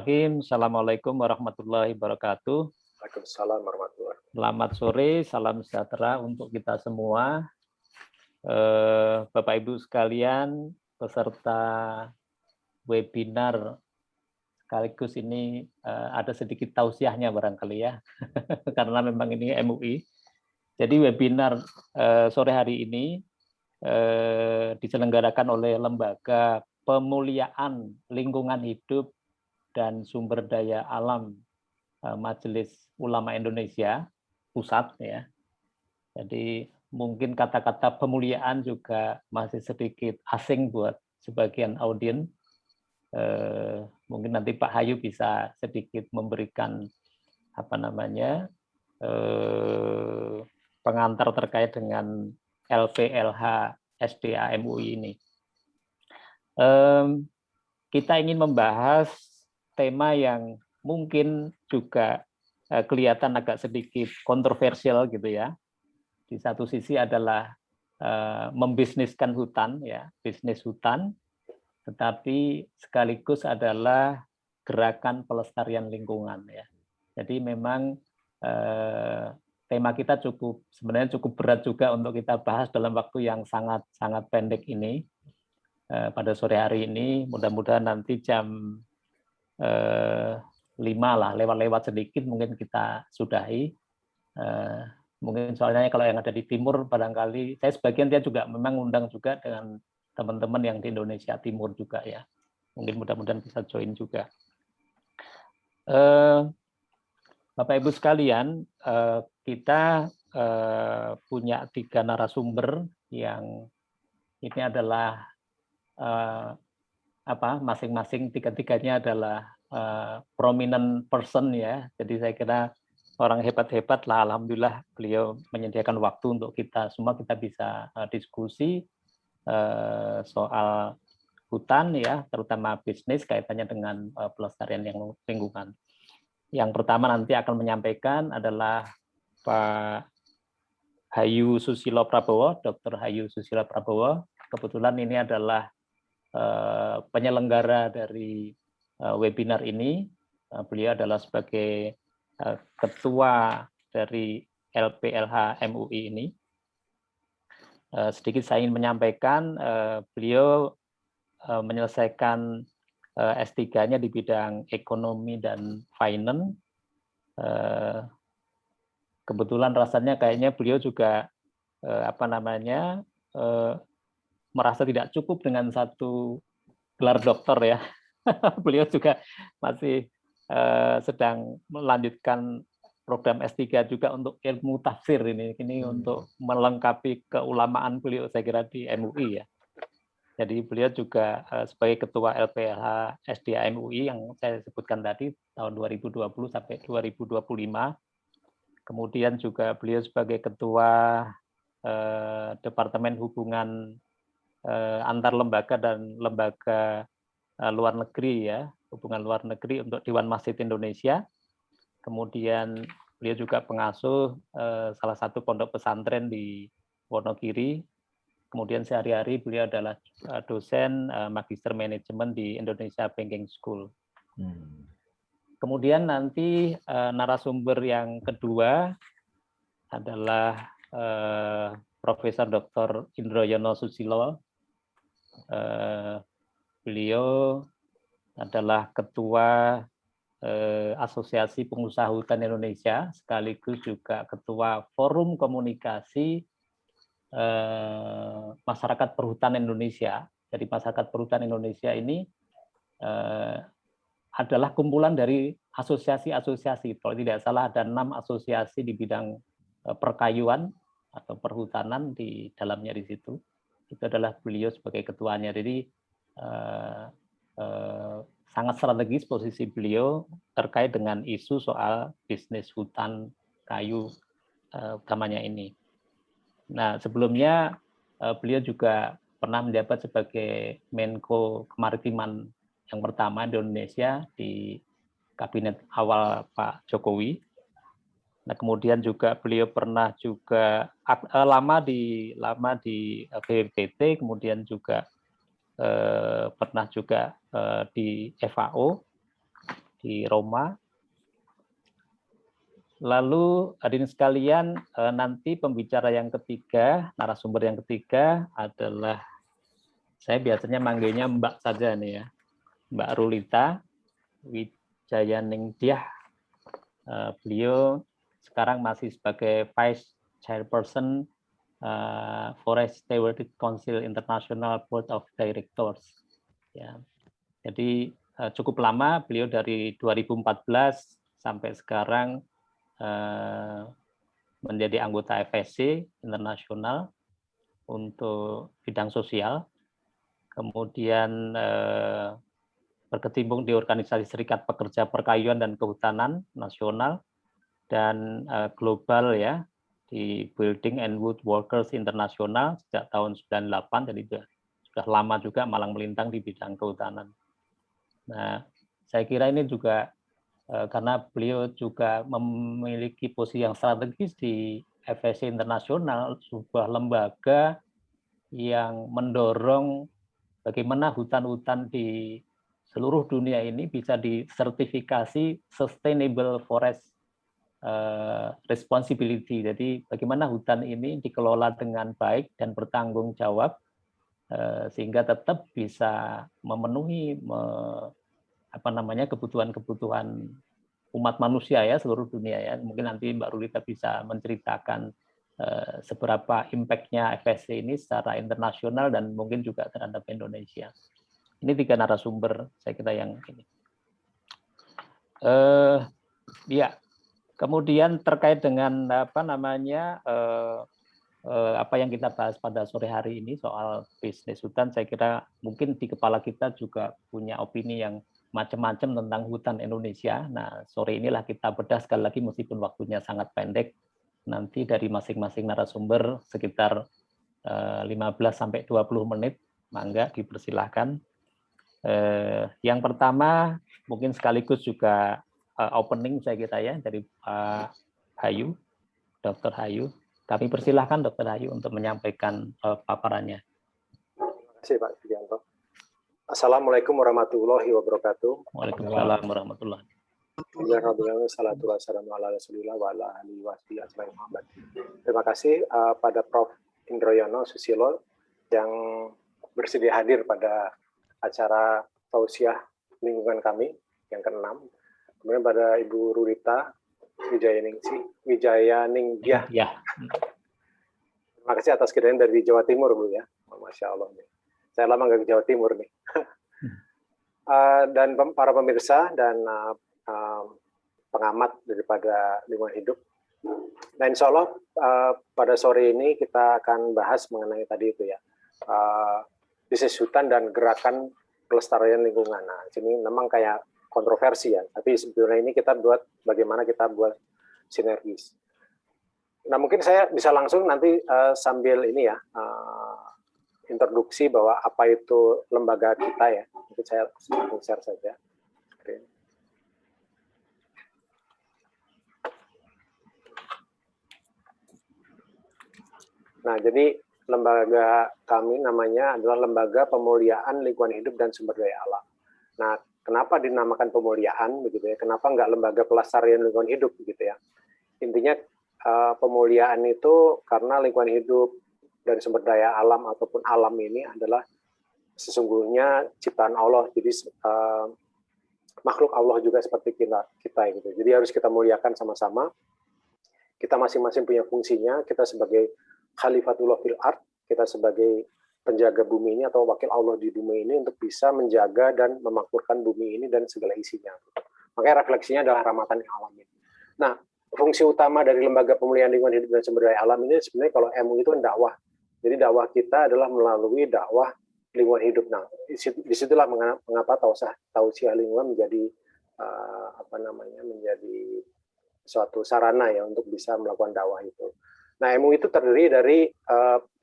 Bismillahirrahmanirrahim. Assalamualaikum warahmatullahi wabarakatuh. Waalaikumsalam warahmatullahi wabarakatuh. Selamat sore, salam sejahtera untuk kita semua. Bapak Ibu sekalian, peserta webinar sekaligus ini ada sedikit tausiahnya barangkali ya, karena memang ini MUI. Jadi webinar sore hari ini diselenggarakan oleh Lembaga Pemuliaan Lingkungan Hidup dan Sumber Daya Alam Majelis Ulama Indonesia Pusat ya. Jadi mungkin kata-kata pemuliaan juga masih sedikit asing buat sebagian audiens. Mungkin nanti Pak Hayu bisa sedikit memberikan pengantar terkait dengan LPLH SDA MUI ini. Kita ingin membahas tema yang mungkin juga kelihatan agak sedikit kontroversial gitu ya. Di satu sisi adalah membisniskan hutan ya, bisnis hutan, tetapi sekaligus adalah gerakan pelestarian lingkungan ya. Jadi memang tema kita sebenarnya cukup berat juga untuk kita bahas dalam waktu yang sangat pendek ini. Pada sore hari ini, mudah-mudahan nanti jam 5 lah, lewat sedikit mungkin kita sudahi. Mungkin soalnya kalau yang ada di timur barangkali, saya sebagian dia juga memang undang juga dengan teman-teman yang di Indonesia Timur juga ya. Mungkin mudah-mudahan bisa join juga. Bapak Ibu sekalian, kita punya 3 narasumber yang ini adalah masing-masing tiga-tiganya adalah prominent person ya. Jadi saya kira orang hebat-hebat lah, alhamdulillah beliau menyediakan waktu untuk kita semua kita bisa diskusi soal hutan ya, terutama bisnis kaitannya dengan pelestarian lingkungan. Yang pertama nanti akan menyampaikan adalah Pak Hayu Susilo Prabowo, Dr. Hayu Susilo Prabowo. Kebetulan ini adalah penyelenggara dari webinar ini. Beliau adalah sebagai ketua dari LPLH MUI ini. Sedikit saya ingin menyampaikan, beliau menyelesaikan S3-nya di bidang ekonomi dan finance. Kebetulan rasanya kayaknya beliau juga merasa tidak cukup dengan satu gelar doktor ya. Beliau juga masih sedang melanjutkan program S3 juga untuk ilmu tafsir ini untuk melengkapi keulamaan beliau saya kira di MUI ya. Jadi beliau juga sebagai ketua LPLH SDA MUI yang saya sebutkan tadi tahun 2020 sampai 2025. Kemudian juga beliau sebagai ketua Departemen Hubungan antar lembaga dan lembaga luar negeri ya, hubungan luar negeri untuk Dewan Masjid Indonesia. Kemudian beliau juga pengasuh salah satu pondok pesantren di Wonogiri. Kemudian sehari-hari beliau adalah dosen Magister Manajemen di Indonesia Banking School. Kemudian nanti narasumber yang kedua adalah Profesor Dr. Indroyono Susilo. Beliau adalah ketua Asosiasi Pengusaha Hutan Indonesia, sekaligus juga ketua Forum Komunikasi Masyarakat Perhutanan Indonesia. Jadi Masyarakat Perhutanan Indonesia ini adalah kumpulan dari asosiasi-asosiasi. Kalau tidak salah ada 6 asosiasi di bidang perkayuan atau perhutanan di dalamnya di situ. Itu adalah beliau sebagai ketuanya. Jadi sangat strategis posisi beliau terkait dengan isu soal bisnis hutan kayu utamanya ini. Nah, sebelumnya beliau juga pernah menjabat sebagai Menko Kemaritiman yang pertama di Indonesia di kabinet awal Pak Jokowi. Nah, kemudian juga beliau pernah juga lama di BPPT, kemudian juga pernah juga di FAO, di Roma. Lalu hadirin sekalian, nanti pembicara yang ketiga, narasumber yang ketiga adalah, saya biasanya manggilnya Mbak saja nih ya, Mbak Rulita Wijayaningtyah. Beliau sekarang masih sebagai Vice Chairperson Forest Stewardship Council International Board of Directors. Ya. Jadi cukup lama, beliau dari 2014 sampai sekarang menjadi anggota FSC Internasional untuk bidang sosial, kemudian berkecimpung di organisasi Serikat Pekerja Perkayuan dan Kehutanan Nasional dan global ya di Building and Wood Workers Internasional sejak tahun 98, jadi sudah lama juga malang melintang di bidang kehutanan. Nah, saya kira ini juga karena beliau juga memiliki posisi yang strategis di FSC Internasional, sebuah lembaga yang mendorong bagaimana hutan-hutan di seluruh dunia ini bisa disertifikasi Sustainable Forest Responsibility. Jadi bagaimana hutan ini dikelola dengan baik dan bertanggung jawab sehingga tetap bisa memenuhi kebutuhan-kebutuhan umat manusia ya, seluruh dunia ya. Mungkin nanti Mbak Rulita bisa menceritakan seberapa impact-nya FSC ini secara internasional dan mungkin juga terhadap Indonesia. Ini 3 narasumber saya kira yang ini. Ya, kemudian terkait dengan apa yang kita bahas pada sore hari ini soal bisnis hutan, saya kira mungkin di kepala kita juga punya opini yang macam-macam tentang hutan Indonesia. Nah, sore inilah kita bedah sekali lagi meskipun waktunya sangat pendek. Nanti dari masing-masing narasumber sekitar 15-20 menit, mangga dipersilahkan. Yang pertama mungkin sekaligus juga opening saya kira ya dari Pak Hayu, Dr. Hayu. Kami persilahkan Dr. Hayu untuk menyampaikan paparannya. Terima kasih Pak Sugianto. Assalamualaikum warahmatullahi wabarakatuh. Waalaikumsalam warahmatullahi wabarakatuh. Terima kasih pada Prof. Indroyono Susilo yang bersedia hadir pada acara tausiah lingkungan kami yang ke-6. Kemudian pada Ibu Rulita Wijayaningtyah. Ya. Terima kasih atas kedatangan dari Jawa Timur, Bu ya. Masya Allah. Saya lama nggak ke Jawa Timur nih. Dan para pemirsa dan pengamat daripada lingkungan hidup. Nah, insya Allah pada sore ini kita akan bahas mengenai tadi itu ya, bisnis hutan dan gerakan pelestarian lingkungan. Nah, ini memang kayak kontroversi ya, tapi sebenarnya ini kita buat bagaimana kita buat sinergis. Nah, mungkin saya bisa langsung nanti sambil ini ya, introduksi bahwa apa itu lembaga kita ya. Mungkin saya langsung share saja. Nah, jadi lembaga kami namanya adalah Lembaga Pemuliaan Lingkungan Hidup dan Sumber Daya Alam. Nah, kenapa dinamakan pemuliaan begitu ya? Kenapa enggak lembaga pelestarian lingkungan hidup begitu ya? Intinya pemuliaan itu karena lingkungan hidup dan sumber daya alam ataupun alam ini adalah sesungguhnya ciptaan Allah. Jadi makhluk Allah juga seperti kita gitu. Jadi harus kita muliakan sama-sama. Kita masing-masing punya fungsinya. Kita sebagai Khalifatullah fil ard, kita sebagai penjaga bumi ini atau wakil Allah di bumi ini untuk bisa menjaga dan memakmurkan bumi ini dan segala isinya. Makanya refleksinya adalah rahmatan lil alamin. Nah, fungsi utama dari Lembaga Pemuliaan Lingkungan Hidup dan Sumber Daya Alam ini sebenarnya kalau MUI itu dakwah. Jadi dakwah kita adalah melalui dakwah lingkungan hidup. Nah, disitulah mengapa tausiah lingkungan menjadi menjadi suatu sarana ya untuk bisa melakukan dakwah itu. Nah, MUI itu terdiri dari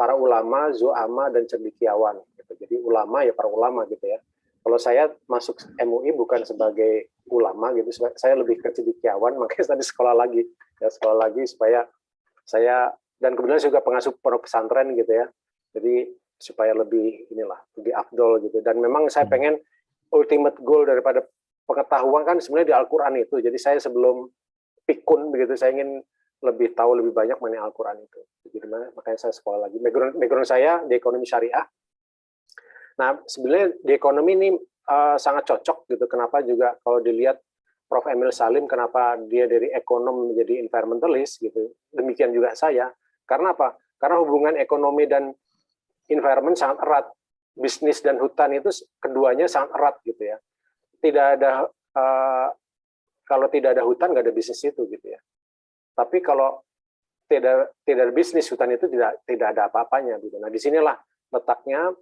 para ulama, zu'ama, dan cendekiawan. Gitu. Jadi ulama ya para ulama gitu ya. Kalau saya masuk MUI bukan sebagai ulama gitu, saya lebih ke cendekiawan, makanya tadi sekolah lagi supaya saya, dan kebetulan juga pengasuh pondok pesantren gitu ya. Jadi supaya lebih lebih afdol gitu. Dan memang saya pengen ultimate goal daripada pengetahuan kan sebenarnya di Al-Quran itu. Jadi saya sebelum pikun begitu, saya ingin lebih tahu lebih banyak mengenai Al-Quran itu. Jadi makanya saya sekolah lagi. Background saya di ekonomi syariah. Nah, sebenarnya di ekonomi ini sangat cocok gitu. Kenapa juga kalau dilihat Prof. Emil Salim, kenapa dia dari ekonom menjadi environmentalist gitu. Demikian juga saya. Karena apa? Karena hubungan ekonomi dan environment sangat erat. Bisnis dan hutan itu keduanya sangat erat gitu ya. Tidak ada kalau tidak ada hutan nggak ada bisnis itu gitu ya. Tapi kalau tidak ada bisnis, hutan itu tidak ada apa-apanya gitu. Nah, disinilah letaknya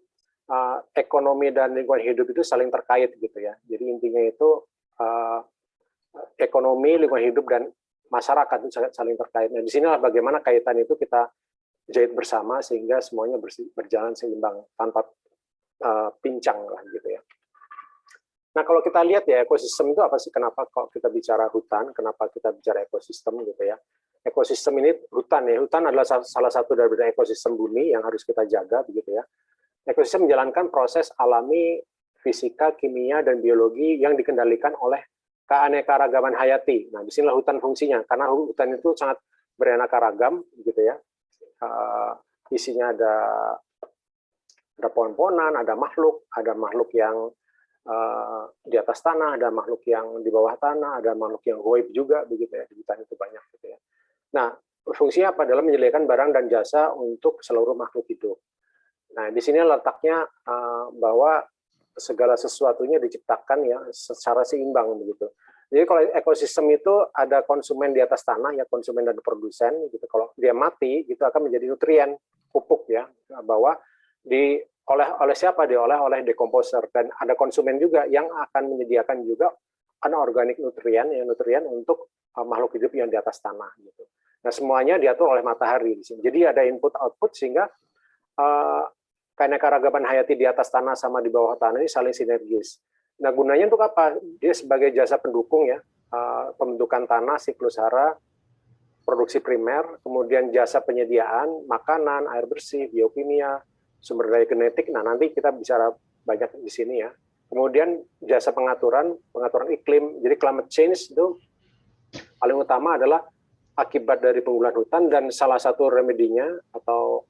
ekonomi dan lingkungan hidup itu saling terkait gitu ya. Jadi intinya itu ekonomi, lingkungan hidup dan masyarakat itu saling terkait. Nah, disinilah bagaimana kaitan itu kita jahit bersama sehingga semuanya berjalan seimbang tanpa pincang lah gitu ya. Nah, kalau kita lihat ya ekosistem itu apa sih? Kenapa kok kita bicara hutan? Kenapa kita bicara ekosistem gitu ya? Ekosistem ini hutan ya. Hutan adalah salah satu dari ekosistem bumi yang harus kita jaga begitu ya. Ekosistem menjalankan proses alami, fisika, kimia dan biologi yang dikendalikan oleh keanekaragaman hayati. Nah, disinilah hutan fungsinya karena hutan itu sangat beraneka ragam gitu ya. Isinya ada pohon-pohonan, ada makhluk yang di atas tanah, ada makhluk yang di bawah tanah, ada makhluk yang goib juga begitu ya. Di hutan itu banyak gitu ya. Nah, fungsinya apa? Adalah menyediakan barang dan jasa untuk seluruh makhluk hidup. Nah, di sini letaknya bahwa segala sesuatunya diciptakan ya secara seimbang begitu. Jadi kalau ekosistem itu ada konsumen di atas tanah ya, konsumen dan produsen gitu. Kalau dia mati itu akan menjadi nutrien pupuk ya, bahwa oleh siapa diolah oleh decomposer, dan ada konsumen juga yang akan menyediakan juga anorganik nutrien ya, nutrien untuk makhluk hidup yang di atas tanah gitu. Nah, semuanya diatur oleh matahari di sini. Jadi ada input output sehingga keanekaragaman hayati di atas tanah sama di bawah tanah ini saling sinergis. Nah, gunanya untuk apa? Dia sebagai jasa pendukung ya, pembentukan tanah, siklus hara, produksi primer, kemudian jasa penyediaan makanan, air bersih, biokimia, sumber daya genetik. Nah, nanti kita bicara banyak di sini ya. Kemudian jasa pengaturan iklim. Jadi climate change itu paling utama adalah akibat dari penggunaan hutan, dan salah satu remedinya atau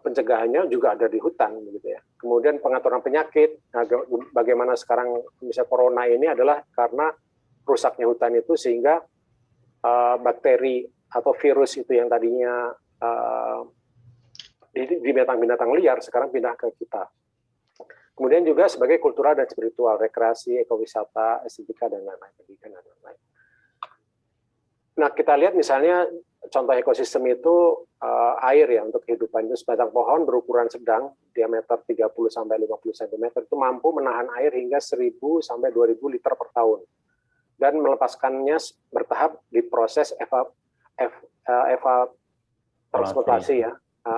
pencegahannya juga ada di hutan gitu ya. Kemudian pengaturan penyakit. Nah, bagaimana sekarang misalnya corona ini adalah karena rusaknya hutan itu sehingga bakteri atau virus itu yang tadinya di binatang-binatang liar sekarang pindah ke kita. Kemudian juga sebagai kultural dan spiritual, rekreasi, ekowisata, estetika dan lain-lain, pendidikan dan lain-lain. Nah, kita lihat misalnya contoh ekosistem itu air ya, untuk kehidupan itu sebatang pohon berukuran sedang, diameter 30 sampai 50 cm itu mampu menahan air hingga 1000 sampai 2000 liter per tahun dan melepaskannya bertahap di proses transportasi ya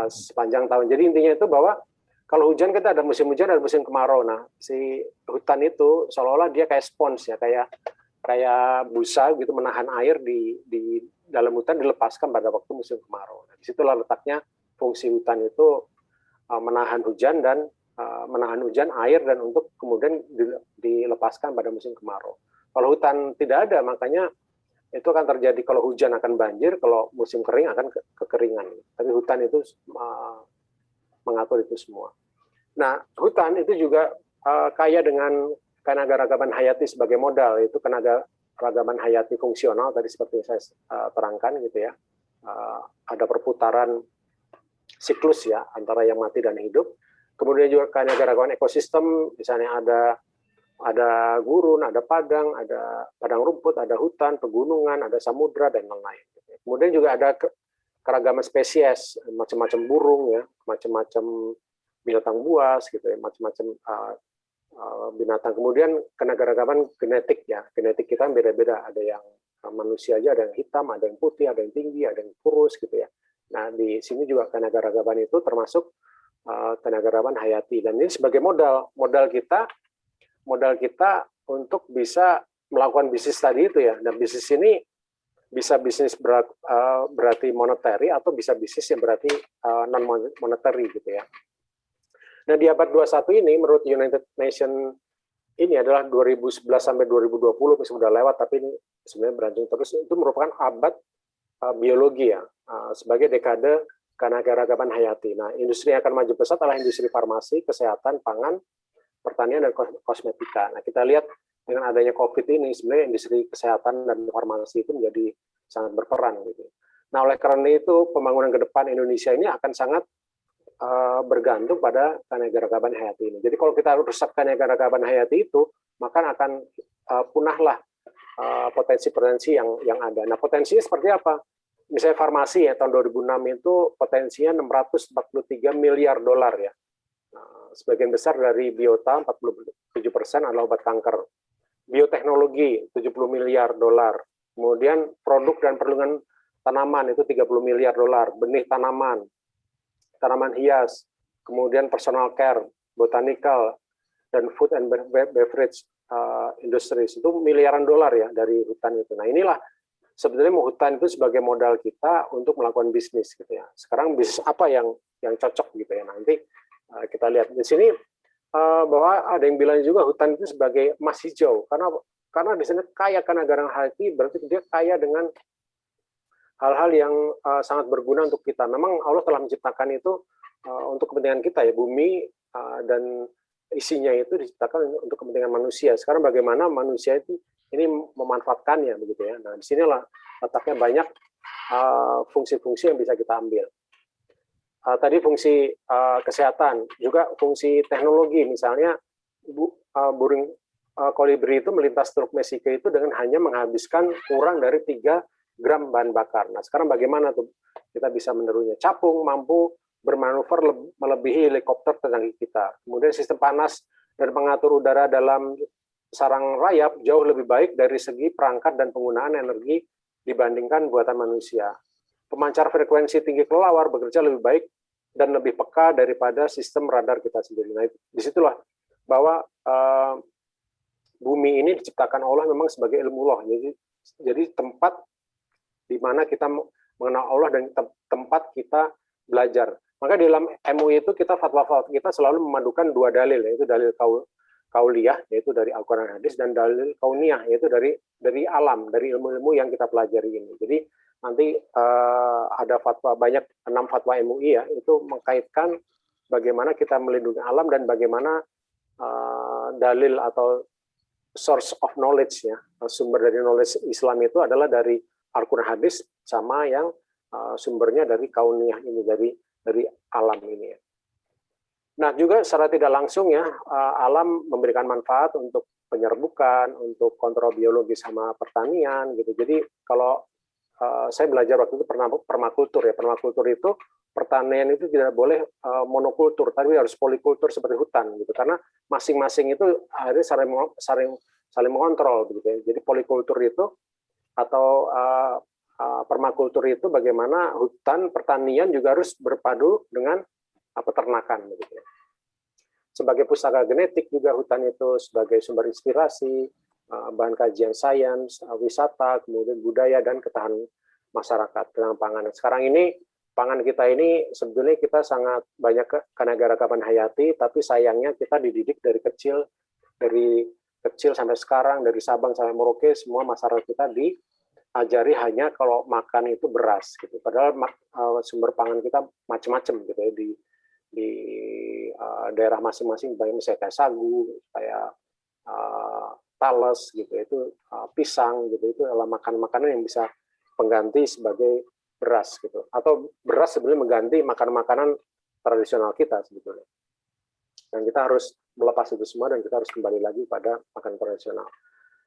sepanjang tahun. Jadi intinya itu bahwa kalau hujan kita ada musim hujan, ada musim kemarau. Nah, si hutan itu seolah-olah dia kayak spons ya, kayak busa gitu, menahan air di dalam hutan, dilepaskan pada waktu musim kemarau. Nah, disitulah letaknya fungsi hutan itu menahan hujan dan menahan hujan air dan untuk kemudian dilepaskan pada musim kemarau. Kalau hutan tidak ada, makanya itu akan terjadi kalau hujan akan banjir, kalau musim kering akan kekeringan. Tapi hutan itu mengatur itu semua. Nah, hutan itu juga kaya dengan keanekaragaman hayati sebagai modal, yaitu keanekaragaman hayati fungsional tadi seperti saya terangkan gitu ya. Ada perputaran siklus ya antara yang mati dan hidup. Kemudian juga keanekaragaman ekosistem, misalnya ada gurun, ada padang rumput, ada hutan, pegunungan, ada samudra dan lain-lain. Kemudian juga ada keragaman spesies, macam-macam burung ya, macam-macam binatang buas gitu ya, macam-macam binatang. Kemudian keanekaragaman genetik ya, genetik kita beda-beda, ada yang manusia aja, ada yang hitam, ada yang putih, ada yang tinggi, ada yang kurus gitu ya. Nah, di sini juga keanekaragaman itu termasuk keanekaragaman hayati, dan ini sebagai modal kita untuk bisa melakukan bisnis tadi itu ya. Dan bisnis ini bisa bisnis berarti monetary atau bisa bisnis yang berarti non monetary gitu ya. Nah, di abad 21 ini menurut United Nations ini adalah 2011 sampai 2020, sudah lewat, tapi ini sebenarnya berlanjut terus. Itu merupakan abad biologi ya, sebagai dekade keanekaragaman hayati. Nah, industri yang akan maju pesat adalah industri farmasi, kesehatan, pangan, pertanian, dan kosmetika. Nah, kita lihat dengan adanya COVID ini, sebenarnya industri kesehatan dan farmasi itu menjadi sangat berperan. Gitu. Nah, oleh karena itu, pembangunan ke depan Indonesia ini akan sangat bergantung pada keanekaragaman hayati ini. Jadi kalau kita rusak keanekaragaman hayati itu, maka akan punahlah potensi-potensi yang ada. Nah, potensinya seperti apa? Misalnya farmasi ya, tahun 2006 itu potensinya 643 miliar dolar ya. Nah, sebagian besar dari biota, 47% adalah obat kanker. Bioteknologi, 70 miliar dolar. Kemudian produk dan perlindungan tanaman itu 30 miliar dolar. Benih tanaman, tanaman hias, kemudian personal care, botanical, dan food and beverage industries, itu miliaran dolar ya dari hutan itu. Nah, inilah sebenarnya hutan itu sebagai modal kita untuk melakukan bisnis gitu ya. Sekarang bisnis apa yang cocok gitu ya. Nanti kita lihat di sini bahwa ada yang bilang juga hutan itu sebagai emas hijau, karena di sini kaya keanekaragaman hayati, berarti dia kaya dengan hal-hal yang sangat berguna untuk kita. Memang Allah telah menciptakan itu untuk kepentingan kita ya, bumi dan isinya itu diciptakan untuk kepentingan manusia. Sekarang bagaimana manusia itu ini memanfaatkannya begitu ya. Nah, disinilah letaknya banyak fungsi-fungsi yang bisa kita ambil. Tadi fungsi kesehatan, juga fungsi teknologi, misalnya burung kolibri itu melintas Teluk Meksiko itu dengan hanya menghabiskan kurang dari 3 gram bahan bakar. Nah, sekarang bagaimana tuh kita bisa menirunya? Capung mampu bermanuver melebihi helikopter tetangga kita. Kemudian sistem panas dan pengatur udara dalam sarang rayap jauh lebih baik dari segi perangkat dan penggunaan energi dibandingkan buatan manusia. Pemancar frekuensi tinggi kelelawar bekerja lebih baik dan lebih peka daripada sistem radar kita sendiri. Nah, disitulah bahwa bumi ini diciptakan Allah memang sebagai ilmu Allah. Jadi tempat di mana kita mengenal Allah dan tempat kita belajar. Maka di dalam MUI itu fatwa kita selalu memadukan 2 dalil, yaitu dalil kauliyah, yaitu dari Al-Quran dan Hadis, dan dalil kauniyah, yaitu dari alam, dari ilmu-ilmu yang kita pelajari ini. Jadi nanti ada fatwa, banyak 6 fatwa MUI ya, itu mengkaitkan bagaimana kita melindungi alam dan bagaimana dalil atau source of knowledge ya, sumber dari knowledge Islam itu adalah dari Al-Quran Hadis sama yang sumbernya dari kauniyah ini, dari alam ini. Nah, juga secara tidak langsung ya, alam memberikan manfaat untuk penyerbukan, untuk kontrol biologi sama pertanian gitu. Jadi kalau saya belajar waktu itu permakultur ya, permakultur itu pertanian itu tidak boleh monokultur, tapi harus polikultur seperti hutan gitu, karena masing-masing itu akhirnya saling mengontrol gitu ya. Jadi polikultur itu atau permakultur itu bagaimana hutan pertanian juga harus berpadu dengan peternakan begitu ya. Sebagai pustaka genetik juga hutan itu sebagai sumber inspirasi, bahan kajian sains, wisata, kemudian budaya dan ketahanan masyarakat tentang pangan. Sekarang ini pangan kita ini sebetulnya kita sangat banyak keanekaragaman hayati, tapi sayangnya kita dididik dari kecil sampai sekarang, dari Sabang sampai Merauke, semua masyarakat kita diajari hanya kalau makan itu beras gitu. Padahal sumber pangan kita macam-macam gitu ya, di daerah masing-masing, misalnya kayak sagu, kayak talas gitu, itu pisang gitu, itu adalah makanan yang bisa pengganti sebagai beras gitu. Atau beras sebenarnya mengganti makanan-makanan tradisional kita sebetulnya. Dan kita harus melepas itu semua dan kita harus kembali lagi pada makanan tradisional.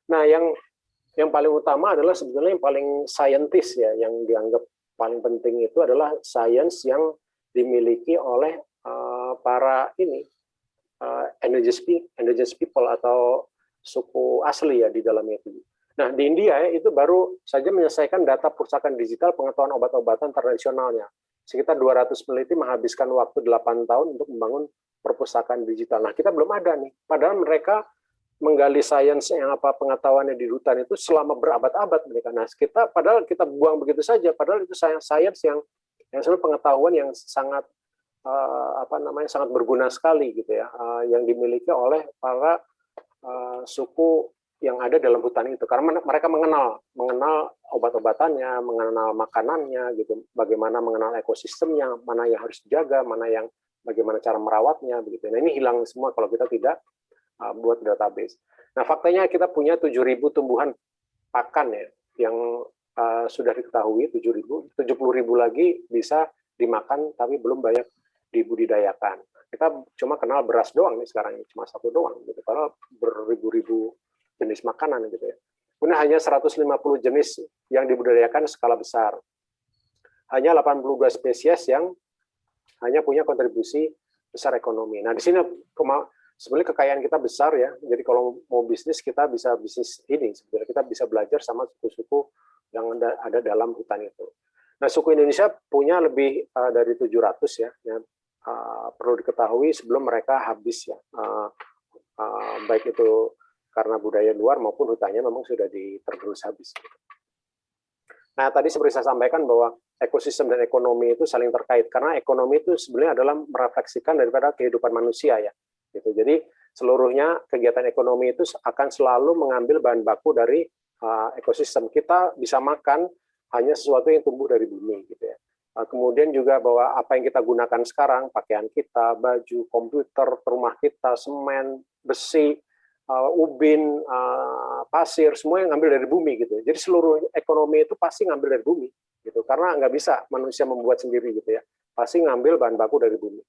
Nah, yang paling utama adalah sebetulnya yang paling saintis ya, yang dianggap paling penting itu adalah sains yang dimiliki oleh para indigenous people atau suku asli ya di dalamnya itu. Nah, di India ya, itu baru saja menyelesaikan data perpustakaan digital pengetahuan obat-obatan tradisionalnya. Sekitar 200 peneliti menghabiskan waktu 8 tahun untuk membangun perpustakaan digital. Nah, kita belum ada nih. Padahal mereka menggali sains yang pengetahuannya di hutan itu selama berabad-abad mereka. Nah, padahal kita buang begitu saja. Padahal itu sains yang sebenarnya pengetahuan yang sangat sangat berguna sekali gitu ya, yang dimiliki oleh para suku yang ada dalam hutan itu, karena mereka mengenal obat-obatannya, mengenal makanannya, gitu, bagaimana mengenal ekosistemnya, mana yang harus dijaga, mana yang bagaimana cara merawatnya, begitu. Nah ini hilang semua kalau kita tidak buat database. Nah faktanya kita punya 7.000 tumbuhan pakan ya, yang sudah diketahui 70.000 lagi bisa dimakan tapi belum banyak dibudidayakan. Kita cuma kenal beras doang nih sekarang, cuma satu doang gitu, karena beribu-ribu jenis makanan gitu ya. Kemudian hanya 150 jenis yang dibudidayakan skala besar. Hanya 82 spesies yang hanya punya kontribusi besar ekonomi. Nah, di sini sebenarnya kekayaan kita besar ya. Jadi kalau mau bisnis, kita bisa bisnis ini. Sebenarnya kita bisa belajar sama suku-suku yang ada dalam hutan itu. Nah, suku Indonesia punya lebih dari 700 ya. Perlu diketahui sebelum mereka habis ya. Baik itu karena budaya luar maupun hutannya memang sudah tergerus habis. Nah, tadi seperti saya sampaikan bahwa ekosistem dan ekonomi itu saling terkait, karena ekonomi itu sebenarnya adalah merefleksikan daripada kehidupan manusia ya. Gitu. Jadi seluruhnya kegiatan ekonomi itu akan selalu mengambil bahan baku dari ekosistem. Kita bisa makan hanya sesuatu yang tumbuh dari bumi gitu ya. Kemudian juga bahwa apa yang kita gunakan sekarang, pakaian kita, baju, komputer, rumah kita, semen, besi, ubin, pasir, semua yang ngambil dari bumi gitu. Jadi seluruh ekonomi itu pasti ngambil dari bumi gitu. Karena nggak bisa manusia membuat sendiri gitu ya. Pasti ngambil bahan baku dari bumi.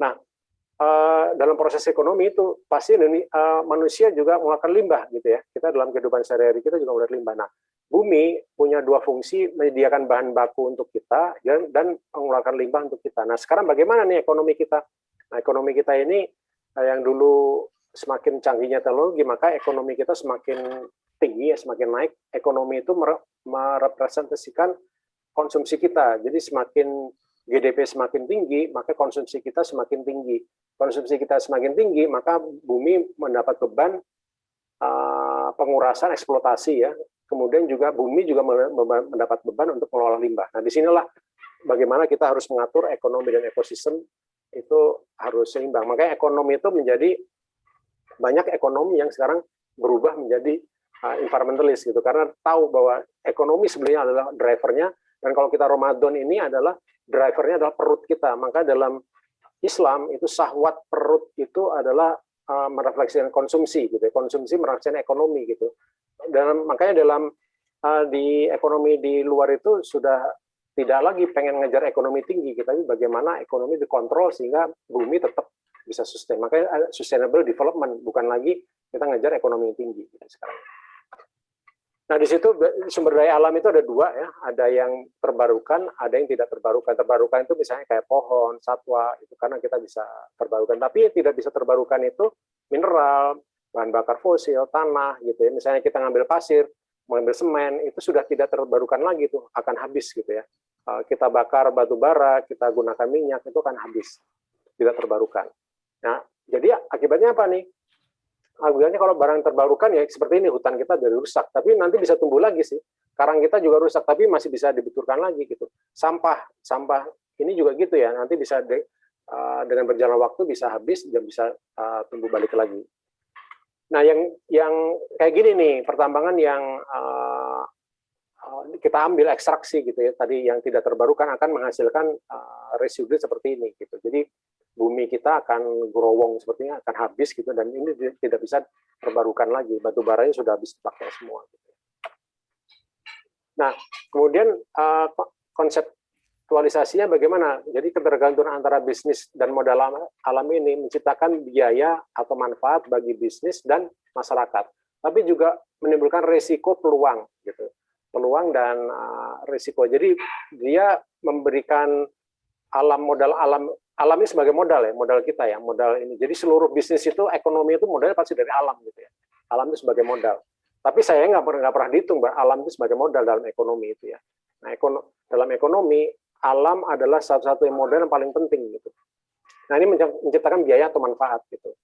Nah, dalam proses ekonomi itu pasti manusia juga mengeluarkan limbah gitu ya. Kita dalam kehidupan sehari-hari kita juga mengeluarkan limbah. Nah, bumi punya dua fungsi, menyediakan bahan baku untuk kita dan mengeluarkan limbah untuk kita. Nah, sekarang bagaimana nih ekonomi kita? Nah, ekonomi kita ini yang dulu semakin canggihnya teknologi, maka ekonomi kita semakin tinggi, ya, semakin naik. Ekonomi itu merepresentasikan konsumsi kita. Jadi semakin GDP semakin tinggi, maka konsumsi kita semakin tinggi. Konsumsi kita semakin tinggi, maka bumi mendapat beban pengurasan eksploitasi ya. Kemudian juga bumi juga mendapat beban untuk mengelola limbah. Nah, disinilah bagaimana kita harus mengatur ekonomi dan ekosistem itu harus seimbang. Makanya ekonomi itu menjadi banyak ekonomi yang sekarang berubah menjadi environmentalist gitu, karena tahu bahwa ekonomi sebenarnya adalah drivernya, dan kalau kita Ramadan ini adalah drivernya adalah perut kita. Maka dalam Islam itu syahwat perut itu adalah merefleksikan konsumsi gitu, konsumsi merefleksikan ekonomi gitu. Makanya dalam di ekonomi di luar itu sudah tidak lagi pengen ngejar ekonomi tinggi, tapi bagaimana ekonomi dikontrol sehingga bumi tetap bisa sustain. Makanya sustainable development, bukan lagi kita ngejar ekonomi yang tinggi sekarang. Nah, di situ sumber daya alam itu ada dua ya, ada yang terbarukan, ada yang tidak terbarukan. Terbarukan itu misalnya kayak pohon, satwa, itu karena kita bisa terbarukan. Tapi yang tidak bisa terbarukan itu mineral, bahan bakar fosil, tanah gitu ya. Misalnya kita ngambil pasir, mengambil semen, itu sudah tidak terbarukan lagi tuh, akan habis gitu ya. Kita bakar batu bara, kita gunakan minyak, itu akan habis, tidak terbarukan. Nah, jadi akibatnya apa nih? Akibatnya kalau barang terbarukan ya seperti ini, hutan kita udah rusak, tapi nanti bisa tumbuh lagi sih. Karang kita juga rusak, tapi masih bisa dibetulkan lagi gitu. Sampah ini juga gitu ya, nanti bisa dengan berjalan waktu bisa habis dan bisa tumbuh balik lagi. Nah, yang kayak gini nih, pertambangan yang kita ambil ekstraksi gitu ya, tadi yang tidak terbarukan akan menghasilkan residu seperti ini gitu. Jadi bumi kita akan growong sepertinya, akan habis gitu, dan ini tidak bisa terbarukan lagi, batu baranya sudah habis dipakai semua gitu. Nah, kemudian konseptualisasinya bagaimana? Jadi ketergantungan antara bisnis dan modal alam ini menciptakan biaya atau manfaat bagi bisnis dan masyarakat, tapi juga menimbulkan resiko peluang gitu, peluang dan risiko. Jadi dia memberikan modal alam ini sebagai modal ya, modal kita ya, modal ini. Jadi seluruh bisnis itu, ekonomi itu modalnya pasti dari alam gitu ya. Alam itu sebagai modal. Tapi saya nggak pernah dihitung bahwa alam itu sebagai modal dalam ekonomi itu ya. Nah, dalam ekonomi alam adalah satu-satu modal yang paling penting gitu. Nah, ini menciptakan biaya atau manfaat gitu.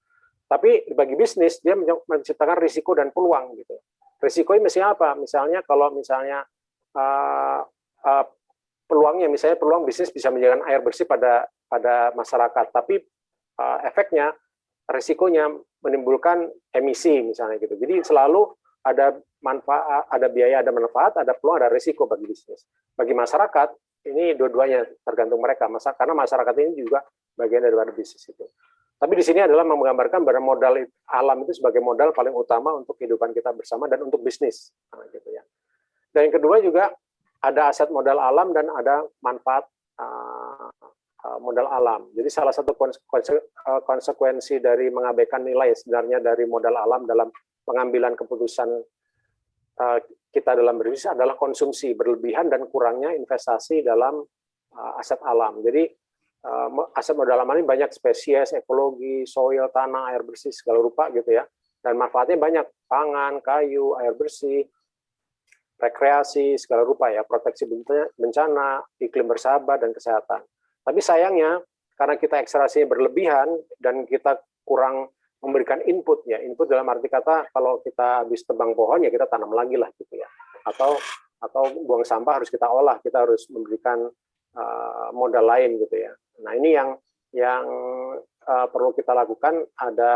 Tapi bagi bisnis dia menciptakan risiko dan peluang gitu. Risiko ini misalnya apa? Misalnya kalau peluangnya, misalnya peluang bisnis bisa menjaga air bersih pada masyarakat, tapi efeknya risikonya menimbulkan emisi misalnya gitu. Jadi selalu ada manfaat, ada biaya, ada manfaat, ada peluang, ada risiko bagi bisnis. Bagi masyarakat ini dua-duanya tergantung mereka, karena masyarakat ini juga bagian daripada bisnis itu. Tapi di sini adalah menggambarkan bahwa modal alam itu sebagai modal paling utama untuk kehidupan kita bersama dan untuk bisnis, gitu ya. Dan yang kedua juga ada aset modal alam dan ada manfaat modal alam. Jadi salah satu konsekuensi dari mengabaikan nilai sebenarnya dari modal alam dalam pengambilan keputusan kita dalam berbisnis adalah konsumsi berlebihan dan kurangnya investasi dalam aset alam. Jadi aset modal alam ini banyak spesies, ekologi, soil, tanah, air bersih segala rupa gitu ya. Dan manfaatnya banyak, pangan, kayu, air bersih, rekreasi segala rupa ya, proteksi bencana, iklim bersahabat dan kesehatan. Tapi sayangnya karena kita ekstraksinya berlebihan dan kita kurang memberikan input ya, input dalam arti kata kalau kita habis tebang pohon ya kita tanam lagi lah gitu ya, atau buang sampah harus kita olah, kita harus memberikan modal lain gitu ya. Nah ini yang perlu kita lakukan, ada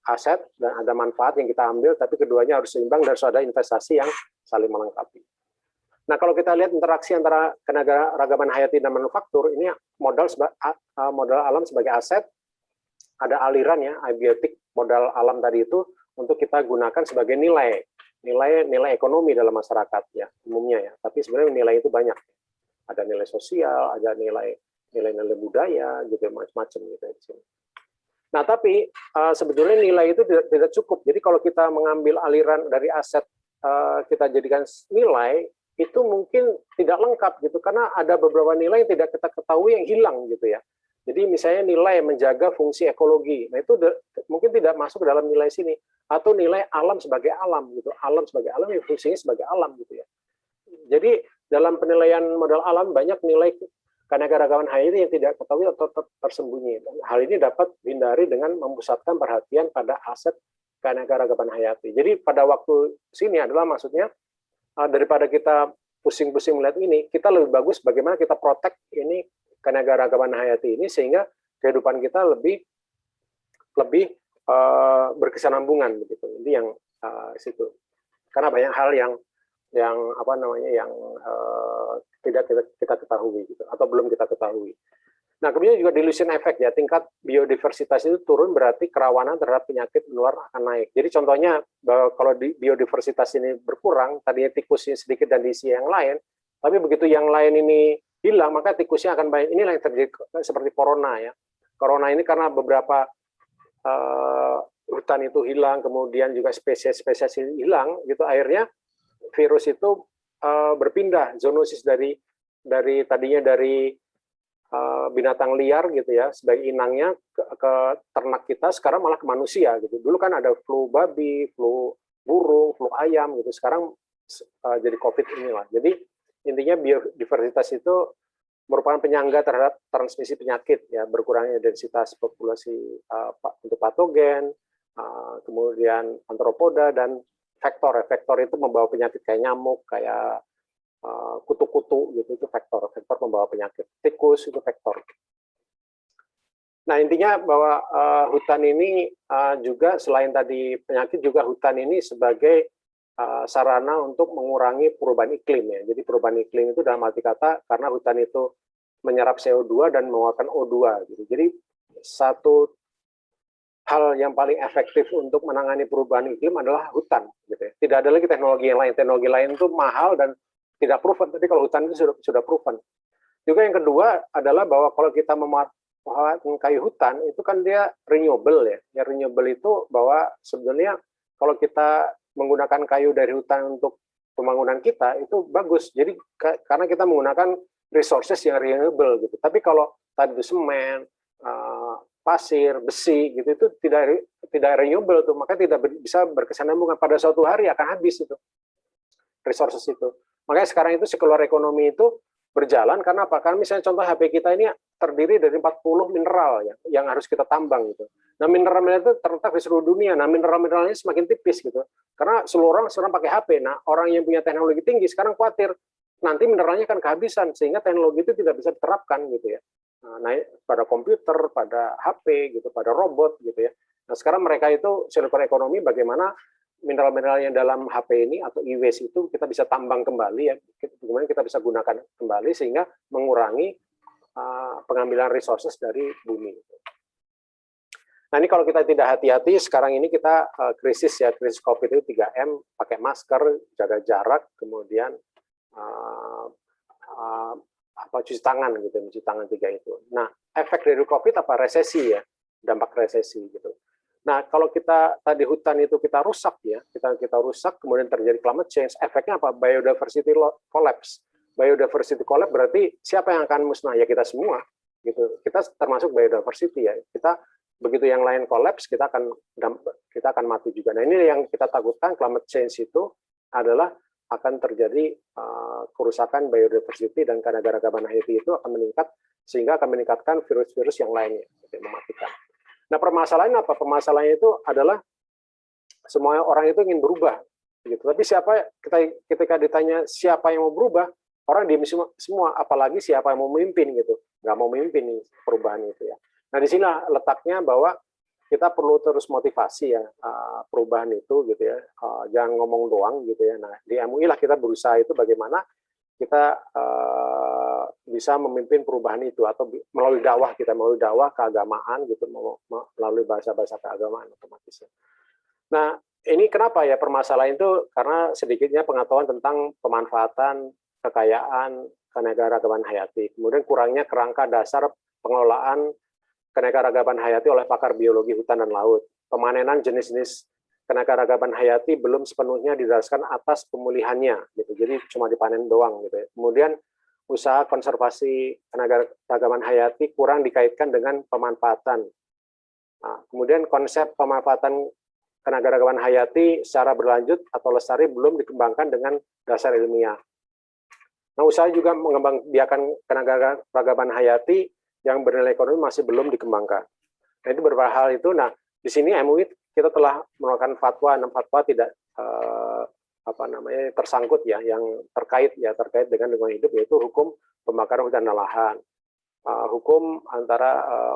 aset dan ada manfaat yang kita ambil, tapi keduanya harus seimbang dan harus ada investasi yang saling melengkapi. Nah, kalau kita lihat interaksi antara keanekaragaman hayati dan manufaktur, ini modal alam sebagai aset, ada aliran ya, abiotik modal alam tadi itu untuk kita gunakan sebagai nilai ekonomi dalam masyarakat ya, umumnya ya. Tapi sebenarnya nilai itu banyak. Ada nilai sosial, ada nilai budaya, gitu macam-macam gitu di sini. Nah, tapi sebetulnya nilai itu tidak cukup. Jadi kalau kita mengambil aliran dari aset kita jadikan nilai, itu mungkin tidak lengkap gitu, karena ada beberapa nilai yang tidak kita ketahui yang hilang gitu ya. Jadi misalnya nilai menjaga fungsi ekologi, nah itu mungkin tidak masuk ke dalam nilai sini, atau nilai alam sebagai alam gitu, alam sebagai alam yang fungsinya sebagai alam gitu ya. Jadi dalam penilaian modal alam banyak nilai keanekaragaman hayati yang tidak ketahui atau tersembunyi. Hal ini dapat dihindari dengan memusatkan perhatian pada aset keanekaragaman hayati. Jadi pada waktu sini adalah maksudnya daripada kita pusing-pusing melihat ini, kita lebih bagus bagaimana kita protect ini keanekaragaman hayati ini sehingga kehidupan kita lebih berkesinambungan begitu. Ini yang situ. Karena banyak hal yang tidak kita ketahui gitu, atau belum kita ketahui. Nah, kemudian juga dilution effect ya, tingkat biodiversitas itu turun berarti kerawanan terhadap penyakit menular akan naik. Jadi contohnya bahwa kalau biodiversitas ini berkurang, tadinya tikusnya sedikit dan diisi yang lain, tapi begitu yang lain ini hilang, maka tikusnya akan banyak. Inilah yang terjadi seperti corona ya. Corona ini karena beberapa hutan itu hilang, kemudian juga spesies-spesies hilang, gitu akhirnya virus itu berpindah, zoonosis dari tadinya dari binatang liar gitu ya sebagai inangnya ke ternak kita, sekarang malah ke manusia gitu. Dulu kan ada flu babi, flu burung, flu ayam gitu, sekarang jadi COVID inilah. Jadi intinya biodiversitas itu merupakan penyangga terhadap transmisi penyakit ya, berkurangnya densitas populasi untuk patogen, kemudian antropoda dan vektor. Vektor itu membawa penyakit kayak nyamuk, kayak kutu-kutu gitu, itu vektor membawa penyakit. Tikus itu vektor. Nah, intinya bahwa hutan ini juga selain tadi penyakit, juga hutan ini sebagai sarana untuk mengurangi perubahan iklim ya. Jadi perubahan iklim itu dalam arti kata karena hutan itu menyerap CO2 dan mengeluarkan O2 gitu. Jadi satu hal yang paling efektif untuk menangani perubahan iklim adalah hutan gitu ya. Tidak ada lagi teknologi yang lain. Teknologi lain itu mahal dan tidak proven, tapi kalau hutan itu sudah proven. Juga yang kedua adalah bahwa kalau kita memanfaatkan kayu hutan, itu kan dia renewable ya. Ya renewable itu bahwa sebenarnya kalau kita menggunakan kayu dari hutan untuk pembangunan kita, itu bagus. Jadi karena kita menggunakan resources yang renewable gitu. Tapi kalau tadi itu semen, pasir, besi gitu, itu tidak renewable tuh, maka tidak bisa berkesinambungan. Pada suatu hari akan habis itu resources itu. Makanya sekarang itu sirkular ekonomi itu berjalan karena apa? Karena misalnya contoh HP kita ini terdiri dari 40 mineral ya, yang harus kita tambang gitu. Nah, mineral-mineral itu terletak di seluruh dunia. Nah, mineral-mineralnya semakin tipis gitu. Karena seluruh orang sekarang pakai HP. Nah, orang yang punya teknologi tinggi sekarang khawatir nanti mineralnya akan kehabisan sehingga teknologi itu tidak bisa diterapkan gitu ya. Nah, pada komputer, pada HP gitu, pada robot gitu ya. Nah, sekarang mereka itu circular economy, bagaimana mineral-mineral yang dalam HP ini atau e-waste itu kita bisa tambang kembali ya, kemudian kita bisa gunakan kembali sehingga mengurangi pengambilan resources dari bumi. Nah, ini kalau kita tidak hati-hati, sekarang ini kita krisis ya, krisis COVID itu 3M, pakai masker, jaga jarak, kemudian cuci tangan gitu, cuci tangan 3 itu. Nah, efek dari COVID apa? Resesi ya, dampak resesi gitu. Nah, kalau kita tadi hutan itu kita rusak ya, kita rusak, kemudian terjadi climate change, efeknya apa? Biodiversity collapse. Biodiversity collapse berarti siapa yang akan musnah? Ya kita semua gitu. Kita termasuk biodiversity ya. Kita begitu yang lain collapse, kita akan mati juga. Nah, ini yang kita takutkan, climate change itu adalah akan terjadi kerusakan biodiversity dan keanekaragaman hayati itu akan meningkat sehingga akan meningkatkan virus-virus yang lainnya, yang mematikan. Nah, permasalahannya apa? Permasalahannya itu adalah semua orang itu ingin berubah, gitu. Tapi ketika ditanya siapa yang mau berubah, orang diam semua, apalagi siapa yang mau memimpin gitu, nggak mau memimpin perubahan itu ya. Nah, di sini letaknya bahwa kita perlu terus motivasi ya perubahan itu gitu ya, jangan ngomong doang gitu ya. Nah, di MUI lah kita berusaha itu bagaimana kita bisa memimpin perubahan itu atau melalui dakwah kita, melalui dakwah keagamaan gitu, melalui bahasa-bahasa keagamaan otomatis. Nah, ini kenapa ya permasalahan itu? Karena sedikitnya pengetahuan tentang pemanfaatan kekayaan keanekaragaman hayati, kemudian kurangnya kerangka dasar pengelolaan keanekaragaman hayati oleh pakar biologi hutan dan laut. Pemanenan jenis-jenis keanekaragaman hayati belum sepenuhnya didasarkan atas pemulihannya, gitu. Jadi cuma dipanen doang, gitu. Kemudian usaha konservasi keanekaragaman hayati kurang dikaitkan dengan pemanfaatan. Nah, kemudian konsep pemanfaatan keanekaragaman hayati secara berlanjut atau lestari belum dikembangkan dengan dasar ilmiah. Nah, usaha juga mengembangbiakan keanekaragaman hayati yang bernilai ekonomi masih belum dikembangkan. Nah, itu beberapa hal itu. Nah, di sini MUI kita telah mengeluarkan fatwa, 6 fatwa tidak tersangkut ya, yang terkait dengan lingkungan hidup, yaitu hukum pembakaran hutan dan lahan, hukum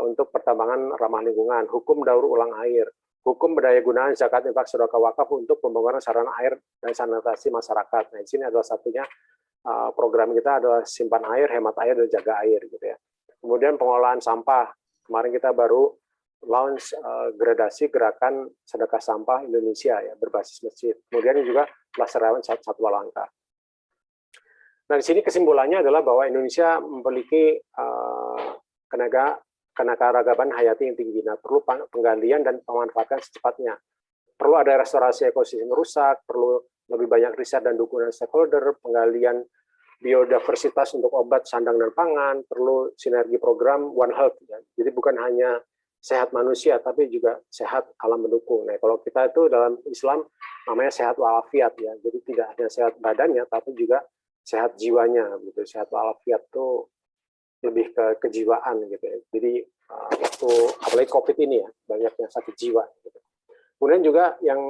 untuk pertambangan ramah lingkungan, hukum daur ulang air, hukum berdaya gunaan zakat infak sedekah wakaf untuk pembangunan sarana air dan sanitasi masyarakat. Nah, di sini adalah satunya program kita adalah simpan air, hemat air, dan jaga air gitu ya. Kemudian pengelolaan sampah. Kemarin kita baru launch gradasi gerakan sedekah sampah Indonesia ya, berbasis masjid. Kemudian juga pelestarian satwa langka. Nah, di sini kesimpulannya adalah bahwa Indonesia memiliki keanekaragaman hayati yang tinggi. Nah, perlu penggalian dan pemanfaatan secepatnya. Perlu ada restorasi ekosistem rusak, perlu lebih banyak riset dan dukungan stakeholder, penggalian biodiversitas untuk obat, sandang, dan pangan, perlu sinergi program One Health. Ya. Jadi bukan hanya sehat manusia, tapi juga sehat alam mendukung. Nah, kalau kita itu dalam Islam namanya sehat walafiat ya. Jadi tidak hanya sehat badannya, tapi juga sehat jiwanya. Gitu. Sehat walafiat itu lebih ke kejiwaan gitu ya. Jadi waktu apalagi COVID ini ya, banyak yang sakit jiwa. Gitu. Kemudian juga yang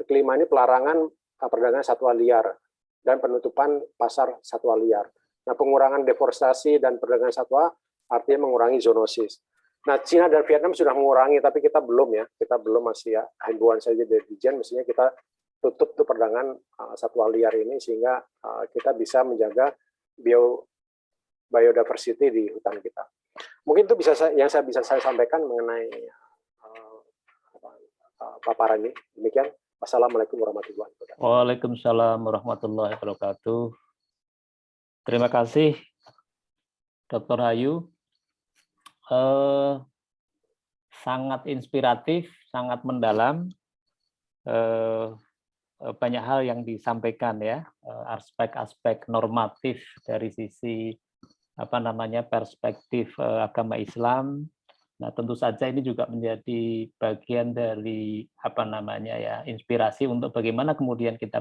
kelima ini pelarangan perdagangan satwa liar dan penutupan pasar satwa liar. Nah, pengurangan deforestasi dan perdagangan satwa artinya mengurangi zoonosis. Nah, Cina dan Vietnam sudah mengurangi, tapi kita belum ya. Kita belum, masih ya himbauan saja dari Dirjen, mestinya kita tutup tuh perdagangan satwa liar ini sehingga kita bisa menjaga biodiversity di hutan kita. Mungkin itu yang bisa saya sampaikan mengenai paparan ini. Demikian. Wassalamualaikum warahmatullahi wabarakatuh. Waalaikumsalam warahmatullahi wabarakatuh. Terima kasih, Dr. Hayu. Sangat inspiratif, sangat mendalam. Banyak hal yang disampaikan ya, aspek-aspek normatif dari sisi perspektif agama Islam. Nah, tentu saja ini juga menjadi bagian dari inspirasi untuk bagaimana kemudian kita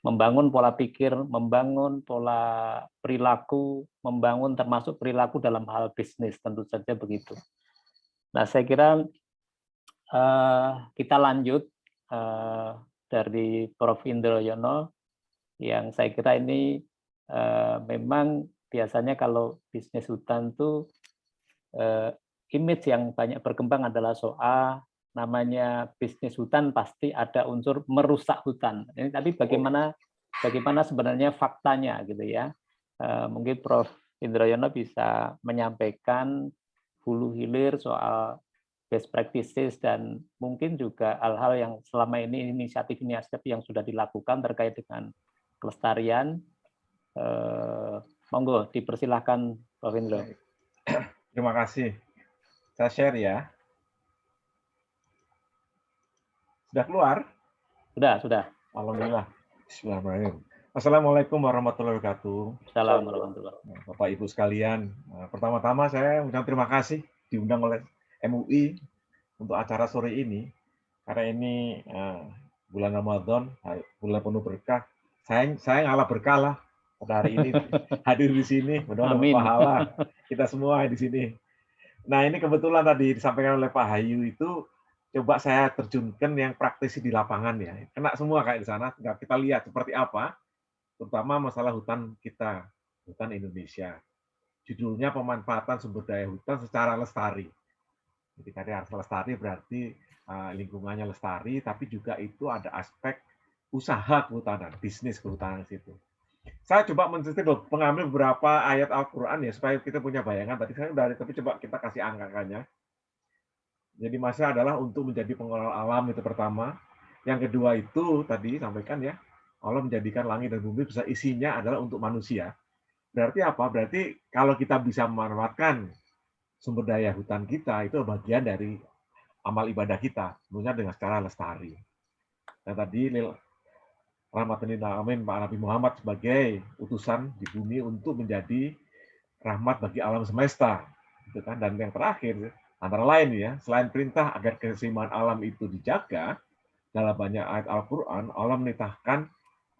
membangun pola pikir, membangun pola perilaku, membangun termasuk perilaku dalam hal bisnis, tentu saja begitu. Nah, saya kira kita lanjut dari Prof. Indro Yono, yang saya kira ini memang biasanya kalau bisnis hutan itu image yang banyak berkembang adalah soal namanya bisnis hutan pasti ada unsur merusak hutan. Ini tapi bagaimana sebenarnya faktanya gitu ya. Mungkin Prof. Indrayono bisa menyampaikan hulu hilir soal best practices dan mungkin juga hal-hal yang selama ini inisiatif yang sudah dilakukan terkait dengan kelestarian. Monggo dipersilahkan Prof. Indro. Terima kasih. Saya share ya. Sudah keluar? Sudah. Alhamdulillah. Bismillahirrahmanirrahim. Assalamualaikum warahmatullahi wabarakatuh. Assalamualaikum warahmatullahi wabarakatuh. Bapak Ibu sekalian, pertama-tama saya mengucapkan terima kasih diundang oleh MUI untuk acara sore ini. Karena ini bulan Ramadan, bulan penuh berkah. Saya ngalah berkah lah pada hari ini hadir di sini. Mudah-mudahan pahala kita semua di sini. Nah, ini kebetulan tadi disampaikan oleh Pak Hayu itu coba saya terjunkan yang praktisi di lapangan ya. Kena semua kayak di sana. Tinggal kita lihat seperti apa, terutama masalah hutan kita, hutan Indonesia. Judulnya pemanfaatan sumber daya hutan secara lestari. Jadi karena harus lestari berarti lingkungannya lestari, tapi juga itu ada aspek usaha kehutanan, bisnis kehutanan di situ. Saya coba mengambil beberapa ayat Al-Quran ya, supaya kita punya bayangan. Tadi saya udah, tapi coba kita kasih angka-angkanya. Jadi masalah adalah untuk menjadi pengelola alam itu pertama. Yang kedua itu tadi sampaikan ya, Allah menjadikan langit dan bumi bisa isinya adalah untuk manusia. Berarti apa? Berarti kalau kita bisa memanfaatkan sumber daya hutan kita, itu bagian dari amal ibadah kita, tentunya dengan secara lestari. Dan tadi rahmatan lil alamin Pak Nabi Muhammad sebagai utusan di bumi untuk menjadi rahmat bagi alam semesta, gitu kan? Dan yang terakhir antara lain ya, selain perintah agar keseimbangan alam itu dijaga, dalam banyak ayat Al-Quran, Allah menitahkan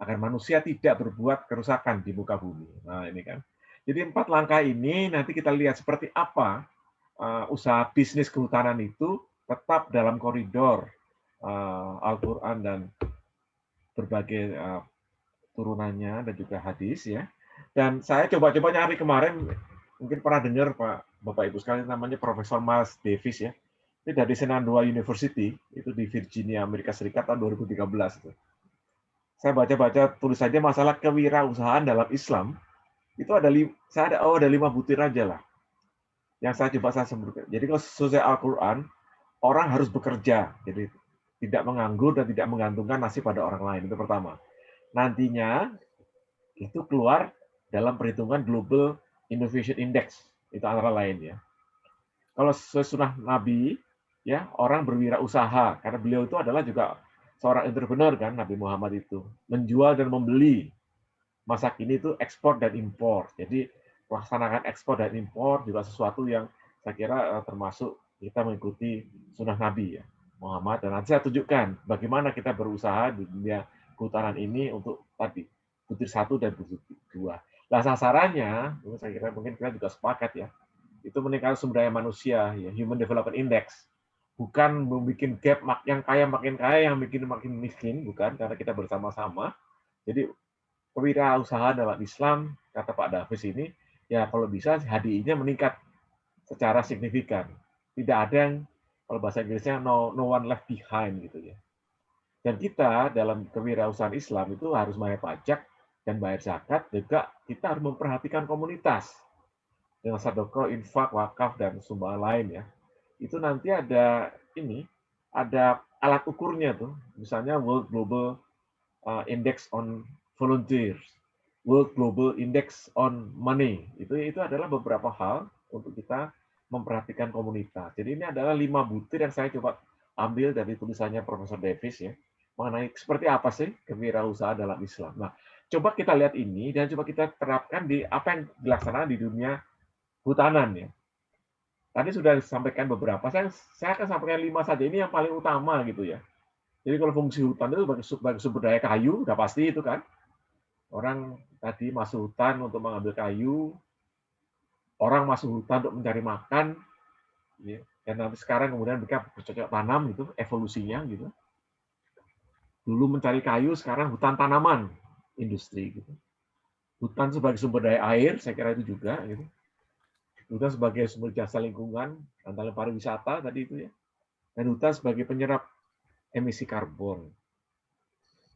agar manusia tidak berbuat kerusakan di muka bumi. Nah ini kan. Jadi 4 langkah ini nanti kita lihat seperti apa usaha bisnis kehutanan itu tetap dalam koridor Al-Quran dan berbagai turunannya dan juga hadis ya. Dan saya coba-coba nyari kemarin, mungkin pernah dengar Bapak Ibu sekalian, namanya Profesor Miles Davis ya. Ini dari Shenandoah University, itu di Virginia, Amerika Serikat tahun 2013. Saya baca-baca tulisannya masalah kewirausahaan dalam Islam, itu ada 5 butir aja lah. Yang saya sebutkan. Jadi kalau sesuai Al-Quran, orang harus bekerja. Jadi tidak menganggur dan tidak menggantungkan nasib pada orang lain. Itu pertama. Nantinya itu keluar dalam perhitungan Global Innovation Index. Itu antara lain ya. Kalau sesuai sunnah Nabi, ya orang berwirausaha. Karena beliau itu adalah juga seorang entrepreneur kan, Nabi Muhammad itu. Menjual dan membeli. Masa kini itu ekspor dan impor. Jadi melaksanakan ekspor dan impor juga sesuatu yang saya kira termasuk kita mengikuti sunnah Nabi ya Muhammad. Dan nanti saya tunjukkan bagaimana kita berusaha di dunia kehutanan ini untuk tadi butir 1 dan butir 2. Nah sasarannya, saya kira mungkin kita juga sepakat ya, itu meningkatkan sumber daya manusia, ya Human Development Index, bukan membuat gap yang kaya makin kaya, yang bikin makin miskin, bukan, karena kita bersama-sama. Jadi kewirausahaan dalam Islam, kata Pak Davis ini, ya kalau bisa HDI-nya meningkat secara signifikan. Tidak ada yang, kalau bahasa Inggrisnya, no one left behind gitu ya. Dan kita dalam kewirausahaan Islam itu harus bayar pajak dan bayar zakat, juga kita harus memperhatikan komunitas dengan sedekah, infak, wakaf, dan sumbangan lain ya. Itu nanti ada alat ukurnya tuh, misalnya World Global Index on Volunteers, World Global Index on Money. Itu adalah beberapa hal untuk kita memperhatikan komunitas. Jadi ini adalah 5 butir yang saya coba ambil dari tulisannya Profesor Davis ya, mengenai seperti apa sih kewirausahaan dalam Islam. Nah, coba kita lihat ini dan coba kita terapkan di apa yang dilaksanakan di dunia hutanan ya. Tadi sudah disampaikan beberapa, saya akan sampaikan 5 saja, ini yang paling utama gitu ya. Jadi kalau fungsi hutan itu sebagai sumber daya kayu, udah pasti itu kan. Orang tadi masuk hutan untuk mengambil kayu, orang masuk hutan untuk mencari makan, ya. Dan nanti sekarang kemudian mereka bercocok tanam gitu, evolusinya gitu. Dulu mencari kayu, sekarang hutan tanaman, industri gitu. Hutan sebagai sumber daya air, saya kira itu juga gitu. Hutan sebagai sumber jasa lingkungan, antara pariwisata tadi itu ya. dan hutan sebagai penyerap emisi karbon.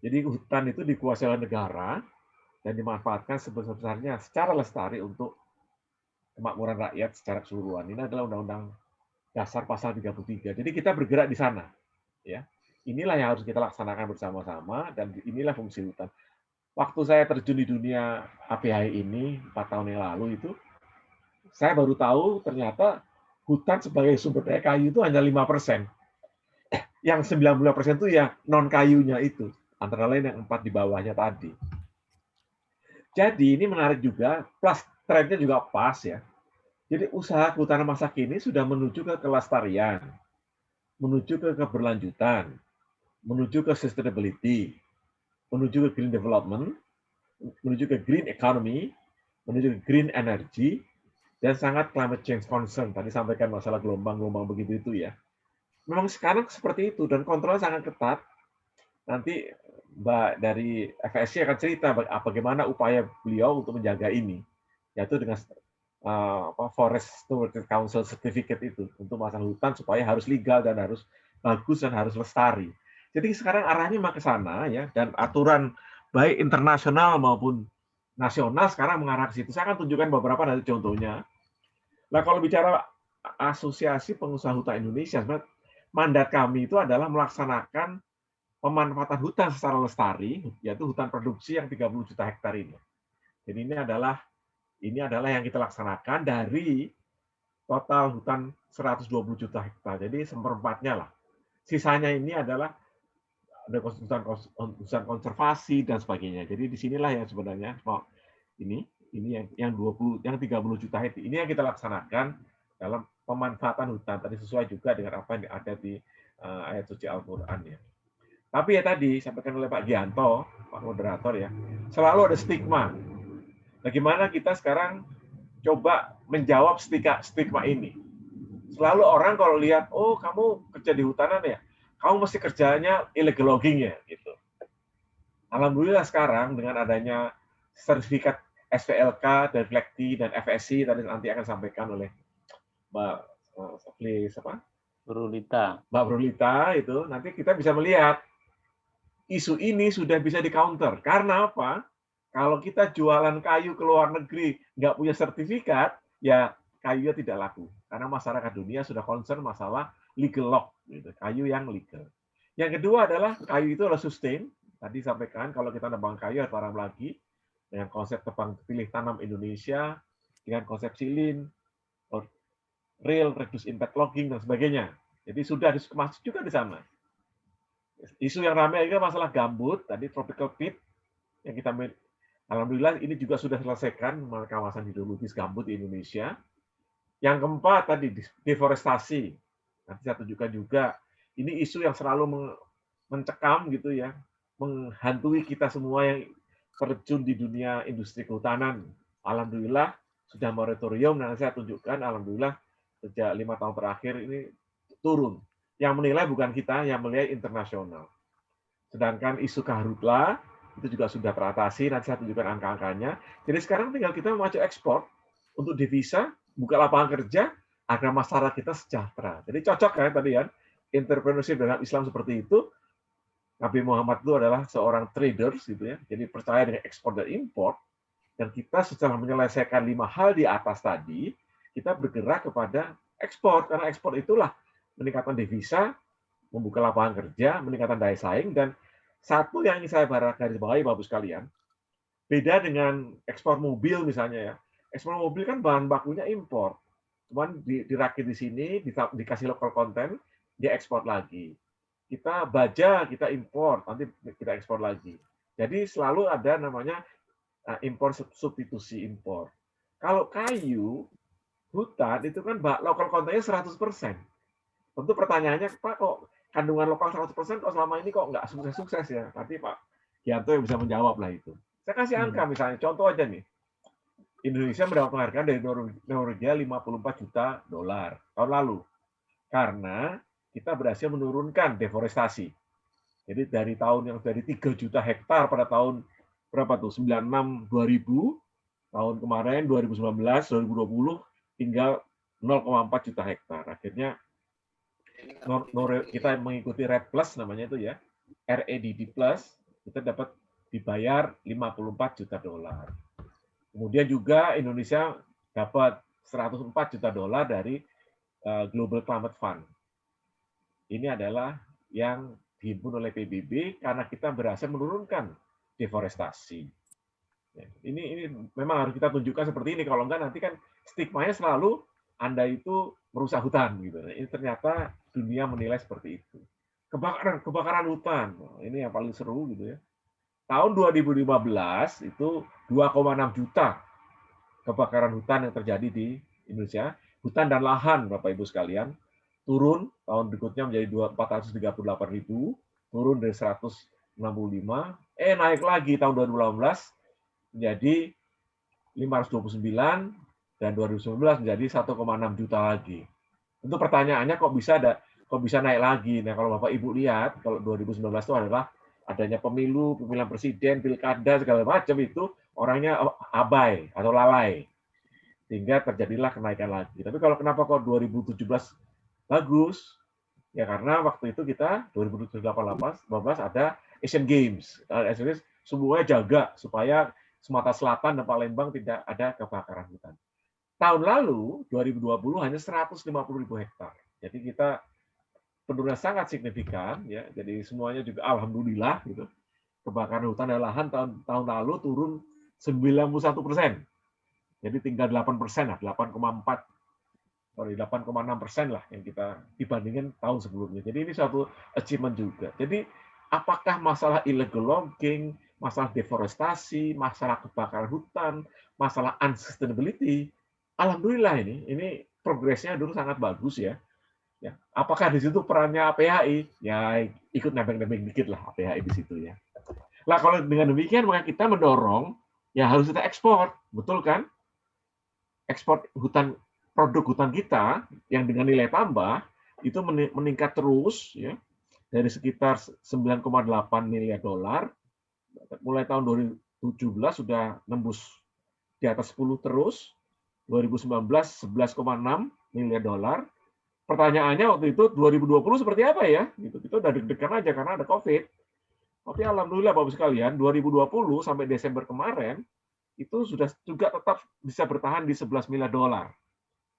Jadi hutan itu dikuasai oleh negara dan dimanfaatkan sebesar-besarnya secara lestari untuk kemakmuran rakyat secara keseluruhan. Ini adalah Undang-Undang Dasar Pasal 33. Jadi kita bergerak di sana. Ya, inilah yang harus kita laksanakan bersama-sama dan inilah fungsi hutan. Waktu saya terjun di dunia APHI ini 4 tahun yang lalu itu, saya baru tahu ternyata hutan sebagai sumber daya kayu itu hanya 5%. Yang 90% itu ya non kayunya itu, antara lain yang 4 di bawahnya tadi. Jadi ini menarik juga, plus trennya juga pas ya. Jadi usaha kehutanan masa kini sudah menuju ke kelestarian, menuju ke keberlanjutan, menuju ke sustainability, menuju ke green development, menuju ke green economy, menuju ke green energy, dan sangat climate change concern. Tadi sampaikan masalah gelombang-gelombang begitu itu ya. Memang sekarang seperti itu dan kontrolnya sangat ketat. Nanti Mbak dari FSC akan cerita bagaimana upaya beliau untuk menjaga ini, yaitu dengan Forest Stewardship Council Certificate itu untuk masalah hutan supaya harus legal dan harus bagus dan harus lestari. Jadi sekarang arahnya memang ke sana ya, dan aturan baik internasional maupun nasional sekarang mengarah ke situ. Saya akan tunjukkan beberapa nanti contohnya. Nah, kalau bicara Asosiasi Pengusaha Hutan Indonesia, mandat kami itu adalah melaksanakan pemanfaatan hutan secara lestari, yaitu hutan produksi yang 30 juta hektar ini. Jadi ini adalah yang kita laksanakan dari total hutan 120 juta hektar. Jadi seperempatnya lah. Sisanya ini adalah ada hutan konservasi dan sebagainya. Jadi disinilah yang sebenarnya ini yang 30 juta hektar ini yang kita laksanakan dalam pemanfaatan hutan. Tadi sesuai juga dengan apa yang ada di ayat suci Al-Qur'an ya. Tapi ya tadi sampaikan oleh Pak Gianto, Pak Moderator ya, selalu ada stigma. Bagaimana kita sekarang coba menjawab stigma ini. Selalu orang kalau lihat, oh kamu kerja di hutanan ya, kamu mesti kerjanya illegal logging ya, gitu. Alhamdulillah sekarang dengan adanya sertifikat SPLK dan FLEGT dan FSC tadi nanti akan sampaikan oleh Mbak Brulita itu, nanti kita bisa melihat isu ini sudah bisa di-counter. Karena apa? Kalau kita jualan kayu ke luar negeri nggak punya sertifikat, ya kayunya tidak laku. Karena masyarakat dunia sudah concern masalah legal log, gitu, kayu yang legal. Yang kedua adalah kayu itu adalah sustain. Tadi sampaikan kalau kita nebang kayu harus tanam lagi dengan konsep tebang pilih tanam Indonesia, dengan konsep silin, real reduce impact logging dan sebagainya. Jadi sudah masuk juga di sana. Isu yang ramai juga masalah gambut, tadi tropical peat, yang kita alhamdulillah ini juga sudah selesaikan kawasan hidrologis gambut di Indonesia. Yang keempat tadi deforestasi. Nanti saya tunjukkan juga, ini isu yang selalu mencekam gitu ya, menghantui kita semua yang terjun di dunia industri kehutanan. Alhamdulillah sudah moratorium, dan saya tunjukkan alhamdulillah sejak 5 tahun terakhir ini turun. Yang menilai bukan kita, yang menilai internasional. Sedangkan isu karhutla itu juga sudah teratasi, nanti saya tunjukkan angka-angkanya. Jadi sekarang tinggal kita maju ekspor untuk devisa, buka lapangan kerja, agar masyarakat kita sejahtera. Jadi cocok kan tadi ya, entrepreneurship dalam Islam seperti itu. Nabi Muhammad itu adalah seorang traders gitu ya, jadi percaya dengan ekspor dan impor. Dan kita setelah menyelesaikan 5 hal di atas tadi, kita bergerak kepada ekspor, karena ekspor itulah meningkatkan devisa, membuka lapangan kerja, meningkatkan daya saing, dan satu yang ingin saya garis bawahi Bapak sekalian, beda dengan ekspor mobil misalnya ya. Ekspor mobil kan bahan bakunya impor, cuman dirakit di sini, dikasih local content, dia ekspor lagi. Kita baja, kita impor, nanti kita ekspor lagi. Jadi selalu ada namanya impor substitusi impor. Kalau kayu, hutan itu kan local content-nya 100%. Tentu pertanyaannya, Pak, kok kandungan lokal 100% kok selama ini kok nggak sukses-sukses ya? Nanti Pak Gianto yang bisa menjawab lah itu. Saya kasih angka misalnya, contoh aja nih. Indonesia mendapat penghargaan dari Norwegia $54 juta tahun lalu. Karena kita berhasil menurunkan deforestasi. Jadi dari tahun yang dari 3 juta hektar pada tahun berapa tuh? 96 2000, tahun kemarin 2019 2020 tinggal 0,4 juta hektar. Akhirnya kita mengikuti RED Plus namanya itu ya, REDD Plus, kita dapat dibayar 54 juta dolar. Kemudian juga Indonesia dapat 104 juta dolar dari Global Climate Fund. Ini adalah yang dihimpun oleh PBB karena kita berhasil menurunkan deforestasi. Ini memang harus kita tunjukkan seperti ini. Kalau enggak nanti kan stigmanya selalu Anda itu merusak hutan gitu. Ini ternyata dunia menilai seperti itu. Kebakaran hutan. Ini yang paling seru gitu ya. Tahun 2015 itu 2,6 juta kebakaran hutan yang terjadi di Indonesia. Hutan dan lahan Bapak Ibu sekalian turun tahun berikutnya menjadi 438.000, turun dari 165, naik lagi tahun 2018 menjadi 529 dan 2019 menjadi 1,6 juta lagi. Tentu pertanyaannya kok bisa naik lagi. Nah, kalau Bapak Ibu lihat kalau 2019 itu adalah adanya pemilihan presiden, pilkada segala macam itu orangnya abai atau lalai. Sehingga terjadilah kenaikan lagi. Tapi kalau kenapa kok 2017 bagus? Ya karena waktu itu kita 2017 ada Asian Games. Asian Games semuanya jaga supaya Sumatera Selatan dan Palembang tidak ada kebakaran hutan. Tahun lalu, 2020, hanya 150.000 hektar. Jadi kita penurunan sangat signifikan, ya. Jadi semuanya juga alhamdulillah gitu. Kebakaran hutan dan lahan tahun lalu turun 91%. Jadi tinggal 8% lah, 8,6% lah yang kita dibandingkan tahun sebelumnya. Jadi ini suatu achievement juga. Jadi apakah masalah illegal logging, masalah deforestasi, masalah kebakaran hutan, masalah unsustainability, alhamdulillah ini progresnya dulu sangat bagus ya. Apakah di situ perannya APHI? Ya ikut nebeng-nebeng dikit lah APHI di situ ya. Nah kalau dengan demikian maka kita mendorong ya harus kita ekspor, betul kan? Ekspor produk hutan kita yang dengan nilai tambah itu meningkat terus ya dari sekitar 9,8 miliar dolar. Mulai tahun 2017 sudah nembus di atas 10 terus, 2019 11,6 miliar dolar. Pertanyaannya waktu itu 2020 seperti apa ya? Gitu. Kita udah deg-degan aja karena ada COVID. Tapi alhamdulillah Bapak sekalian, 2020 sampai Desember kemarin itu sudah juga tetap bisa bertahan di 11 miliar dolar.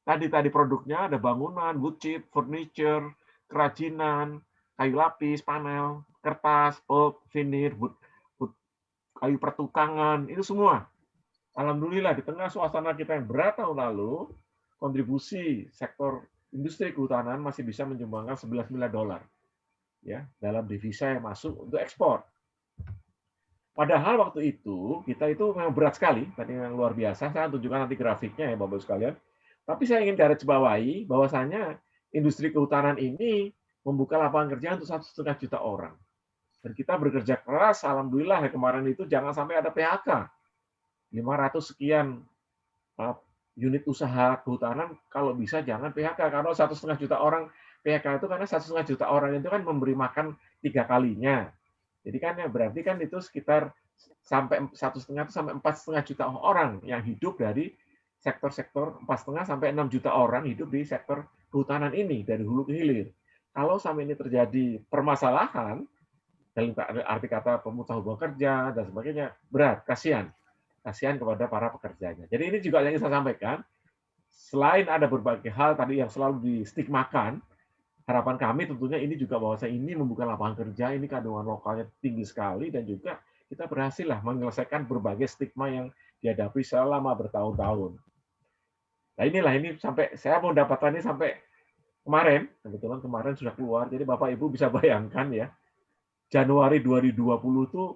Tadi produknya ada bangunan, wood chip, furniture, kerajinan, kayu lapis, panel, kertas, pulp, veneer, kayu pertukangan, itu semua. Alhamdulillah di tengah suasana kita yang berat tahun lalu, kontribusi sektor industri kehutanan masih bisa menyumbangkan 11 miliar dolar ya dalam devisa yang masuk untuk ekspor. Padahal waktu itu kita itu memang berat sekali, tadi yang luar biasa. Saya tunjukkan nanti grafiknya ya Bapak sekalian. Tapi saya ingin garis bawahi bahwasanya industri kehutanan ini membuka lapangan kerja untuk 1,5 juta orang. Dan kita bekerja keras, alhamdulillah kemarin itu jangan sampai ada PHK. 500 sekian unit usaha kehutanan kalau bisa jangan PHK karena 1,5 juta orang PHK itu karena 1,5 juta orang itu kan memberi makan 3 kalinya. Jadi kan ya berarti kan itu sekitar sampai 1,5 sampai 4,5 juta orang yang hidup dari sektor-sektor 4,5 sampai 6 juta orang hidup di sektor kehutanan ini dari hulu ke hilir. Kalau sampai ini terjadi permasalahan dalam arti kata pemutus hubungan kerja dan sebagainya, berat, kasihan kepada para pekerjanya. Jadi ini juga yang saya sampaikan, selain ada berbagai hal tadi yang selalu distigmakan, harapan kami tentunya ini juga bahwa ini membuka lapangan kerja, ini kandungan lokalnya tinggi sekali, dan juga kita berhasil lah menyelesaikan berbagai stigma yang dihadapi selama bertahun-tahun. Nah ini sampai saya mau dapatkan ini sampai kemarin, kebetulan kemarin sudah keluar, jadi Bapak Ibu bisa bayangkan ya, Januari 2020 itu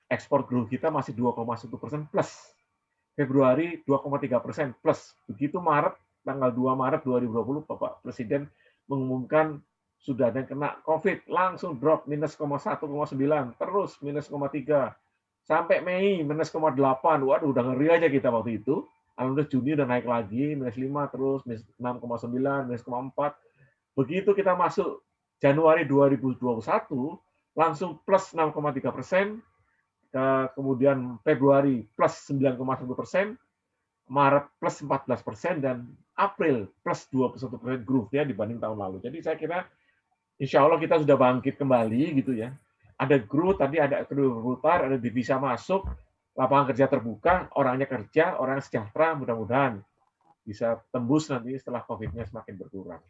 ekspor growth kita masih 2,1% plus. Februari 2,3% plus. Begitu Maret, tanggal 2 Maret 2020, Bapak Presiden mengumumkan sudah ada yang kena COVID, langsung drop minus 1,9, terus minus 0,3. Sampai Mei minus 0,8. Waduh, udah ngeri aja kita waktu itu. Alhamdulillah Juni udah naik lagi, minus 5, terus minus 6,9, minus 0,4. Begitu kita masuk Januari 2021, langsung plus 6,3%, kemudian Februari plus 9,1%, Maret plus 14%, dan April plus 21% growth-nya dibanding tahun lalu. Jadi saya kira insya Allah kita sudah bangkit kembali gitu ya. Ada growth, tadi ada berputar, ada devisa masuk, lapangan kerja terbuka, orangnya kerja, orang sejahtera, mudah-mudahan bisa tembus nanti setelah COVID-nya semakin berkurang.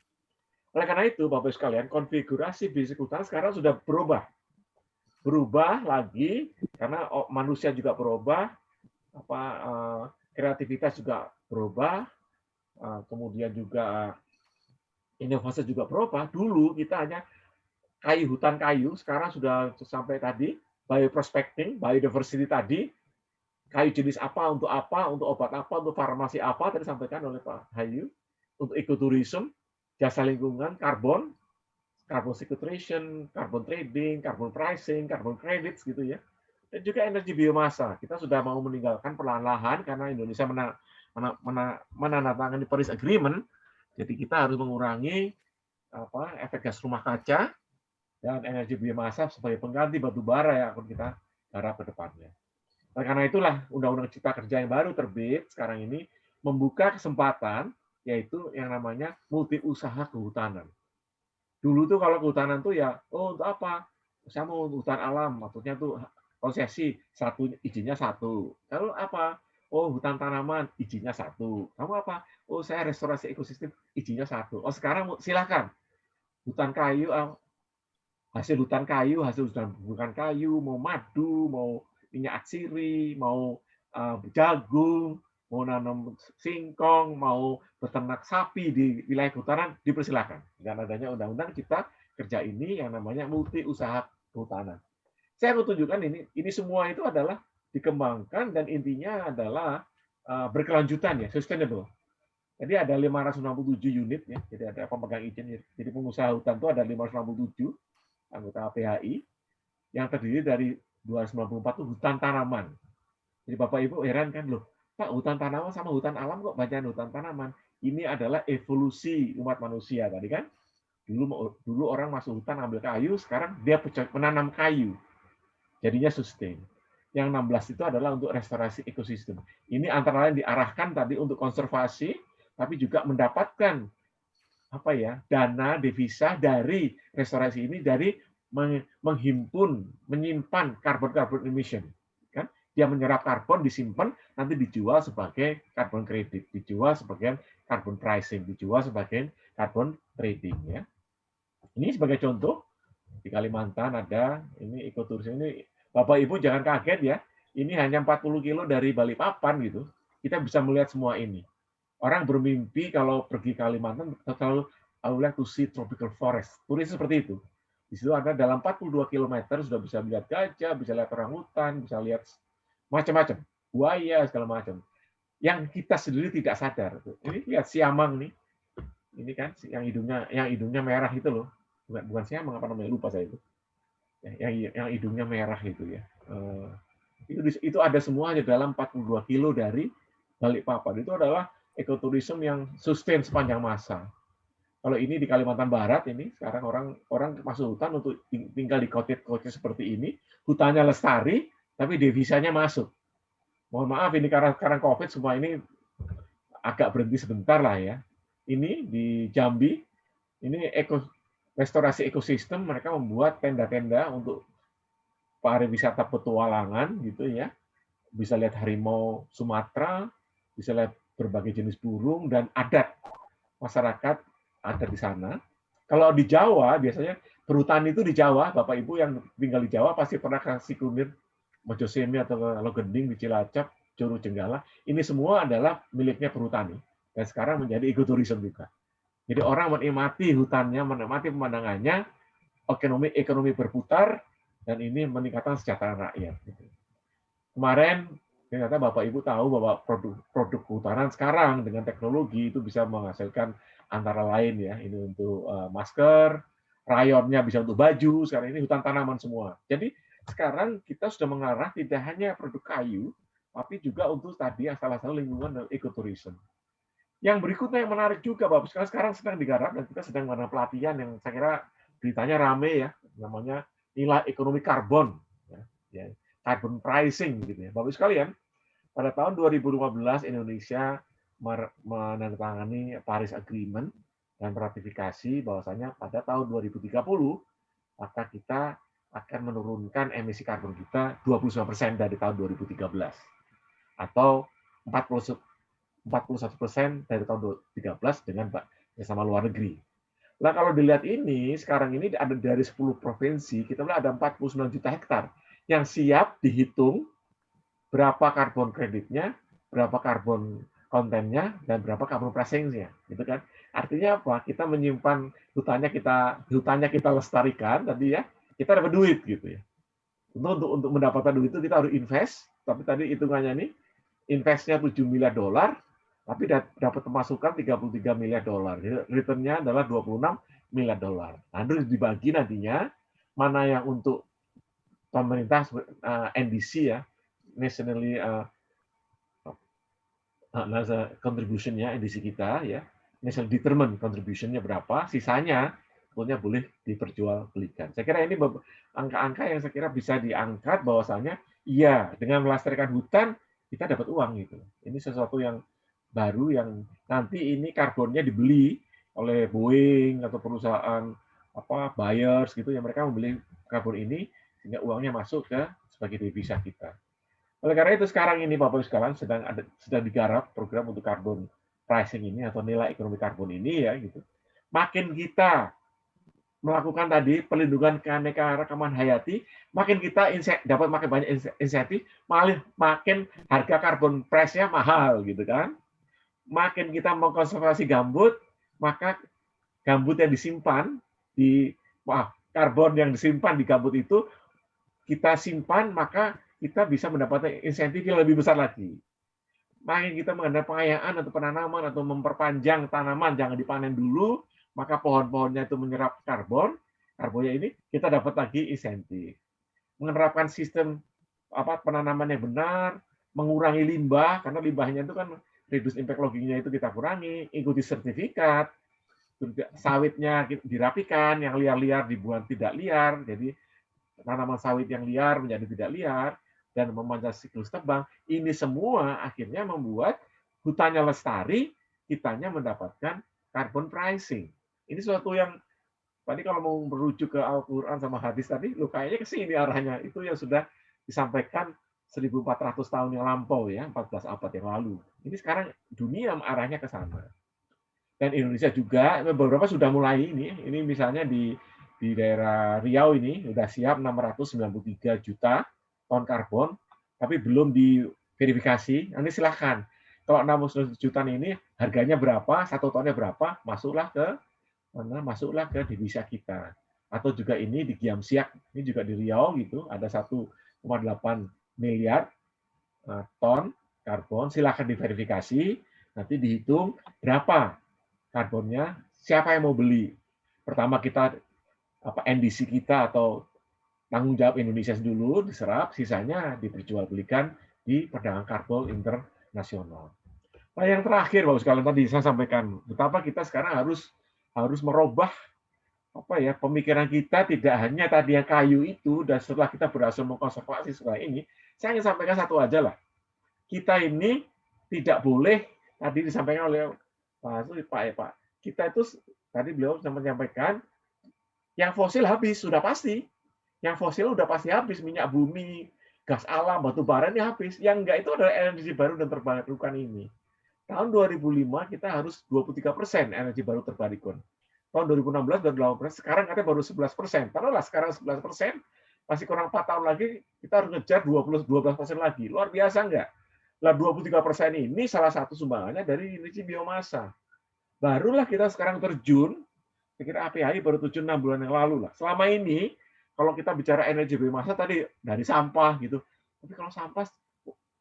Oleh karena itu, Bapak-Ibu sekalian, konfigurasi bisnis kehutanan sekarang sudah berubah. Berubah lagi, karena manusia juga berubah, kreativitas juga berubah, kemudian juga inovasi juga berubah. Dulu kita hanya hutan kayu, sekarang sudah sampai tadi, bioprospecting, biodiversity tadi, kayu jenis apa, untuk obat apa, untuk farmasi apa, tadi disampaikan oleh Pak Hayu, untuk ekoturism, jasa lingkungan, carbon sequestration, carbon trading, carbon pricing, carbon credits gitu ya. Dan juga energi biomasa. Kita sudah mau meninggalkan perlahan-lahan karena Indonesia menandatangani Paris Agreement. Jadi kita harus mengurangi efek gas rumah kaca dan energi biomasa sebagai pengganti batu bara yang akan kita garap ke depannya. Nah, karena itulah Undang-Undang Cipta Kerja yang baru terbit sekarang ini membuka kesempatan, yaitu yang namanya multi usaha kehutanan. Dulu tuh kalau kehutanan tuh ya, untuk apa? Saya mau hutan alam, maksudnya tuh konsesi satu, izinnya satu. Lalu apa? Oh, hutan tanaman, izinnya satu. Kamu apa? Oh, saya restorasi ekosistem, izinnya satu. Oh, sekarang silakan. Hutan kayu, hasil hutan kayu, hasil hutan bukan kayu, mau madu, mau minyak atsiri, mau jagung, mau nanam singkong, mau beternak sapi di wilayah kehutanan, dipersilakan. Dengan adanya Undang-Undang Cipta Kerja ini yang namanya multi usaha kehutanan. Saya mau tunjukkan ini semua itu adalah dikembangkan dan intinya adalah berkelanjutan ya, sustainable. Jadi ada 567 unit ya, jadi ada pemegang izin. Jadi pengusaha hutan itu ada 567 anggota PHI yang terdiri dari 294 itu hutan tanaman. Jadi Bapak Ibu heran kan, loh, Pak, hutan tanaman sama hutan alam kok bacaan hutan tanaman? Ini adalah evolusi umat manusia tadi kan. Dulu orang masuk hutan ambil kayu, sekarang dia menanam kayu. Jadinya sustain. Yang 16 itu adalah untuk restorasi ekosistem. Ini antara lain diarahkan tadi untuk konservasi, tapi juga mendapatkan dana devisa dari restorasi ini dari menghimpun, menyimpan karbon emission. Kan? Dia menyerap karbon, disimpan, nanti dijual sebagai carbon credit, dijual sebagai carbon pricing, dijual sebagai carbon trading. Ya. Ini sebagai contoh, di Kalimantan ada, ini ekoturisme ini, Bapak Ibu jangan kaget ya, ini hanya 40 kilo dari Balikpapan gitu, kita bisa melihat semua ini. Orang bermimpi kalau pergi Kalimantan, selalu I would like to see tropical forest. Turis seperti itu. Di situ ada dalam 42 km sudah bisa lihat gajah, bisa lihat orangutan, bisa lihat macam-macam, buaya segala macam. Yang kita sendiri tidak sadar. Ini lihat siamang nih, ini kan yang hidungnya merah itu loh, bukan siamang apa namanya, lupa saya itu. Yang hidungnya merah itu ya. Itu ada semuanya dalam 42 kilo dari Balikpapan. Itu adalah ekoturisme yang sustain sepanjang masa. Kalau ini di Kalimantan Barat ini sekarang orang masuk hutan untuk tinggal di cottage seperti ini, hutannya lestari tapi devisanya masuk. Mohon maaf ini karena Covid semua ini agak berhenti sebentar lah ya. Ini di Jambi, ini restorasi ekosistem, mereka membuat tenda-tenda untuk pariwisata petualangan gitu ya. Bisa lihat harimau Sumatera, bisa lihat berbagai jenis burung dan adat masyarakat ada di sana. Kalau di Jawa biasanya perhutani itu di Jawa, Bapak Ibu yang tinggal di Jawa pasti pernah kasih kunir Mojosemi atau Logending di Cilacap, Curu Jenggala. Ini semua adalah miliknya perhutani dan sekarang menjadi ekoturisme juga. Jadi orang menikmati hutannya, menikmati pemandangannya, ekonomi berputar dan ini meningkatkan kesejahteraan rakyat. Kemarin ternyata Bapak Ibu tahu bahwa produk kehutanan sekarang dengan teknologi itu bisa menghasilkan antara lain ya, ini untuk masker, rayonnya bisa untuk baju, sekarang ini hutan tanaman semua. Jadi sekarang kita sudah mengarah tidak hanya produk kayu, tapi juga untuk tadi asal-asal lingkungan dan ekoturisme. Yang berikutnya yang menarik juga, Bapak, sekarang sedang digarap dan kita sedang melakukan pelatihan yang saya kira beritanya rame ya, namanya nilai ekonomi karbon. Ya. Carbon pricing gitu ya. Bapak sekalian, pada tahun 2015 Indonesia menandatangani Paris Agreement dan meratifikasi bahwasanya pada tahun 2030 maka kita akan menurunkan emisi karbon kita 29% dari tahun 2013 atau 41% dari tahun 2013 dengan bersama luar negeri. Nah, kalau dilihat ini, sekarang ini ada dari 10 provinsi, kita lihat ada 49 juta hektar yang siap dihitung berapa karbon kreditnya, berapa karbon kontennya, dan berapa karbon pricing-nya. Gitu kan? Artinya apa? Kita menyimpan hutannya kita lestarikan tadi ya, kita dapat duit gitu ya. Untuk mendapatkan duit itu kita harus invest, tapi tadi hitungannya nih, investnya $7 miliar, tapi dapat pemasukan $33 miliar. Return-nya adalah $26 miliar. Nah, itu dibagi nantinya, mana yang untuk pemerintah NDC ya, nationally contribution-nya NDC kita ya, national determined contribution-nya berapa, sisanya sebetulnya boleh diperjualbelikan. Saya kira ini angka-angka yang saya kira bisa diangkat bahwasanya iya, dengan melestarikan hutan kita dapat uang gitu. Ini sesuatu yang baru yang nanti ini karbonnya dibeli oleh Boeing atau perusahaan buyers gitu yang mereka membeli karbon ini sehingga uangnya masuk ke sebagai devisa kita. Oleh karena itu sekarang ini Bapak Ibu sekalian sedang digarap program untuk karbon pricing ini atau nilai ekonomi karbon ini ya gitu. Makin kita melakukan tadi perlindungan keanekaragaman hayati, makin kita dapat makin banyak insentif, makin harga karbon price-nya mahal gitu kan. Makin kita mengkonservasi gambut, maka gambut yang disimpan karbon yang disimpan di gambut itu kita simpan, maka kita bisa mendapatkan insentif yang lebih besar lagi. Makin kita mengadakan pengayaan atau penanaman atau memperpanjang tanaman, jangan dipanen dulu, maka pohon-pohonnya itu menyerap karbonnya ini kita dapat lagi insentif. Menerapkan sistem penanaman yang benar, mengurangi limbah, karena limbahnya itu kan reduce impact logging-nya itu kita kurangi, ikuti sertifikat, sawitnya dirapikan, yang liar-liar dibuat tidak liar, jadi tanaman sawit yang liar menjadi tidak liar, dan memanjang siklus tebang. Ini semua akhirnya membuat hutannya lestari, kitanya mendapatkan carbon pricing. Ini suatu yang tadi kalau mau merujuk ke Al-Quran sama hadis tadi, kayaknya ke sini arahnya. Itu yang sudah disampaikan 1400 tahun yang lampau ya, 14 abad yang lalu. Ini sekarang dunia arahnya ke sana. Dan Indonesia juga beberapa sudah mulai ini misalnya di daerah Riau ini sudah siap 693 juta ton karbon, tapi belum diverifikasi. Nanti silahkan. Kalau 600 juta ini harganya berapa, 1 tonnya berapa, masuklah ke devisa kita. Atau juga ini di Giamsiak, ini juga di Riau gitu, ada 1,8 miliar ton karbon, silahkan diverifikasi, nanti dihitung berapa karbonnya, siapa yang mau beli. Pertama kita NDC kita atau tanggung jawab Indonesia dulu diserap, sisanya diperjualbelikan di perdagangan karbon internasional. Nah, yang terakhir Bapak sekalian tadi saya sampaikan, betapa kita sekarang harus merubah pemikiran kita, tidak hanya tadi yang kayu itu, dan setelah kita berhasil mengkonservasi setelah ini, saya ingin sampaikan satu aja lah. Kita ini tidak boleh, tadi disampaikan oleh Pak, kita itu tadi beliau menyampaikan yang fosil habis, sudah pasti. Yang fosil sudah pasti habis, minyak bumi, gas alam, batu bara ini habis. Yang enggak itu adalah energi baru dan terbarukan ini. Tahun 2005 kita harus 23% energi baru terbarukan. Tahun 2016 dan 2018, sekarang katanya baru 11%. Taruhlah sekarang 11%, masih kurang 4 tahun lagi, kita harus ngejar 12% lagi. Luar biasa enggak? Lah 23% ini salah satu sumbangannya dari energi biomasa. Barulah kita sekarang terjun, saya kira APHI baru 7-6 bulan yang lalu lah. Selama ini, kalau kita bicara energi biomasa tadi dari sampah gitu, tapi kalau sampah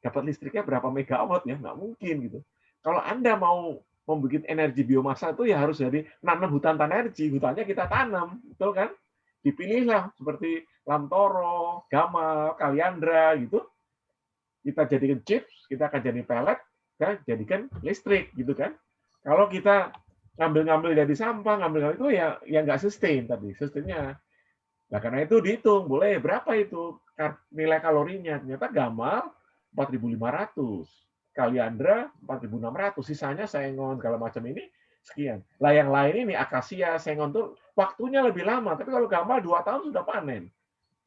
dapat listriknya berapa megawatt ya? Nggak mungkin gitu. Kalau Anda mau membuat energi biomasa itu ya harus dari nanam hutan energi, hutannya kita tanam, betul kan? Dipilihlah seperti Lamtoro, Gamal, Kaliandra gitu. Kita jadikan chips, kita akan jadi pellet, kita jadikan listrik gitu kan. Kalau kita ngambil dari sampah, ngambil itu ya nggak sustain tadi, sustainnya. Nah, karena itu dihitung, boleh berapa itu nilai kalorinya. Ternyata Gamal 4.500, Kaliandra 4.600, sisanya Saengon segala macam ini sekian. Lah yang lain ini akasia, sengon tuh waktunya lebih lama. Tapi kalau gampal 2 tahun sudah panen.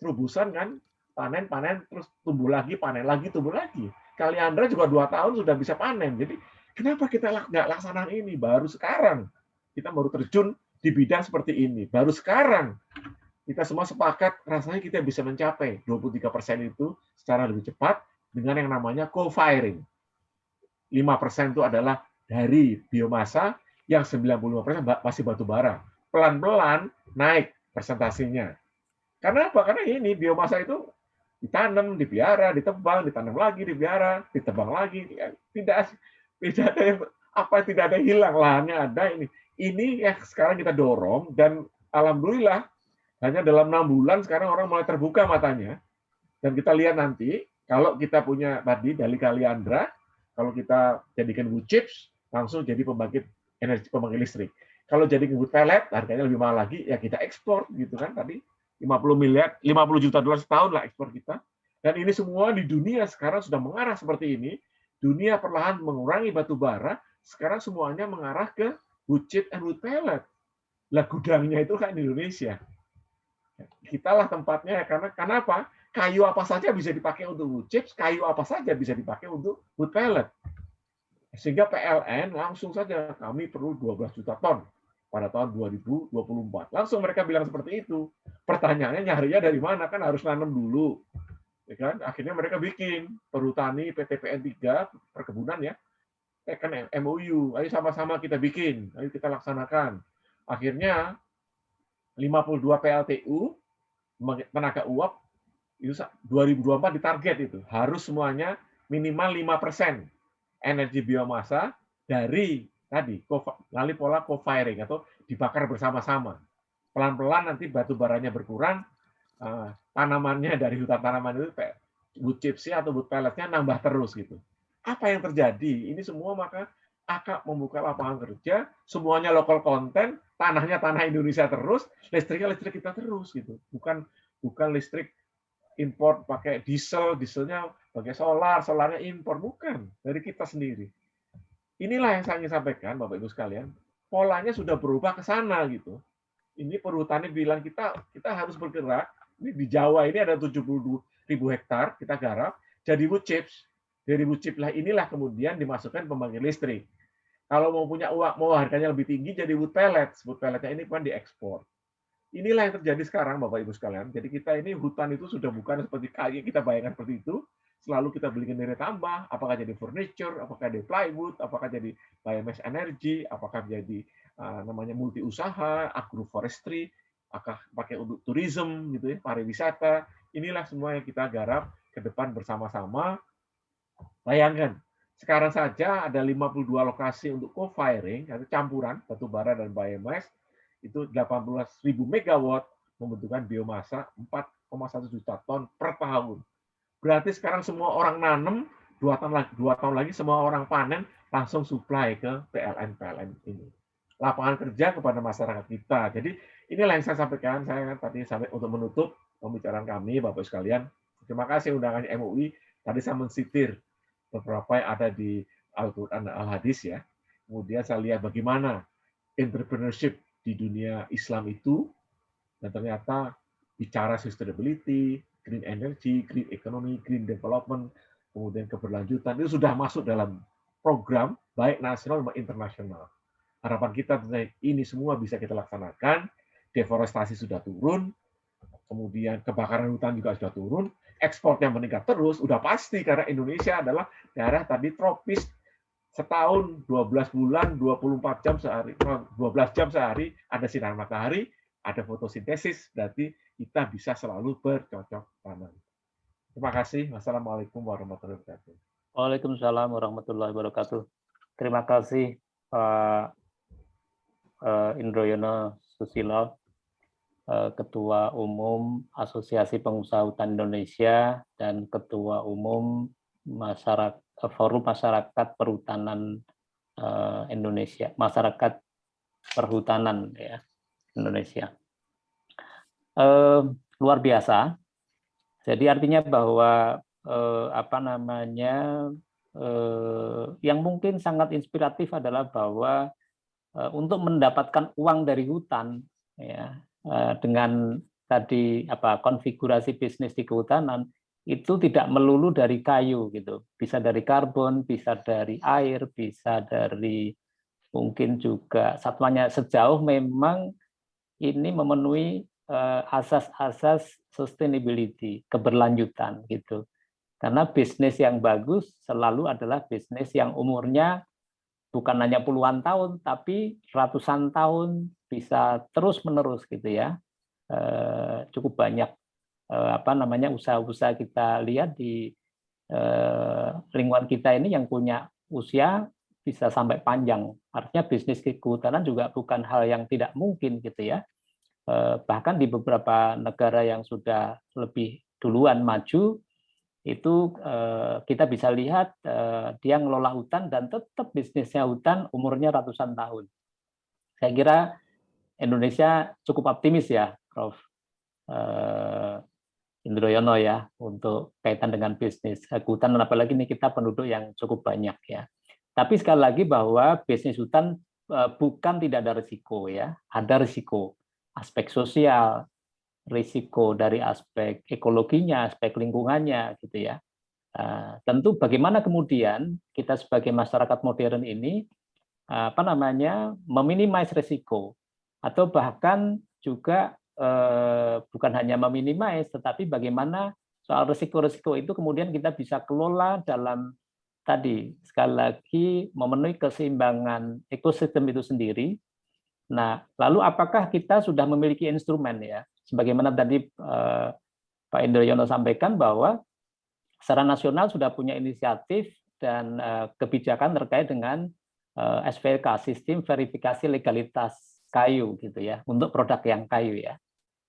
Terubusan kan, panen, terus tumbuh lagi, panen lagi, tumbuh lagi. Kaliandra juga 2 tahun sudah bisa panen. Jadi kenapa kita nggak laksanakan ini? Baru sekarang. Kita baru terjun di bidang seperti ini. Baru sekarang kita semua sepakat rasanya kita bisa mencapai 23% itu secara lebih cepat dengan yang namanya co-firing. 5% itu adalah dari biomasa, yang 95% masih batu bara. Pelan-pelan naik persentasenya. Karena apa? Karena ini biomasa itu ditanam, dipiara, ditebang, ditanam lagi, dipiara, ditebang lagi. Tidak ada yang tidak ada yang hilang, lahannya ada ini. Ini yang sekarang kita dorong dan alhamdulillah hanya dalam 6 bulan sekarang orang mulai terbuka matanya. Dan kita lihat nanti kalau kita punya tadi dari Kaliandra, kalau kita jadikan wood chips langsung jadi pembangkit listrik. Kalau jadi wood pellet harganya lebih mahal lagi, ya kita ekspor gitu kan tadi 50 juta dolar setahun lah ekspor kita. Dan ini semua di dunia sekarang sudah mengarah seperti ini. Dunia perlahan mengurangi batu bara, sekarang semuanya mengarah ke wood chip and wood pellet. Lah gudangnya itu kan di Indonesia. Kitalah tempatnya, karena kenapa? Kayu apa saja bisa dipakai untuk wood chips, kayu apa saja bisa dipakai untuk wood pellet. Sehingga PLN langsung saja kami perlu 12 juta ton pada tahun 2024. Langsung mereka bilang seperti itu. Pertanyaannya nyarinya dari mana? Kan harus nanam dulu. Ya kan? Akhirnya mereka bikin Perhutani, PTPN 3, perkebunan ya. Kan MOU, ayo sama-sama kita bikin, ayo kita laksanakan. Akhirnya 52 PLTU tenaga uap itu 2024 ditarget itu harus semuanya minimal 5% energi biomasa dari tadi melalui pola co-firing atau dibakar bersama-sama. Pelan-pelan nanti batu baranya berkurang, tanamannya dari hutan tanaman itu wood chipsnya atau wood pelletnya nambah terus gitu. Apa yang terjadi? Ini semua maka akan membuka lapangan kerja, semuanya local content, tanahnya tanah Indonesia terus, listriknya listrik kita terus gitu. Bukan listrik impor pakai dieselnya pakai solarnya impor, bukan, dari kita sendiri. Inilah yang saya ingin sampaikan Bapak Ibu sekalian, polanya sudah berubah ke sana gitu. Ini perhutani bilang kita harus bergerak. Ini di Jawa ini ada 72.000 hektar kita garap jadi wood chips. Dari wood chips lah inilah kemudian dimasukkan pembangkit listrik. Kalau mau punya uang, mau harganya lebih tinggi jadi wood pellets. Wood pelletnya ini kan diekspor. Inilah yang terjadi sekarang Bapak Ibu sekalian. Jadi kita ini hutan itu sudah bukan seperti kayu kita bayangkan seperti itu. Selalu kita belikan nilai tambah, apakah jadi furniture, apakah jadi plywood, apakah jadi biomass energy, apakah jadi namanya multi usaha, agroforestry, apakah pakai untuk tourism gitu ya, pariwisata. Inilah semua yang kita garap ke depan bersama-sama. Bayangkan, sekarang saja ada 52 lokasi untuk co-firing, atau campuran batu bara dan biomass, itu 18.000 megawatt membutuhkan biomasa 4,1 juta ton per tahun. Berarti sekarang semua orang nanam, 2 tahun lagi semua orang panen, langsung supply ke PLN ini. Lapangan kerja kepada masyarakat kita. Jadi inilah yang saya sampaikan, saya tadi sampai untuk menutup pembicaraan kami, Bapak sekalian. Terima kasih undangan MUI. Tadi saya mensitir beberapa yang ada di Al-Quran dan Al-Hadis ya. Kemudian saya lihat bagaimana entrepreneurship di dunia Islam itu, dan ternyata bicara sustainability, green energy, green economy, green development, kemudian keberlanjutan, itu sudah masuk dalam program baik nasional maupun internasional. Harapan kita ini semua bisa kita laksanakan, deforestasi sudah turun, kemudian kebakaran hutan juga sudah turun, ekspornya meningkat terus, udah pasti karena Indonesia adalah daerah tadi tropis, setahun 12 bulan 24 jam sehari, 12 jam sehari ada sinar matahari, ada fotosintesis, berarti kita bisa selalu bercocok tanam. Terima kasih. Wassalamualaikum warahmatullahi wabarakatuh. Waalaikumsalam warahmatullahi wabarakatuh. Terima kasih Pak Indroyono Susilo, Ketua Umum Asosiasi Pengusaha Hutan Indonesia dan Ketua Umum Forum Masyarakat Perhutanan Indonesia, Masyarakat Perhutanan ya Indonesia. Luar biasa. Jadi artinya bahwa yang mungkin sangat inspiratif adalah bahwa untuk mendapatkan uang dari hutan, ya, dengan tadi konfigurasi bisnis di kehutanan itu tidak melulu dari kayu gitu, bisa dari karbon, bisa dari air, bisa dari mungkin juga satwanya, sejauh memang ini memenuhi asas-asas sustainability, keberlanjutan gitu. Karena bisnis yang bagus selalu adalah bisnis yang umurnya bukan hanya puluhan tahun, tapi ratusan tahun, bisa terus-menerus gitu ya. Cukup banyak usaha-usaha kita lihat di lingkungan kita ini yang punya usia bisa sampai panjang. Artinya bisnis kehutanan juga bukan hal yang tidak mungkin gitu ya. Bahkan di beberapa negara yang sudah lebih duluan maju, itu kita bisa lihat dia ngelola hutan dan tetap bisnisnya hutan umurnya ratusan tahun. Saya kira Indonesia cukup optimis ya, Prof. Indroyono ya, untuk kaitan dengan bisnis hutan, apalagi ini kita penduduk yang cukup banyak ya. Tapi sekali lagi bahwa bisnis hutan bukan tidak ada risiko ya, ada risiko, aspek sosial, risiko dari aspek ekologinya, aspek lingkungannya gitu ya. Tentu bagaimana kemudian kita sebagai masyarakat modern ini meminimais risiko, atau bahkan juga bukan hanya meminimais, tetapi bagaimana soal risiko-risiko itu kemudian kita bisa kelola dalam tadi sekali lagi memenuhi keseimbangan ekosistem itu sendiri. Nah, lalu apakah kita sudah memiliki instrumen ya, sebagaimana tadi Pak Indroyono sampaikan bahwa secara nasional sudah punya inisiatif dan kebijakan terkait dengan SVK, sistem verifikasi legalitas kayu gitu ya, untuk produk yang kayu ya.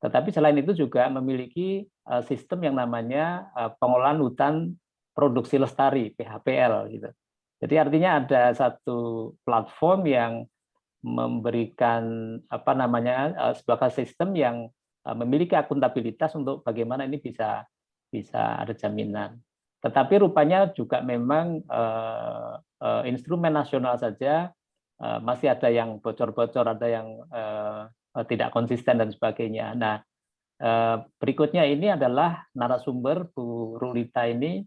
Tetapi selain itu juga memiliki sistem yang namanya pengolahan hutan produksi lestari (PHPL) gitu. Jadi artinya ada satu platform yang memberikan sebuah sistem yang memiliki akuntabilitas untuk bagaimana ini bisa ada jaminan. Tetapi rupanya juga memang instrumen nasional saja masih ada yang bocor-bocor, ada yang tidak konsisten dan sebagainya. Nah, berikutnya ini adalah narasumber Bu Rulita ini.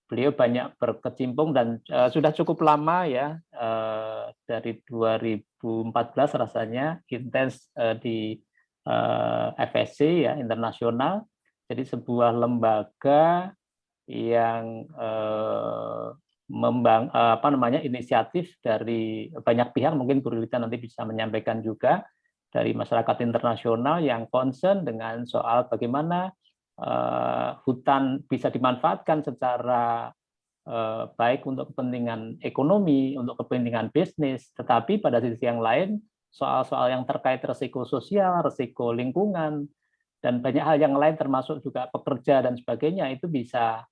Beliau banyak berkecimpung dan sudah cukup lama ya, dari 2014 rasanya intens di FSC ya, internasional. Jadi sebuah lembaga yang inisiatif dari banyak pihak, mungkin Bu Rulita nanti bisa menyampaikan juga, dari masyarakat internasional yang concern dengan soal bagaimana hutan bisa dimanfaatkan secara baik untuk kepentingan ekonomi, untuk kepentingan bisnis, tetapi pada sisi yang lain soal-soal yang terkait risiko sosial, risiko lingkungan, dan banyak hal yang lain termasuk juga pekerja dan sebagainya itu bisa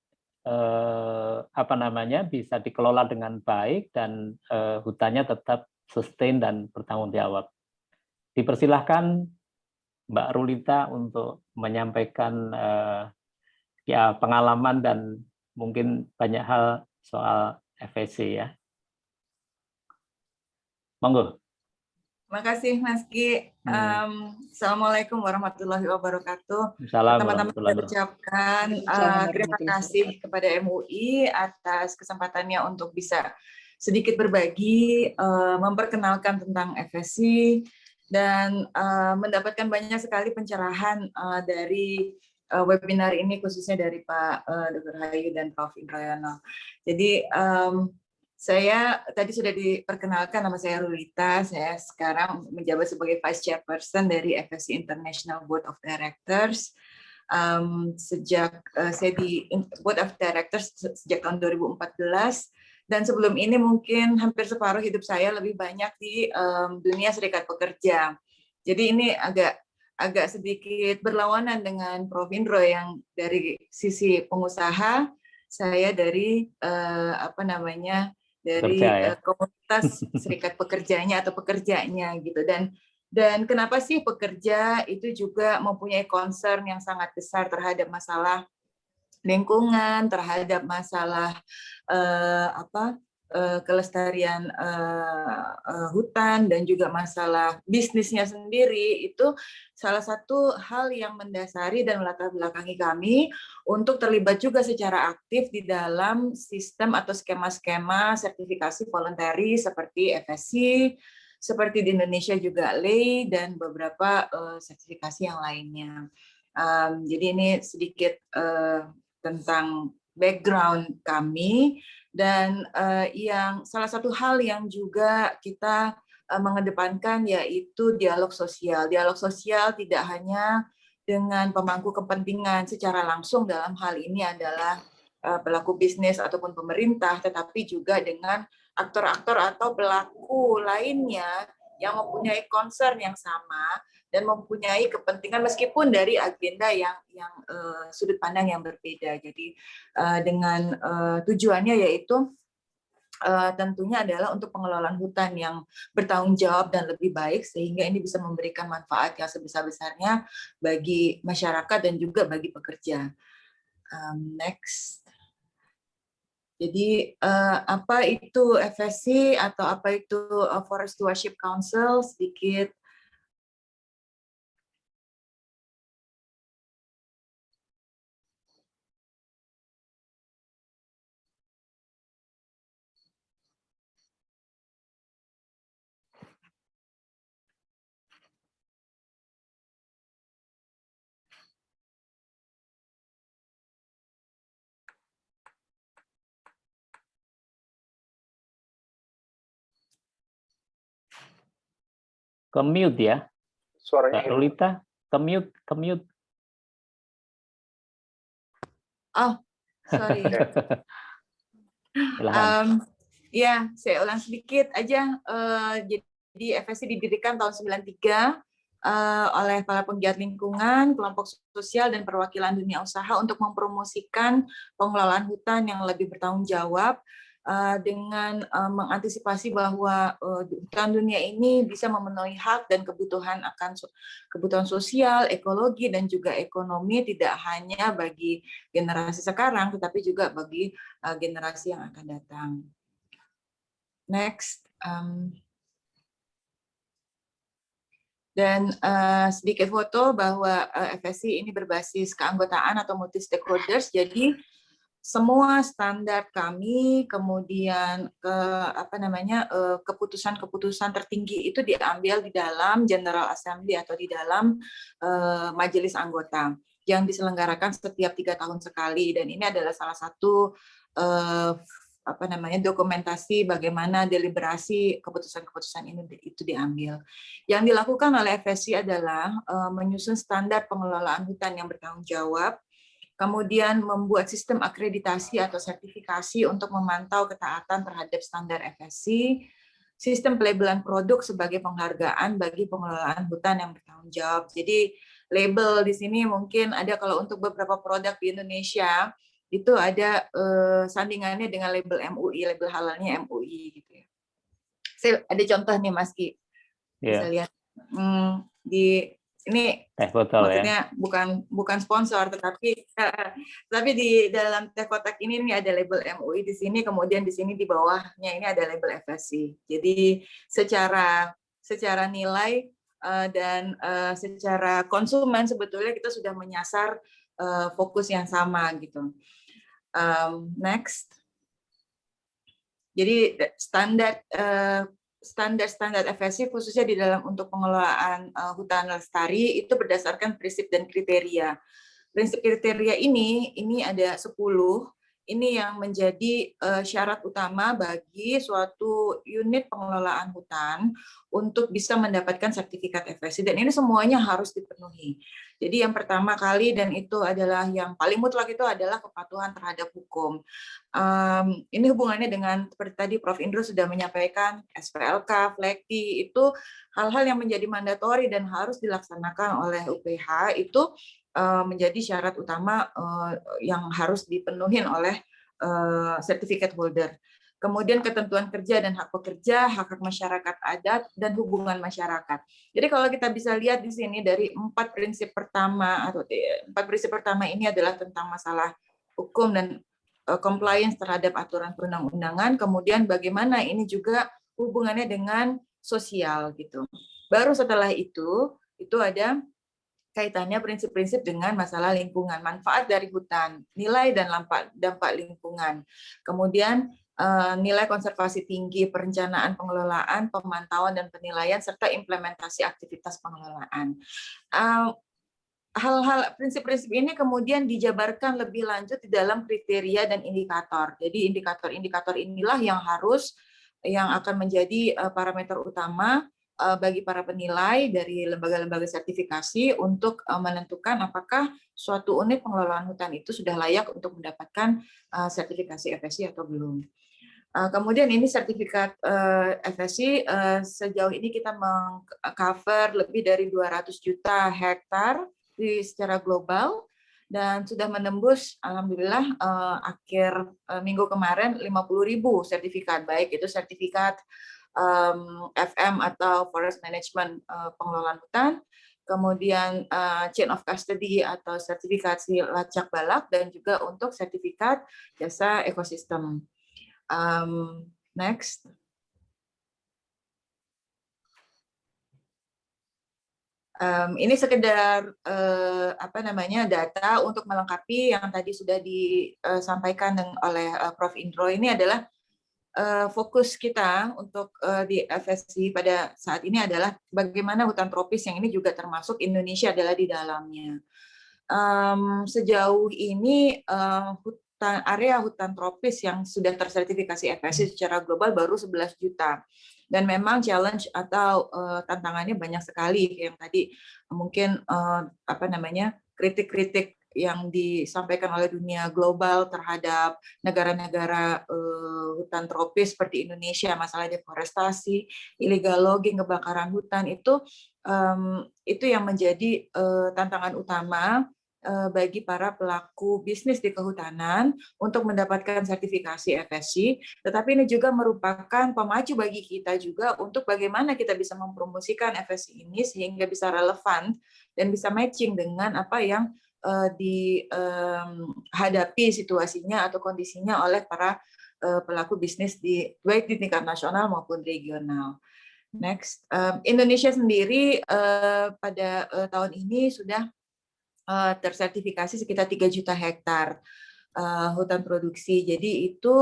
bisa dikelola dengan baik dan hutannya tetap sustain dan bertanggung jawab. Dipersilahkan Mbak Rulita untuk menyampaikan pengalaman dan mungkin banyak hal soal FSC ya. Monggo. Terima kasih Mas Ki. Assalamualaikum warahmatullahi wabarakatuh. Pertama-tama saya ucapkan terima kasih kepada MUI atas kesempatannya untuk bisa sedikit berbagi, memperkenalkan tentang FSC, dan mendapatkan banyak sekali pencerahan dari webinar ini, khususnya dari Pak Dr. Hayu dan Prof. Indroyono. Jadi saya tadi sudah diperkenalkan, nama saya Rulita. Saya sekarang menjabat sebagai Vice Chairperson dari FSC International Board of Directors. Sejak saya di Board of Directors sejak tahun 2014, dan sebelum ini mungkin hampir separuh hidup saya lebih banyak di dunia serikat pekerja. Jadi ini agak sedikit berlawanan dengan Prof. Indro yang dari sisi pengusaha, saya dari komunitas serikat pekerjanya atau pekerjanya gitu. Dan kenapa sih pekerja itu juga mempunyai concern yang sangat besar terhadap masalah lingkungan, terhadap masalah kelestarian hutan dan juga masalah bisnisnya sendiri, itu salah satu hal yang mendasari dan melatar belakangi kami untuk terlibat juga secara aktif di dalam sistem atau skema-skema sertifikasi voluntary seperti FSC, seperti di Indonesia juga LEI, dan beberapa sertifikasi yang lainnya. Jadi ini sedikit tentang background kami, dan yang salah satu hal yang juga kita mengedepankan yaitu dialog sosial. Dialog sosial tidak hanya dengan pemangku kepentingan secara langsung, dalam hal ini adalah pelaku bisnis ataupun pemerintah, tetapi juga dengan aktor-aktor atau pelaku lainnya yang mempunyai concern yang sama dan mempunyai kepentingan meskipun dari agenda yang sudut pandang yang berbeda. Jadi dengan tujuannya yaitu tentunya adalah untuk pengelolaan hutan yang bertanggung jawab dan lebih baik, sehingga ini bisa memberikan manfaat yang sebesar-besarnya bagi masyarakat dan juga bagi pekerja. Next. Jadi apa itu FSC atau apa itu Forest Stewardship Council, sedikit Ke-mute ya. Suaranya Kak Lolita, ke-mute. oh sorry. Ya, saya ulang sedikit aja. Jadi FSC didirikan tahun 93 oleh para penggiat lingkungan, kelompok sosial, dan perwakilan dunia usaha untuk mempromosikan pengelolaan hutan yang lebih bertanggung jawab dengan mengantisipasi bahwa hutan dunia ini bisa memenuhi hak dan kebutuhan akan kebutuhan sosial, ekologi, dan juga ekonomi, tidak hanya bagi generasi sekarang, tetapi juga bagi generasi yang akan datang. Next. Dan sedikit foto bahwa FSC ini berbasis keanggotaan atau multi stakeholders. Jadi semua standar kami, kemudian keputusan-keputusan tertinggi itu diambil di dalam General Assembly atau di dalam majelis anggota yang diselenggarakan setiap 3 tahun sekali, dan ini adalah salah satu dokumentasi bagaimana deliberasi keputusan-keputusan ini itu diambil. Yang dilakukan oleh FSC adalah menyusun standar pengelolaan hutan yang bertanggung jawab, kemudian membuat sistem akreditasi atau sertifikasi untuk memantau ketaatan terhadap standar FSC, sistem pelabelan produk sebagai penghargaan bagi pengelolaan hutan yang bertanggung jawab. Jadi label di sini mungkin ada, kalau untuk beberapa produk di Indonesia itu ada sandingannya dengan label MUI, label halalnya MUI gitu ya. Saya ada contoh nih Mas Ki, bisa lihat di ini botol, maksudnya ya? bukan sponsor, tapi di dalam teh kotak ini ada label MUI di sini, kemudian di sini di bawahnya ini ada label FSC. Jadi secara nilai dan secara konsumen sebetulnya kita sudah menyasar fokus yang sama gitu. Next. Jadi standar FSC khususnya di dalam untuk pengelolaan hutan lestari itu berdasarkan prinsip dan kriteria. Prinsip kriteria ini ada 10. Ini yang menjadi syarat utama bagi suatu unit pengelolaan hutan untuk bisa mendapatkan sertifikat FSC, dan ini semuanya harus dipenuhi. Jadi yang pertama kali, dan itu adalah yang paling mutlak, itu adalah kepatuhan terhadap hukum. Ini hubungannya dengan seperti tadi Prof. Indro sudah menyampaikan, SPLK, FLEGT, itu hal-hal yang menjadi mandatori dan harus dilaksanakan oleh UPH, itu menjadi syarat utama yang harus dipenuhi oleh sertifikat holder. Kemudian ketentuan kerja dan hak pekerja, hak masyarakat adat, dan hubungan masyarakat. Jadi kalau kita bisa lihat di sini dari 4 prinsip pertama ini adalah tentang masalah hukum dan compliance terhadap aturan perundang-undangan, kemudian bagaimana ini juga hubungannya dengan sosial gitu. Baru setelah itu ada kaitannya prinsip-prinsip dengan masalah lingkungan, manfaat dari hutan, nilai dan dampak lingkungan. Kemudian nilai konservasi tinggi, perencanaan pengelolaan, pemantauan dan penilaian serta implementasi aktivitas pengelolaan. Hal-hal prinsip-prinsip ini kemudian dijabarkan lebih lanjut di dalam kriteria dan indikator. Jadi indikator-indikator inilah yang akan menjadi parameter utama bagi para penilai dari lembaga-lembaga sertifikasi untuk menentukan apakah suatu unit pengelolaan hutan itu sudah layak untuk mendapatkan sertifikasi FSC atau belum. Kemudian ini sertifikat FSC sejauh ini kita meng-cover lebih dari 200 juta hektar secara global dan sudah menembus alhamdulillah akhir minggu kemarin 50.000 sertifikat, baik itu sertifikat FM atau Forest Management pengelolaan hutan, kemudian Chain of Custody atau sertifikasi lacak balak, dan juga untuk sertifikat jasa ekosistem. Next. Ini sekedar data untuk melengkapi yang tadi sudah disampaikan oleh Prof. Indro. Ini adalah fokus kita untuk di FSC pada saat ini adalah bagaimana hutan tropis, yang ini juga termasuk Indonesia adalah di dalamnya. Sejauh ini area hutan tropis yang sudah tersertifikasi FSC secara global baru 11 juta. Dan memang challenge atau tantangannya banyak sekali, yang tadi mungkin kritik-kritik yang disampaikan oleh dunia global terhadap negara-negara hutan tropis seperti Indonesia, masalah deforestasi, illegal logging, kebakaran hutan, itu yang menjadi tantangan utama bagi para pelaku bisnis di kehutanan untuk mendapatkan sertifikasi FSC, tetapi ini juga merupakan pemacu bagi kita juga untuk bagaimana kita bisa mempromosikan FSC ini sehingga bisa relevan dan bisa matching dengan apa yang dihadapi situasinya atau kondisinya oleh para pelaku bisnis baik di tingkat nasional maupun regional. Next, Indonesia sendiri pada tahun ini sudah tersertifikasi sekitar 3 juta hektar hutan produksi. Jadi itu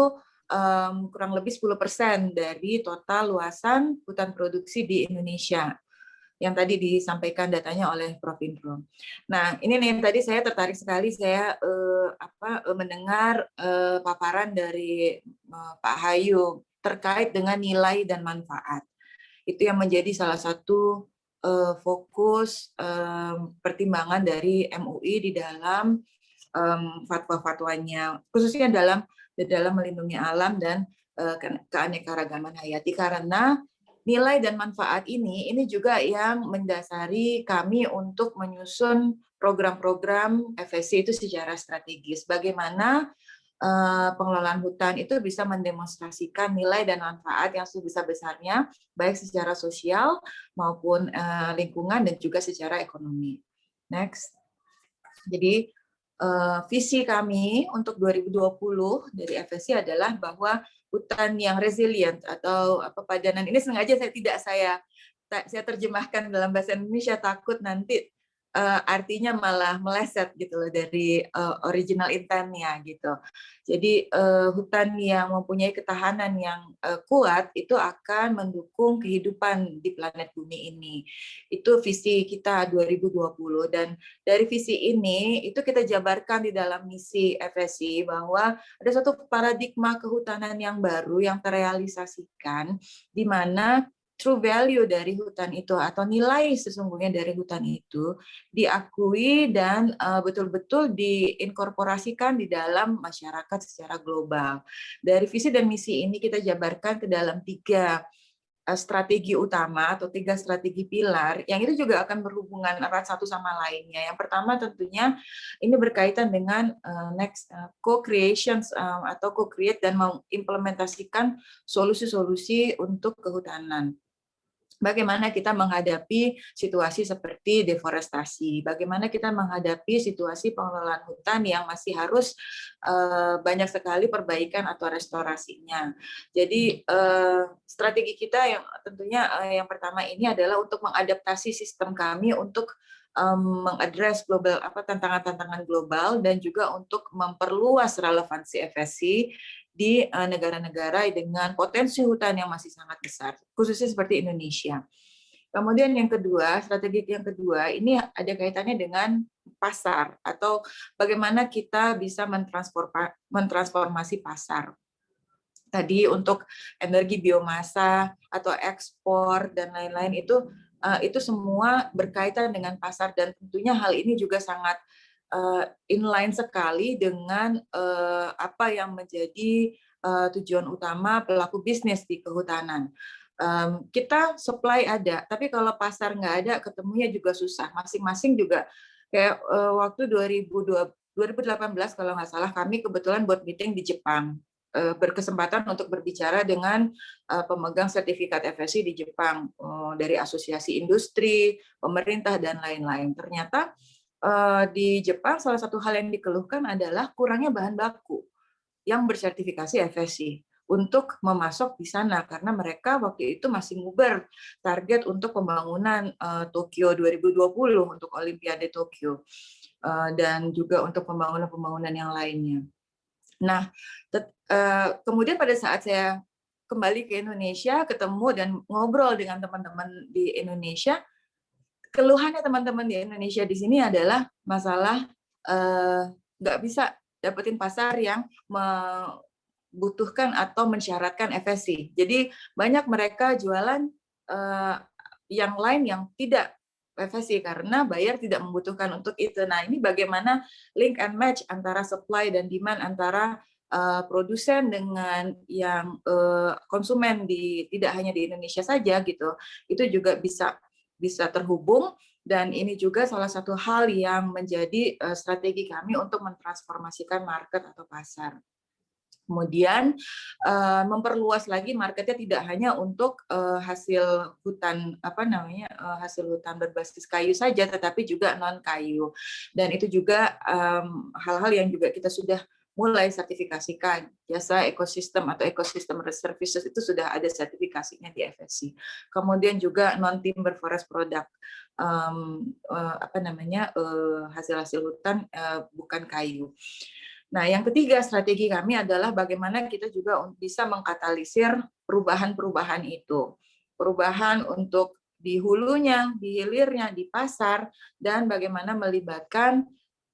kurang lebih 10% dari total luasan hutan produksi di Indonesia yang tadi disampaikan datanya oleh Prof. Indro. Nah, ini nih tadi saya tertarik sekali saya mendengar paparan dari Pak Hayu terkait dengan nilai dan manfaat. Itu yang menjadi salah satu fokus pertimbangan dari MUI di dalam fatwa-fatwanya, khususnya dalam melindungi alam dan keanekaragaman hayati, karena nilai dan manfaat ini juga yang mendasari kami untuk menyusun program-program FSC itu secara strategis. Bagaimana pengelolaan hutan itu bisa mendemonstrasikan nilai dan manfaat yang sebesar-besarnya, baik secara sosial maupun lingkungan dan juga secara ekonomi. Next. Jadi visi kami untuk 2020 dari FSC adalah bahwa hutan yang resilient atau padanan ini sengaja saya terjemahkan dalam bahasa Indonesia, takut nanti artinya malah meleset gitu loh dari original intent-nya gitu. Jadi hutan yang mempunyai ketahanan yang kuat itu akan mendukung kehidupan di planet bumi ini. Itu visi kita 2020, dan dari visi ini itu kita jabarkan di dalam misi FSC bahwa ada suatu paradigma kehutanan yang baru yang terrealisasikan, di mana true value dari hutan itu atau nilai sesungguhnya dari hutan itu diakui dan betul-betul diinkorporasikan di dalam masyarakat secara global. Dari visi dan misi ini kita jabarkan ke dalam 3 strategi utama atau 3 strategi pilar yang itu juga akan berhubungan erat satu sama lainnya. Yang pertama tentunya ini berkaitan dengan co-creations atau co-create dan mengimplementasikan solusi-solusi untuk kehutanan. bagaimana kita menghadapi situasi seperti deforestasi, bagaimana kita menghadapi situasi pengelolaan hutan yang masih harus banyak sekali perbaikan atau restorasinya. Jadi strategi kita yang tentunya yang pertama ini adalah untuk mengadaptasi sistem kami untuk mengadres global tantangan-tantangan global dan juga untuk memperluas relevansi FSC di negara-negara dengan potensi hutan yang masih sangat besar, khususnya seperti Indonesia. Kemudian yang kedua, strategi yang kedua ini ada kaitannya dengan pasar atau bagaimana kita bisa mentransformasi pasar. Tadi untuk energi biomasa atau ekspor dan lain-lain itu semua berkaitan dengan pasar dan tentunya hal ini juga sangat inline sekali dengan apa yang menjadi tujuan utama pelaku bisnis di kehutanan. Kita supply ada, tapi kalau pasar nggak ada, ketemunya juga susah. Masing-masing juga kayak waktu 2018 kalau nggak salah, kami kebetulan buat meeting di Jepang, berkesempatan untuk berbicara dengan pemegang sertifikat FSC di Jepang dari asosiasi industri, pemerintah dan lain-lain. Ternyata di Jepang salah satu hal yang dikeluhkan adalah kurangnya bahan baku yang bersertifikasi FSC untuk memasok di sana karena mereka waktu itu masih nguber target untuk pembangunan Tokyo 2020 untuk Olimpiade Tokyo dan juga untuk pembangunan yang lainnya. Nah, kemudian pada saat saya kembali ke Indonesia, ketemu dan ngobrol dengan teman-teman di Indonesia, keluhannya teman-teman di Indonesia di sini adalah masalah nggak bisa dapetin pasar yang membutuhkan atau mensyaratkan FSC. Jadi banyak mereka jualan yang lain yang tidak FSC karena buyer tidak membutuhkan untuk itu. Nah, ini bagaimana link and match antara supply dan demand antara produsen dengan yang konsumen tidak hanya di Indonesia saja gitu. Itu juga bisa terhubung dan ini juga salah satu hal yang menjadi strategi kami untuk mentransformasikan market atau pasar. Kemudian memperluas lagi marketnya tidak hanya untuk hasil hutan hasil hutan berbasis kayu saja, tetapi juga non kayu. Dan itu juga hal-hal yang juga kita sudah mulai sertifikasikan. Jasa ekosistem atau ekosistem services itu sudah ada sertifikasinya di FSC. Kemudian juga non timber forest product, hasil-hasil hutan bukan kayu. Nah, yang ketiga strategi kami adalah bagaimana kita juga bisa mengkatalisir perubahan-perubahan itu. Perubahan untuk di hulunya, di hilirnya, di pasar, dan bagaimana melibatkan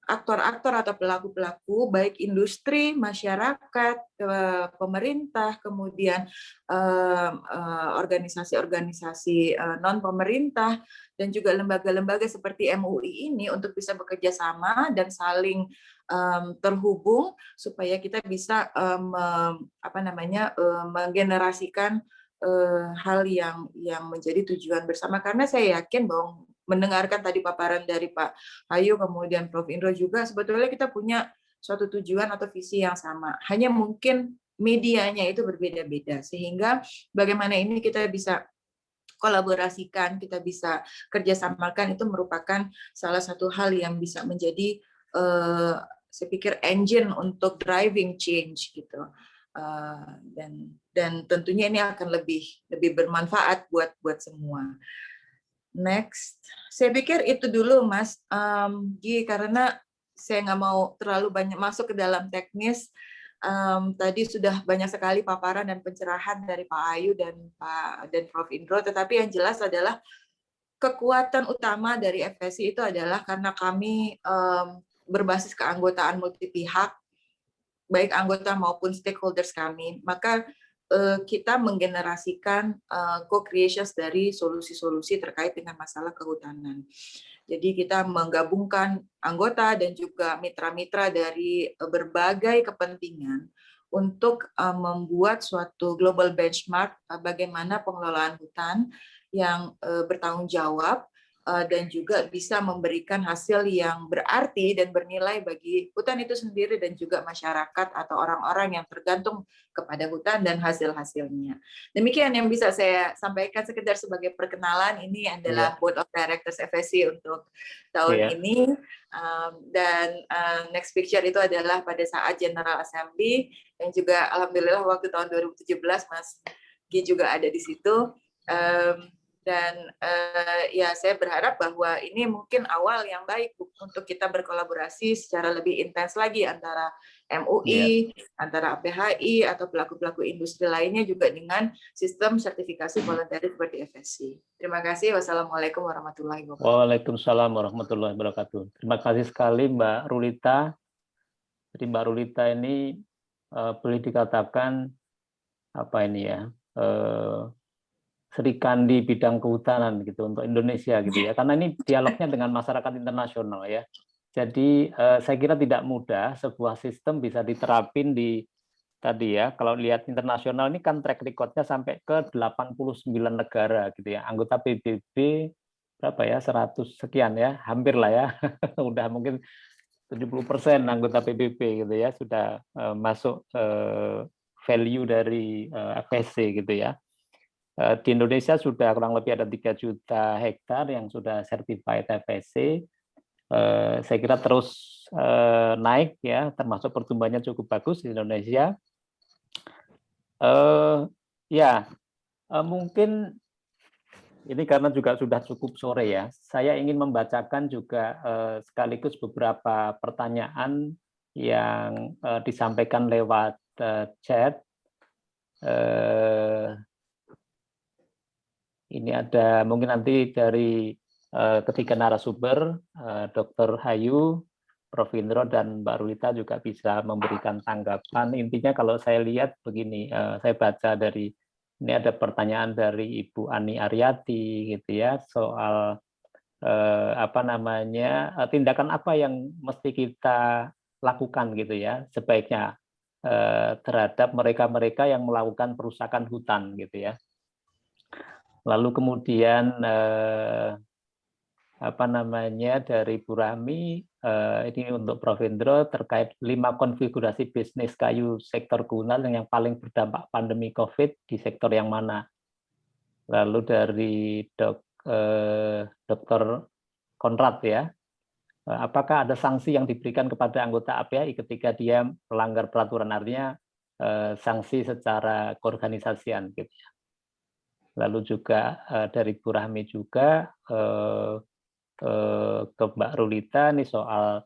aktor-aktor atau pelaku-pelaku, baik industri, masyarakat, pemerintah, kemudian organisasi-organisasi non-pemerintah, dan juga lembaga-lembaga seperti MUI ini untuk bisa bekerja sama dan saling terhubung supaya kita bisa menggenerasikan hal yang menjadi tujuan bersama. Karena saya yakin bahwa mendengarkan tadi paparan dari Pak Hayu, kemudian Prof. Indro juga, sebetulnya kita punya suatu tujuan atau visi yang sama. Hanya mungkin medianya itu berbeda-beda. Sehingga bagaimana ini kita bisa kolaborasikan, kita bisa kerjasamakan, itu merupakan salah satu hal yang bisa menjadi, saya pikir, engine untuk driving change gitu. Dan tentunya ini akan lebih bermanfaat buat semua. Next, saya pikir itu dulu Mas Gi, karena saya nggak mau terlalu banyak masuk ke dalam teknis. Tadi sudah banyak sekali paparan dan pencerahan dari Pak Ayu dan Prof. Indro, tetapi yang jelas adalah kekuatan utama dari FSC itu adalah karena kami berbasis keanggotaan multi pihak, baik anggota maupun stakeholders kami, maka kita menggenerasikan co-creations dari solusi-solusi terkait dengan masalah kehutanan. Jadi kita menggabungkan anggota dan juga mitra-mitra dari berbagai kepentingan untuk membuat suatu global benchmark bagaimana pengelolaan hutan yang bertanggung jawab, dan juga bisa memberikan hasil yang berarti dan bernilai bagi hutan itu sendiri dan juga masyarakat atau orang-orang yang tergantung kepada hutan dan hasil-hasilnya. Demikian yang bisa saya sampaikan sekedar sebagai perkenalan. Ini adalah Board of Directors FSC untuk tahun ini. Dan next picture itu adalah pada saat General Assembly yang juga alhamdulillah waktu tahun 2017 Mas Gi juga ada di situ. Dan ya saya berharap bahwa ini mungkin awal yang baik untuk kita berkolaborasi secara lebih intens lagi antara MUI, antara APHI atau pelaku-pelaku industri lainnya juga dengan sistem sertifikasi volunteer seperti FSC. Terima kasih. Wassalamualaikum warahmatullahi wabarakatuh. Waalaikumsalam warahmatullahi wabarakatuh. Terima kasih sekali Mbak Rulita. Jadi Mbak Rulita ini boleh dikatakan apa ini ya? Sri Kandi bidang kehutanan gitu untuk Indonesia gitu ya, karena ini dialognya dengan masyarakat internasional ya. Jadi saya kira tidak mudah sebuah sistem bisa diterapin di tadi ya, kalau lihat internasional ini kan track recordnya sampai ke 89 negara gitu ya, anggota PBB berapa ya, 100 sekian ya, hampir lah ya, udah mungkin 70% anggota PBB gitu ya sudah masuk value dari FSC gitu ya. Di Indonesia sudah kurang lebih ada 3 juta hektar yang sudah certified FSC. Saya kira terus naik ya, termasuk pertumbuhannya cukup bagus di Indonesia. Mungkin ini karena juga sudah cukup sore ya, saya ingin membacakan juga sekaligus beberapa pertanyaan yang disampaikan lewat chat. Ini ada mungkin nanti dari ketiga narasumber, Dr. Hayu, Prof. Indro, dan Mbak Rulita juga bisa memberikan tanggapan. Intinya kalau saya lihat begini, saya baca dari, ini ada pertanyaan dari Ibu Ani Aryati gitu ya, soal tindakan apa yang mesti kita lakukan gitu ya, sebaiknya terhadap mereka-mereka yang melakukan perusakan hutan gitu ya. Lalu kemudian dari Bu Rahmi, ini untuk Prof. Indro terkait 5 konfigurasi bisnis kayu sektor kehutanan yang paling berdampak pandemi COVID di sektor yang mana. Lalu dari Dr. Konrad ya, apakah ada sanksi yang diberikan kepada anggota APHI ketika dia melanggar peraturan, artinya sanksi secara keorganisasian gitu ya. Lalu juga dari Bu Rahmi juga ke Mbak Rulita nih soal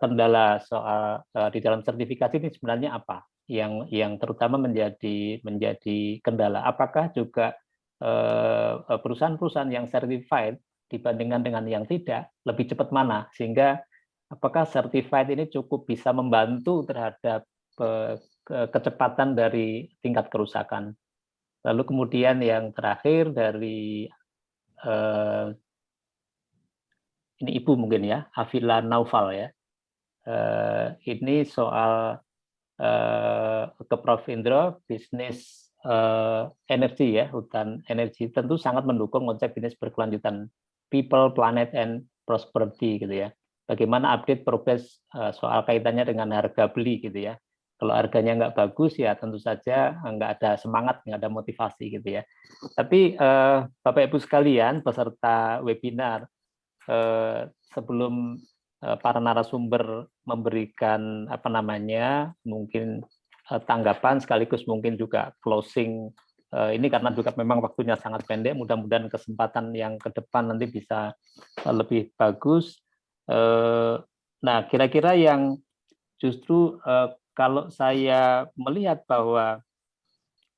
kendala soal di dalam sertifikasi ini sebenarnya apa yang terutama menjadi kendala. Apakah juga perusahaan-perusahaan yang certified dibandingkan dengan yang tidak lebih cepat mana, sehingga apakah certified ini cukup bisa membantu terhadap kecepatan dari tingkat kerusakan. Lalu kemudian yang terakhir dari ini Ibu mungkin ya, Afila Naufal ya. Ini soal ke Prof. Indro, bisnis energi ya, hutan energi tentu sangat mendukung konsep bisnis berkelanjutan, people, planet, and prosperity gitu ya. Bagaimana update progres soal kaitannya dengan harga beli gitu ya. Kalau harganya nggak bagus ya tentu saja nggak ada semangat, nggak ada motivasi gitu ya. Tapi Bapak Ibu sekalian peserta webinar, sebelum para narasumber memberikan mungkin tanggapan sekaligus mungkin juga closing, ini karena juga memang waktunya sangat pendek, mudah-mudahan kesempatan yang ke depan nanti bisa lebih bagus. Nah, kira-kira yang justru kalau saya melihat bahwa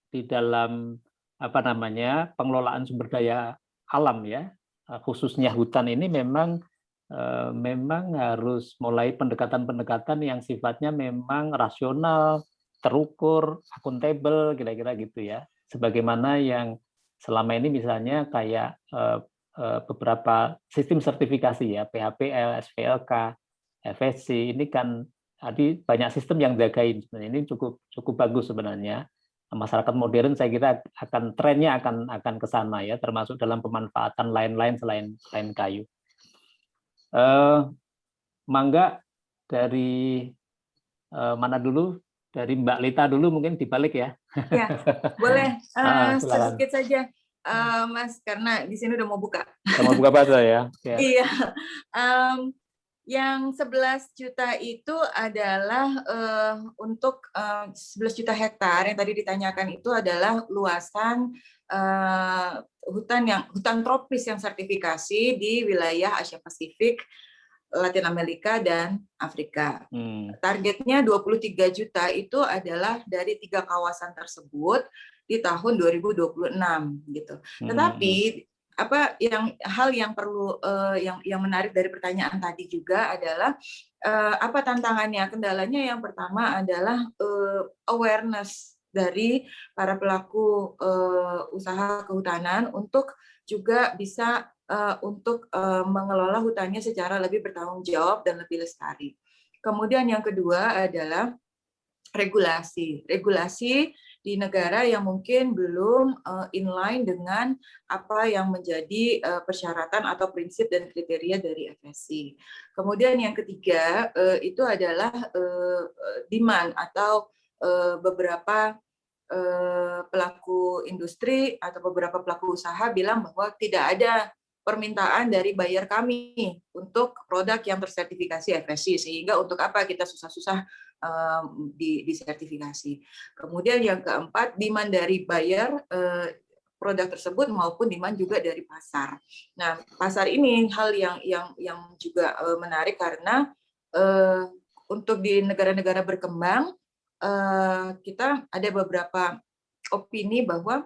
di dalam pengelolaan sumber daya alam ya, khususnya hutan ini memang harus mulai pendekatan-pendekatan yang sifatnya memang rasional, terukur, akuntabel, kira-kira gitu ya. Sebagaimana yang selama ini misalnya kayak beberapa sistem sertifikasi ya, PHPL, SVLK, FSC, ini kan tadi banyak sistem yang jagain sebenarnya, ini cukup bagus sebenarnya. masyarakat modern saya kira akan trennya akan ke sana ya, termasuk dalam pemanfaatan lain-lain selain kayu. Mangga dari mana dulu? Dari Mbak Lita dulu mungkin dibalik ya. Ya, boleh. Silakan. Sedikit saja, Mas, karena di sini udah mau buka. Udah mau buka puasa ya. Iya. Yang 11 juta itu adalah untuk 11 juta hektar yang tadi ditanyakan itu adalah luasan hutan tropis yang sertifikasi di wilayah Asia Pasifik, Latin Amerika, dan Afrika. Targetnya 23 juta itu adalah dari 3 kawasan tersebut di tahun 2026 gitu. Tetapi hal yang perlu yang menarik dari pertanyaan tadi juga adalah apa tantangannya? Kendalanya yang pertama adalah awareness dari para pelaku usaha kehutanan untuk juga bisa untuk mengelola hutannya secara lebih bertanggung jawab dan lebih lestari. Kemudian yang kedua adalah regulasi. Regulasi di negara yang mungkin belum inline dengan apa yang menjadi persyaratan atau prinsip dan kriteria dari FSC. Kemudian yang ketiga itu adalah demand atau beberapa pelaku industri atau beberapa pelaku usaha bilang bahwa tidak ada permintaan dari buyer kami untuk produk yang tersertifikasi FSC, sehingga untuk apa kita susah-susah disertifikasi. Kemudian yang keempat, demand dari buyer produk tersebut maupun demand juga dari pasar. Nah, pasar ini hal yang juga menarik karena untuk di negara-negara berkembang kita ada beberapa opini bahwa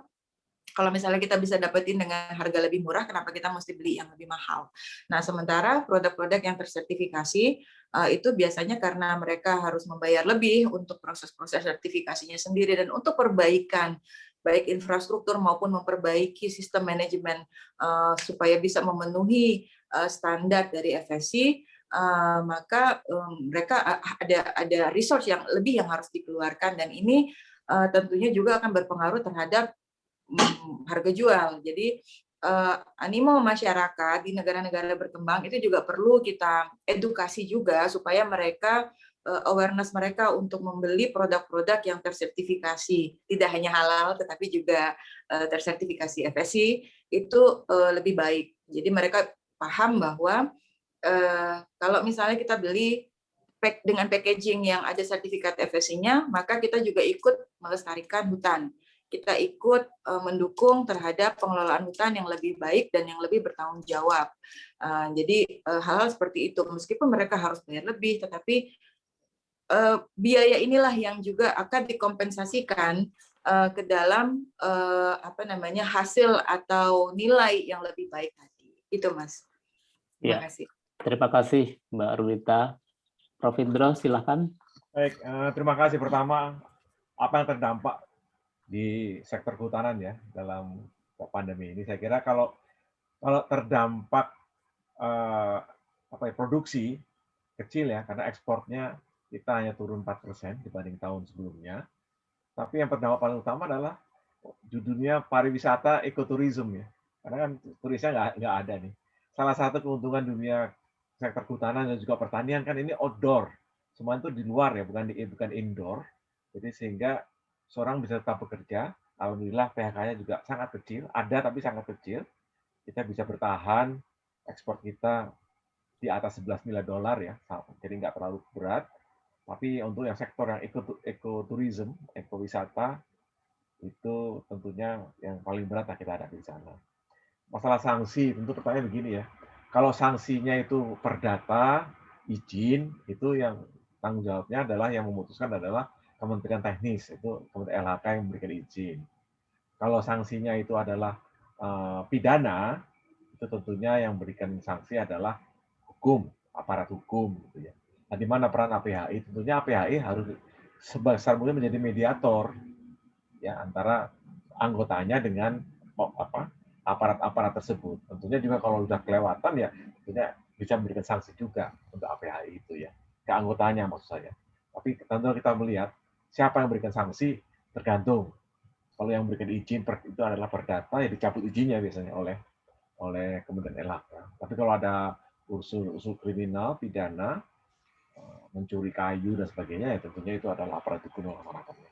kalau misalnya kita bisa dapetin dengan harga lebih murah, kenapa kita mesti beli yang lebih mahal? Nah, sementara produk-produk yang tersertifikasi itu biasanya karena mereka harus membayar lebih untuk proses-proses sertifikasinya sendiri dan untuk perbaikan baik infrastruktur maupun memperbaiki sistem manajemen supaya bisa memenuhi standar dari FSC, maka mereka ada resource yang lebih yang harus dikeluarkan, dan ini tentunya juga akan berpengaruh terhadap harga jual. Jadi animo masyarakat di negara-negara berkembang itu juga perlu kita edukasi juga supaya mereka awareness mereka untuk membeli produk-produk yang tersertifikasi, tidak hanya halal tetapi juga tersertifikasi FSC itu lebih baik. Jadi mereka paham bahwa kalau misalnya kita beli dengan packaging yang ada sertifikat FSC-nya, maka kita juga ikut melestarikan hutan. Kita ikut mendukung terhadap pengelolaan hutan yang lebih baik dan yang lebih bertanggung jawab. Jadi hal-hal seperti itu, meskipun mereka harus bayar lebih, tetapi biaya inilah yang juga akan dikompensasikan ke dalam hasil atau nilai yang lebih baik tadi. Itu, Mas. Terima kasih. Terima kasih, Mbak Rulita. Prof. Indro, silakan. Baik, terima kasih. Pertama, apa yang terdampak di sektor kehutanan ya dalam pandemi ini? Saya kira kalau terdampak produksi kecil ya, karena ekspornya kita hanya turun 4% dibanding tahun sebelumnya. Tapi yang terdampak paling utama adalah di dunia pariwisata, ekoturism ya. Karena kan turisnya nggak ada nih. Salah satu keuntungan dunia sektor kehutanan dan juga pertanian kan ini outdoor. Semua itu di luar ya, bukan indoor. Jadi sehingga seorang bisa tetap bekerja. Alhamdulillah PHK-nya juga sangat kecil, ada tapi sangat kecil. Kita bisa bertahan, ekspor kita di atas 11 miliar dolar ya, jadi nggak terlalu berat. Tapi untuk yang sektor yang ekoturism, ekowisata, itu tentunya yang paling berat lah kita hadapi di sana. Masalah sanksi, tentu pertanyaan begini ya, kalau sanksinya itu perdata, izin, itu yang tanggung jawabnya adalah yang memutuskan adalah Kementerian Teknis, itu Kementerian LHK yang memberikan izin. Kalau sanksinya itu adalah pidana, itu tentunya yang memberikan sanksi adalah hukum, aparat hukum, gitu ya. Nah, di mana peran APHI? Tentunya APHI harus sebesar mungkin menjadi mediator ya antara anggotanya dengan aparat-aparat tersebut. Tentunya juga kalau sudah kelewatan ya tentunya bisa memberikan sanksi juga untuk APHI itu ya, ke anggotanya maksud saya. Tapi tentu kita melihat siapa yang memberikan sanksi tergantung Kalau yang memberikan izin itu adalah perdata, ya dicabut izinnya biasanya oleh Kementerian LHK. Tapi kalau ada unsur kriminal, pidana, mencuri kayu dan sebagainya, ya tentunya itu adalah aparat hukum yang melaksanakannya.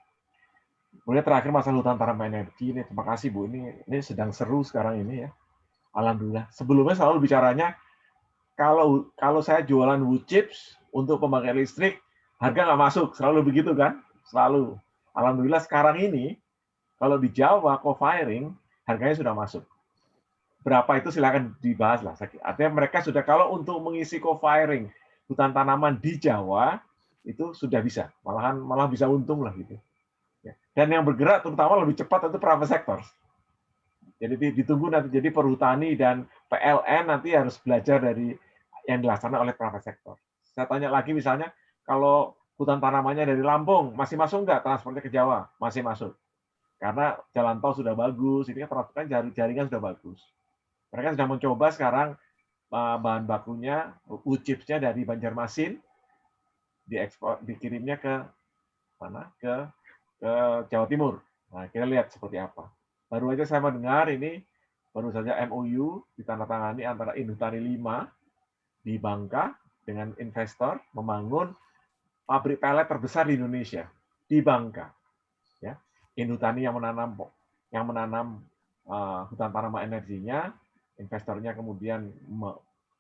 Kemudian terakhir masalah hutan tanam energi ini, terima kasih Bu, ini sedang seru sekarang ini ya. Alhamdulillah. Sebelumnya selalu bicaranya kalau saya jualan wood chips untuk pembangkit listrik, harga nggak masuk, selalu begitu kan? Selalu. Alhamdulillah sekarang ini kalau di Jawa co-firing harganya sudah masuk. Berapa itu silakan dibahas lah. Artinya mereka sudah, kalau untuk mengisi co-firing hutan tanaman di Jawa itu sudah bisa, malah bisa untung lah gitu. Dan yang bergerak terutama lebih cepat itu private sector. Jadi ditunggu nanti, jadi perhutani dan PLN nanti harus belajar dari yang dilaksanakan oleh private sector. Saya tanya lagi misalnya, kalau hutan tanamannya dari Lampung, masih masuk nggak transportnya ke Jawa? Masih masuk. Karena jalan tol sudah bagus, ini kan jaringan sudah bagus. Mereka sudah mencoba sekarang bahan bakunya, wood chips-nya dari Banjarmasin, dikirimnya ke mana? Ke Jawa Timur. Nah, kita lihat seperti apa. Baru aja saya mendengar ini, baru saja MOU ditandatangani antara Indutani 5 di Bangka dengan investor membangun pabrik pelet terbesar di Indonesia di Bangka. Ya, Indutani yang menanam hutan tanaman energinya, investornya kemudian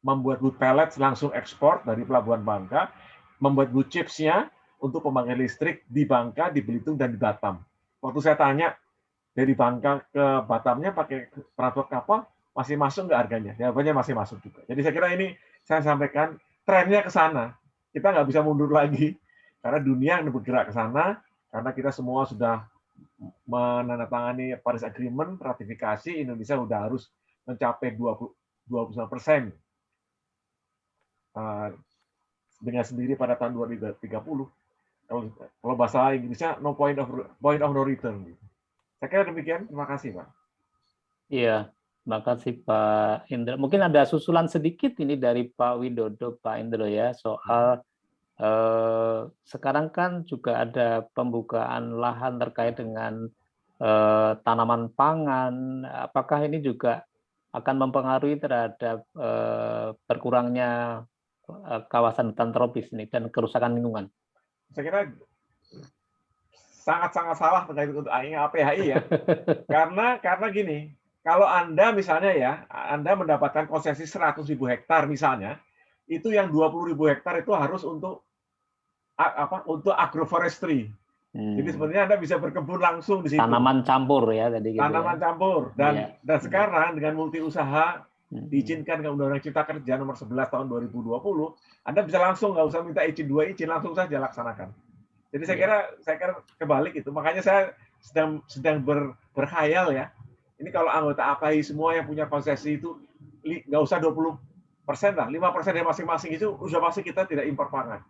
membuat wood pellets langsung ekspor dari Pelabuhan Bangka, membuat wood chips-nya untuk pembangkit listrik di Bangka, di Belitung, dan di Batam. Waktu saya tanya, dari Bangka ke Batamnya pakai transport kapal, masih masuk nggak harganya? Jawabannya masih masuk juga. Jadi saya kira ini saya sampaikan, trennya ke sana. Kita nggak bisa mundur lagi, karena dunia yang bergerak ke sana, karena kita semua sudah menandatangani Paris Agreement, ratifikasi, Indonesia sudah harus mencapai 29% dengan sendiri pada tahun 2030. Kalau bahasa Inggrisnya no point of no return. Saya kira demikian. Terima kasih, Pak. Iya, terima kasih Pak Indra. Mungkin ada susulan sedikit ini dari Pak Widodo, Pak Indra ya, soal sekarang kan juga ada pembukaan lahan terkait dengan tanaman pangan. Apakah ini juga akan mempengaruhi terhadap berkurangnya kawasan hutan tropis ini dan kerusakan lingkungan? Saya kira sangat-sangat salah terkait untuk APHI ya. Karena gini, kalau Anda misalnya ya, Anda mendapatkan konsesi 100.000 hektar misalnya, itu yang 20.000 hektar itu harus untuk agroforestry. Jadi sebenarnya Anda bisa berkebun langsung di situ. Tanaman campur ya tadi. Tanaman campur. Dan sekarang dengan multi usaha diizinkan ke Undang-Undang Cipta Kerja nomor 11 tahun 2020, Anda bisa langsung, nggak usah minta izin 2 izin, langsung saja laksanakan. Jadi saya kira kebalik itu. Makanya saya sedang berkhayal ya. Ini kalau anggota APHI semua yang punya konsesi itu nggak usah 20% lah, 5% dari masing-masing itu udah pasti kita tidak impor pangan.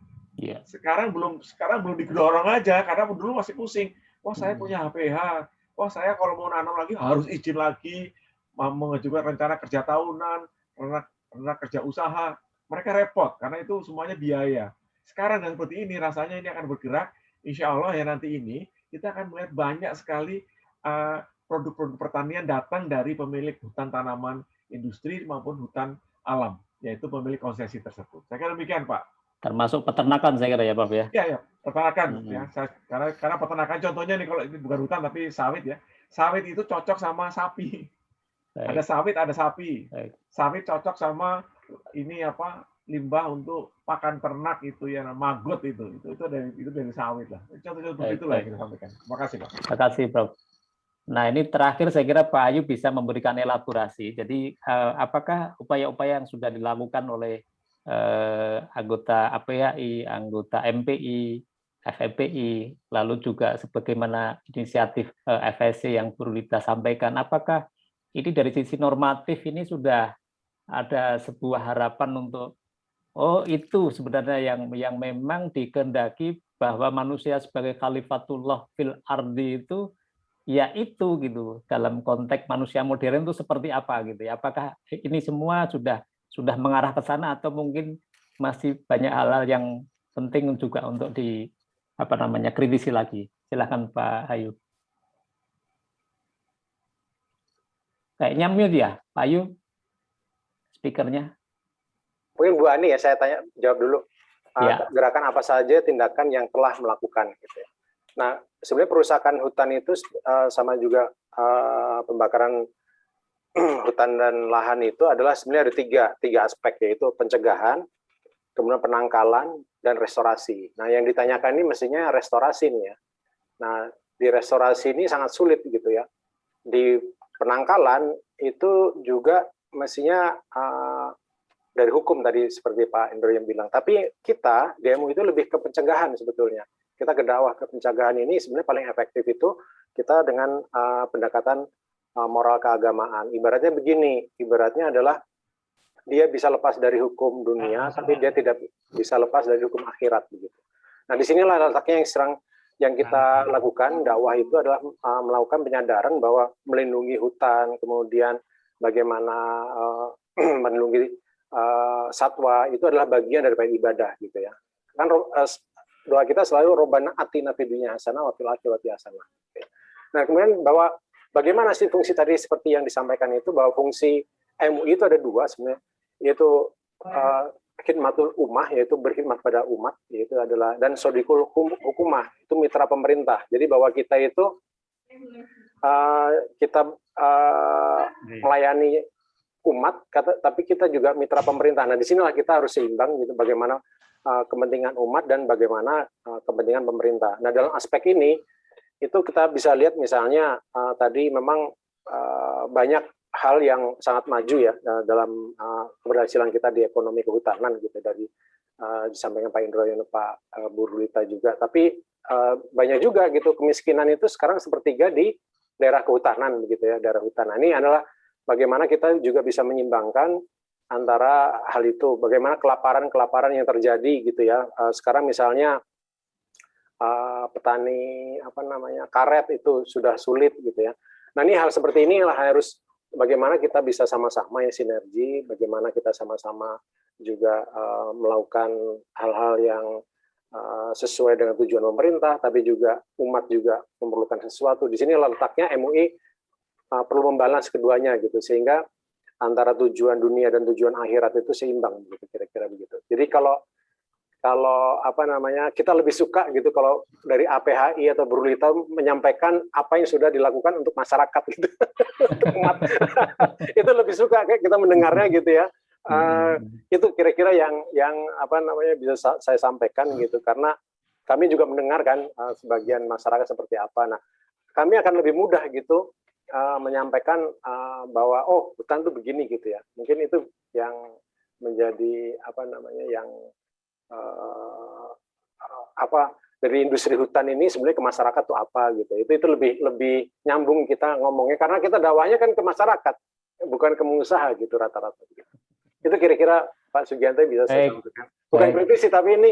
Sekarang belum didorong aja karena dulu masih pusing. Wah, saya punya HPH. Wah, saya kalau mau nanam lagi harus izin lagi, mengajukan rencana kerja tahunan, rencana kerja usaha. Mereka repot karena itu semuanya biaya. Sekarang dan seperti ini rasanya ini akan bergerak. Insya Allah ya nanti ini kita akan melihat banyak sekali produk-produk pertanian datang dari pemilik hutan tanaman industri maupun hutan alam, yaitu pemilik konsesi tersebut. Saya kira demikian, Pak. Termasuk peternakan saya kira ya, Pak ya. Iya, peternakan ya. Karena peternakan contohnya nih, kalau ini bukan hutan tapi sawit ya. Sawit itu cocok sama sapi. Ada sawit, ada sapi. Sawit cocok sama ini limbah untuk pakan ternak itu ya, maggot itu dari sawit lah. Contoh-contoh itulah yang kita sampaikan. Terima kasih, Pak. Terima kasih, Prof. Nah, ini terakhir saya kira Pak Ayu bisa memberikan elaborasi. Jadi apakah upaya-upaya yang sudah dilakukan oleh anggota APHI, anggota MPI, FEPI, lalu juga sebagaimana inisiatif FSC yang perlu kita sampaikan, apakah ini dari sisi normatif ini sudah ada sebuah harapan untuk itu sebenarnya yang memang dikehendaki bahwa manusia sebagai khalifatullah fil ardi itu ya itu gitu, dalam konteks manusia modern itu seperti apa gitu ya? Apakah ini semua sudah mengarah ke sana atau mungkin masih banyak hal-hal yang penting juga untuk kritisi lagi? Silakan Pak Ayu. Kayaknya mute ya, Pak Ayu, speakernya. Mungkin Bu Ani ya, saya jawab dulu. Ya. Gerakan apa saja tindakan yang telah melakukan. Gitu ya. Nah, sebenarnya perusakan hutan itu sama juga pembakaran hutan dan lahan itu adalah sebenarnya ada tiga aspek, yaitu pencegahan, kemudian penangkalan, dan restorasi. Nah, yang ditanyakan ini mestinya restorasi nih ya. Nah, di restorasi ini sangat sulit gitu ya. Di penangkalan itu juga mestinya dari hukum tadi seperti Pak Indro yang bilang. Tapi kita di MUI itu lebih ke pencegahan sebetulnya. Kita ke dakwah ke pencegahan ini sebenarnya paling efektif itu kita dengan pendekatan moral keagamaan. Ibaratnya begini, ibaratnya adalah dia bisa lepas dari hukum dunia, tapi dia tidak bisa lepas dari hukum akhirat begitu. Nah, disinilah letaknya yang kita lakukan dakwah itu adalah melakukan penyadaran bahwa melindungi hutan, kemudian bagaimana melindungi satwa itu adalah bagian daripada ibadah gitu ya. Kan doa kita selalu Robbana atina fid dunya hasanah wa fil akhirati hasanah. Nah, kemudian bahwa bagaimana sih fungsi tadi seperti yang disampaikan itu, bahwa fungsi MUI itu ada dua sebenarnya, yaitu khidmatul ummah, yaitu berkhidmat pada umat, yaitu adalah, dan sodikul hukumah, itu mitra pemerintah. Jadi bahwa kita itu melayani umat, tapi kita juga mitra pemerintah. Nah, disinilah kita harus seimbang gitu, bagaimana kepentingan umat dan bagaimana kepentingan pemerintah. Nah, dalam aspek ini itu kita bisa lihat misalnya tadi memang banyak hal yang sangat maju ya dalam keberhasilan kita di ekonomi kehutanan gitu, dari disampaikan Pak Indro dan Pak Bu Rulita juga. Tapi banyak juga gitu kemiskinan itu sekarang sepertiga di daerah kehutanan begitu ya, daerah hutan. Nah, ini adalah bagaimana kita juga bisa menyimbangkan antara hal itu, bagaimana kelaparan yang terjadi gitu ya. Sekarang misalnya petani karet itu sudah sulit gitu ya. Nah, ini hal seperti inilah harus bagaimana kita bisa sama-sama ya sinergi, bagaimana kita sama-sama juga melakukan hal-hal yang sesuai dengan tujuan pemerintah, tapi juga umat juga memerlukan sesuatu. Di sini letaknya MUI perlu membalans keduanya gitu, sehingga antara tujuan dunia dan tujuan akhirat itu seimbang begitu, kira-kira begitu. Jadi kalau kita lebih suka gitu kalau dari APHI atau Brulita menyampaikan apa yang sudah dilakukan untuk masyarakat gitu. Umat. Itu lebih suka kayak kita mendengarnya gitu ya. Itu kira-kira yang bisa saya sampaikan gitu, karena kami juga mendengarkan sebagian masyarakat seperti apa. Nah, kami akan lebih mudah gitu menyampaikan bahwa hutan itu begini gitu ya. Mungkin itu yang menjadi yang dari industri hutan ini sebenarnya ke masyarakat tuh apa gitu. Itu lebih nyambung kita ngomongnya, karena kita dakwahnya kan ke masyarakat, bukan ke pengusaha gitu rata-rata. Itu kira-kira Pak Sugianto bisa saya sampaikan. Bukan kritisi, tapi ini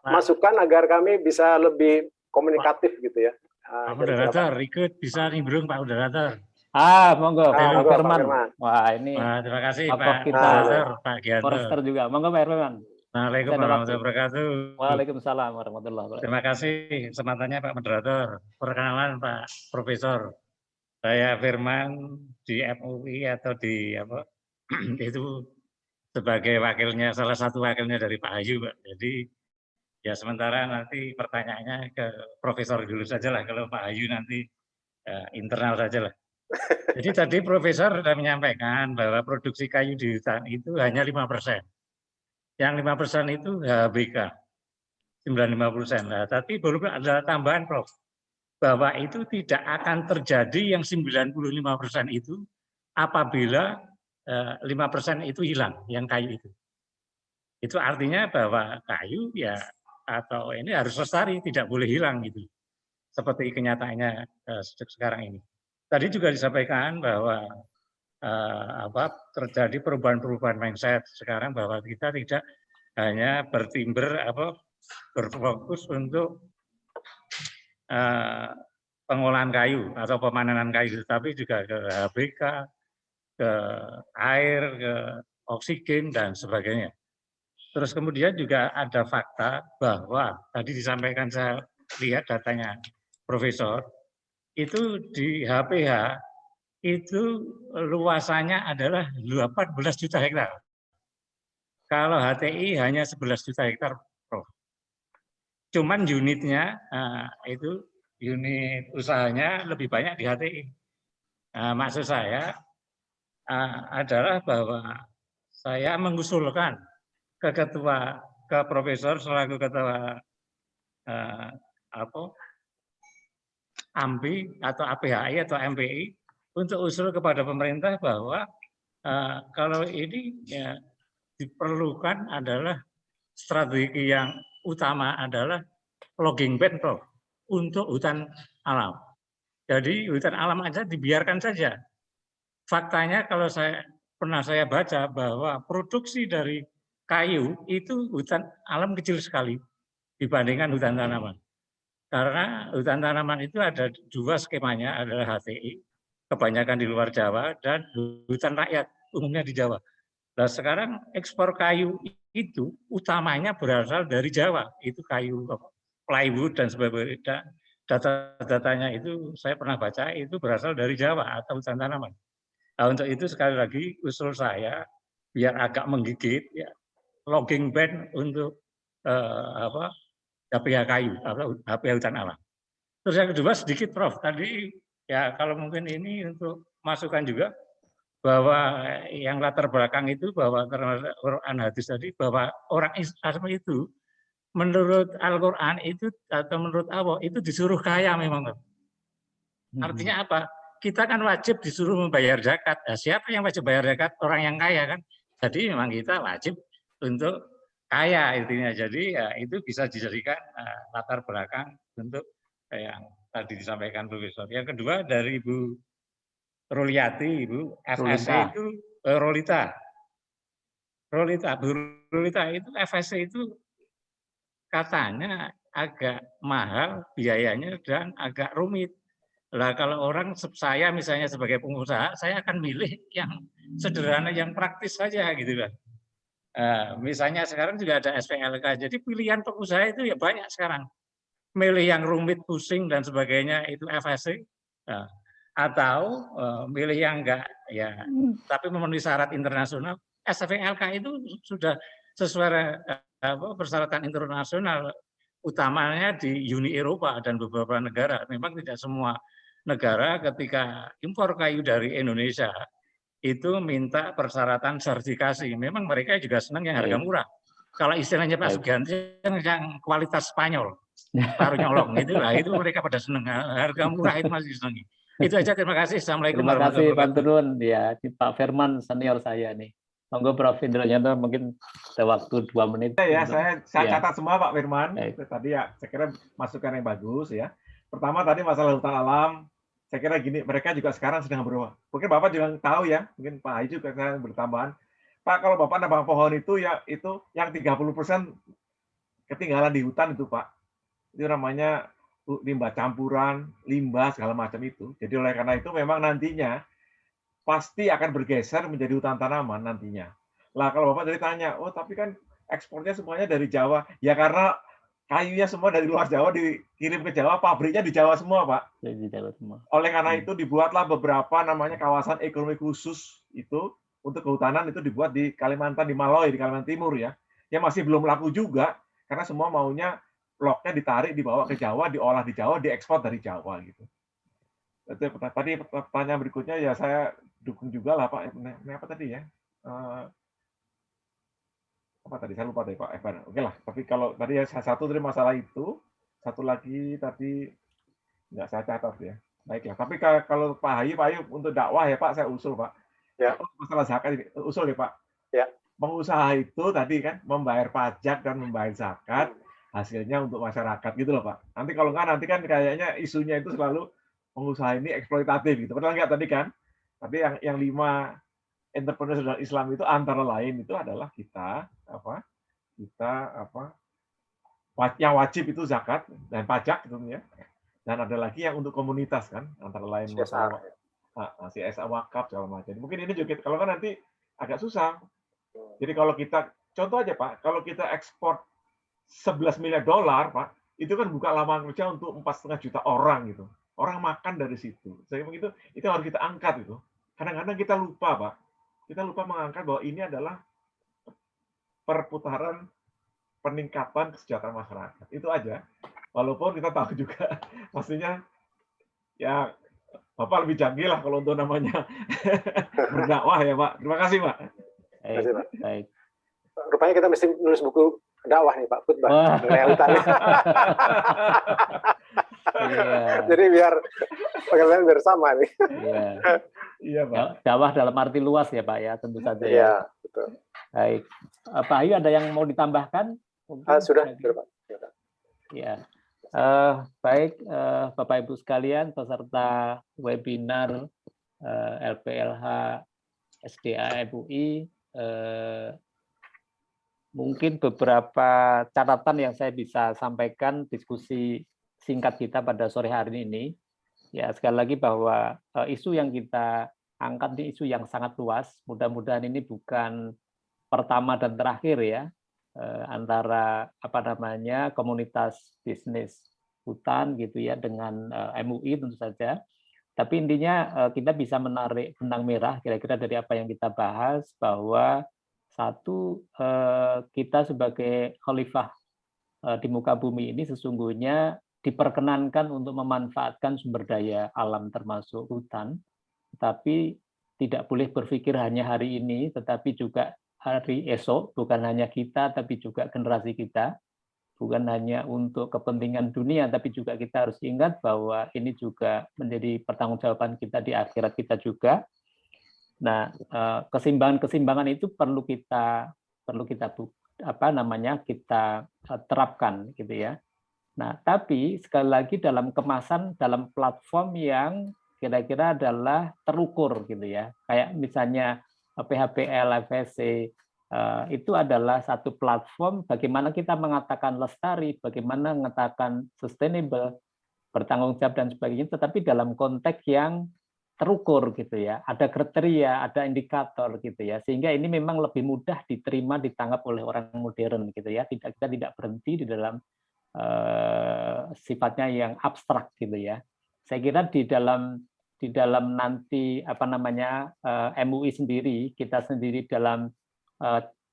masukan agar kami bisa lebih komunikatif gitu ya. Pak Moderator, ikut bisa nimbrung Pak Moderator. Monggo Pak Firman. Wah, ini terima kasih Pak Moderator, Pak Gianto. Forester juga. Monggo Pak Firman. Assalamualaikum warahmatullahi wabarakatuh. Waalaikumsalam warahmatullahi wabarakatuh. Terima kasih kesempatannya Pak Moderator. Perkenalan Pak Profesor. Saya Firman di MUI atau di itu sebagai wakilnya, salah satu wakilnya dari Pak Ayu, Pak. Jadi ya sementara nanti pertanyaannya ke Profesor dulu saja lah, kalau Pak Ayu nanti internal saja lah. Jadi tadi Profesor sudah menyampaikan bahwa produksi kayu di hutan itu hanya 5%. Yang 5% itu HBK, 95%. Nah, tapi baru ada tambahan, Prof, bahwa itu tidak akan terjadi yang 95% itu apabila 5% itu hilang, yang kayu itu. Itu artinya bahwa kayu ya atau ini harus lestari, tidak boleh hilang gitu. Seperti kenyataannya sekarang ini. Tadi juga disampaikan bahwa terjadi perubahan-perubahan mindset sekarang, bahwa kita tidak hanya berfokus untuk pengolahan kayu atau pemanenan kayu, tapi juga ke HBK, ke air, ke oksigen dan sebagainya. Terus kemudian juga ada fakta bahwa tadi disampaikan, saya lihat datanya Profesor, itu di HPH itu luasannya adalah 14 juta hektar. Kalau HTI hanya 11 juta hektar, Prof. Cuman unitnya itu unit usahanya lebih banyak di HTI. Maksud saya adalah bahwa saya mengusulkan ke profesor selaku ketua AMPI atau APHI atau MPI untuk usul kepada pemerintah bahwa kalau ini ya, diperlukan adalah strategi yang utama adalah logging ban, Prof, untuk hutan alam. Jadi hutan alam aja dibiarkan saja. Faktanya kalau pernah saya baca bahwa produksi dari kayu itu hutan alam kecil sekali dibandingkan hutan tanaman. Karena hutan tanaman itu ada dua skemanya, adalah HTI, kebanyakan di luar Jawa, dan hutan rakyat, umumnya di Jawa. Nah sekarang ekspor kayu itu utamanya berasal dari Jawa, itu kayu plywood dan sebagainya. Data-datanya itu saya pernah baca itu berasal dari Jawa atau hutan tanaman. Nah, untuk itu sekali lagi usul saya biar agak menggigit, ya, logging ban untuk HPH kayu, HPH hutan alam. Terus yang kedua sedikit Prof, tadi ya kalau mungkin ini untuk masukan juga bahwa yang latar belakang itu bahwa Quran hadis tadi bahwa orang Islam itu menurut Al-Quran itu atau menurut Allah itu disuruh kaya memang. Artinya apa? Kita kan wajib disuruh membayar zakat. Nah, siapa yang wajib bayar zakat? Orang yang kaya kan. Jadi memang kita wajib untuk kaya intinya. Jadi ya itu bisa dijadikan latar belakang untuk yang tadi disampaikan Profesor. Yang kedua dari Ibu Ruliati, Ibu FSC itu Rolita. Bu Rolita itu FSC itu katanya agak mahal biayanya dan agak rumit. Lah kalau orang saya misalnya sebagai pengusaha, saya akan milih yang sederhana, yang praktis saja gitu kan. Misalnya sekarang juga ada SPLK, jadi pilihan pengusaha itu ya banyak sekarang. Milih yang rumit, pusing dan sebagainya itu FSC, atau milih yang enggak ya, tapi memenuhi syarat internasional. SPLK itu sudah sesuai persyaratan internasional, utamanya di Uni Eropa dan beberapa negara. Memang tidak semua negara ketika impor kayu dari Indonesia itu minta persyaratan sertifikasi. Memang mereka juga senang yang harga murah. Kalau istilahnya Pak Sugianti yang kualitas Spanyol, taruh nyolong itulah, itu mereka pada senang. Harga murah itu masih senang. Itu aja, terima kasih. Assalamualaikum warahmatullahi wabarakatuh. Terima kasih Pak Turun, ya Pak Firman senior saya nih. Monggo Prof Indrojanto, mungkin ada waktu 2 menit. Ya, saya catat semua Pak Firman. Tadi ya, saya kira masukan yang bagus ya. Pertama tadi masalah hutan alam, saya kira gini, mereka juga sekarang sedang berubah. Mungkin Bapak juga tahu ya, mungkin Pak Hai juga sekarang bertambahan. Pak, kalau Bapak nambah pohon itu ya itu yang 30% ketinggalan di hutan itu Pak. Itu namanya limbah campuran, limbah segala macam itu. Jadi oleh karena itu memang nantinya pasti akan bergeser menjadi hutan tanaman nantinya. Lah kalau Bapak tadi tanya, oh tapi kan ekspornya semuanya dari Jawa. Ya karena kayunya semua dari luar Jawa dikirim ke Jawa, pabriknya di Jawa semua, Pak. Di Jawa semua. Oleh karena itu dibuatlah beberapa namanya kawasan ekonomi khusus itu untuk kehutanan itu dibuat di Kalimantan, di Maloy, di Kalimantan Timur ya. Yang masih belum laku juga karena semua maunya bloknya ditarik, dibawa ke Jawa, diolah di Jawa, diekspor dari Jawa gitu. Tadi pertanyaan berikutnya ya saya dukung juga lah Pak. Apa tadi ya? Apa tadi saya lupa deh Pak Evan. Oke lah, tapi kalau tadi ya satu dari masalah itu, satu lagi tadi nggak saya catat ya. Baiklah, tapi kalau Pak Hayu untuk dakwah ya Pak, saya usul Pak. Ya. Masalah zakat ini, usul ya Pak. Ya. Pengusaha itu tadi kan membayar pajak dan membayar zakat, hasilnya untuk masyarakat gitu loh Pak. Nanti kalau nggak, nanti kan kayaknya isunya itu selalu pengusaha ini eksploitatif gitu. Padahal nggak tadi kan. Tapi yang 5 entrepreneur Islam itu antara lain itu adalah kita yang wajib itu zakat dan pajak gitu ya. Dan ada lagi yang untuk komunitas kan, antara lain masalah CSR wakaf segala macam. Mungkin ini juga kalau kan nanti agak susah. Jadi kalau kita contoh aja Pak, kalau kita ekspor $11 miliar Pak, itu kan buka lapangan kerja untuk 4,5 juta orang gitu. Orang makan dari situ. Saya begitu, itu harus kita angkat itu. Kadang-kadang kita lupa, Pak. Kita lupa mengangkat bahwa ini adalah perputaran peningkatan kesejahteraan masyarakat. Itu aja. Walaupun kita tahu juga pastinya ya Bapak lebih canggih lah kalau untuk namanya berdakwah ya, Pak. Terima kasih, Pak. Terima kasih, Pak. Baik. Rupanya kita mesti nulis buku dakwah nih, Pak, khutbah mengenai hutan. Iya. Jadi biar pengertian bersama nih. Iya. Iya, Pak. Dakwah dalam arti luas ya, Pak, ya, tentu saja. Ya. Iya, betul. Baik. Pak Ayu ada yang mau ditambahkan? Sudah, Pak. Ya. Baik, Bapak Ibu sekalian, peserta webinar LPLH SDA MUI, mungkin beberapa catatan yang saya bisa sampaikan diskusi singkat kita pada sore hari ini. Ya, sekali lagi bahwa isu yang kita angkat ini isu yang sangat luas. Mudah-mudahan ini bukan pertama dan terakhir ya, antara komunitas bisnis hutan gitu ya dengan MUI tentu saja. Tapi intinya kita bisa menarik benang merah kira-kira dari apa yang kita bahas, bahwa satu, kita sebagai khalifah di muka bumi ini sesungguhnya diperkenankan untuk memanfaatkan sumber daya alam termasuk hutan, tapi tidak boleh berpikir hanya hari ini, tetapi juga hari esok, bukan hanya kita, tapi juga generasi kita, bukan hanya untuk kepentingan dunia, tapi juga kita harus ingat bahwa ini juga menjadi pertanggungjawaban kita di akhirat kita juga. Nah, keseimbangan-keseimbangan itu perlu kita terapkan gitu ya. Nah, tapi sekali lagi dalam kemasan, dalam platform yang kira-kira adalah terukur gitu ya. Kayak misalnya PHPL, FSC, itu adalah satu platform bagaimana kita mengatakan lestari, bagaimana mengatakan sustainable, bertanggung jawab dan sebagainya, tetapi dalam konteks yang terukur gitu ya. Ada kriteria, ada indikator gitu ya. Sehingga ini memang lebih mudah diterima, ditanggap oleh orang modern gitu ya. Kita tidak berhenti di dalam sifatnya yang abstrak gitu ya. Saya kira di dalam nanti MUI sendiri, kita sendiri dalam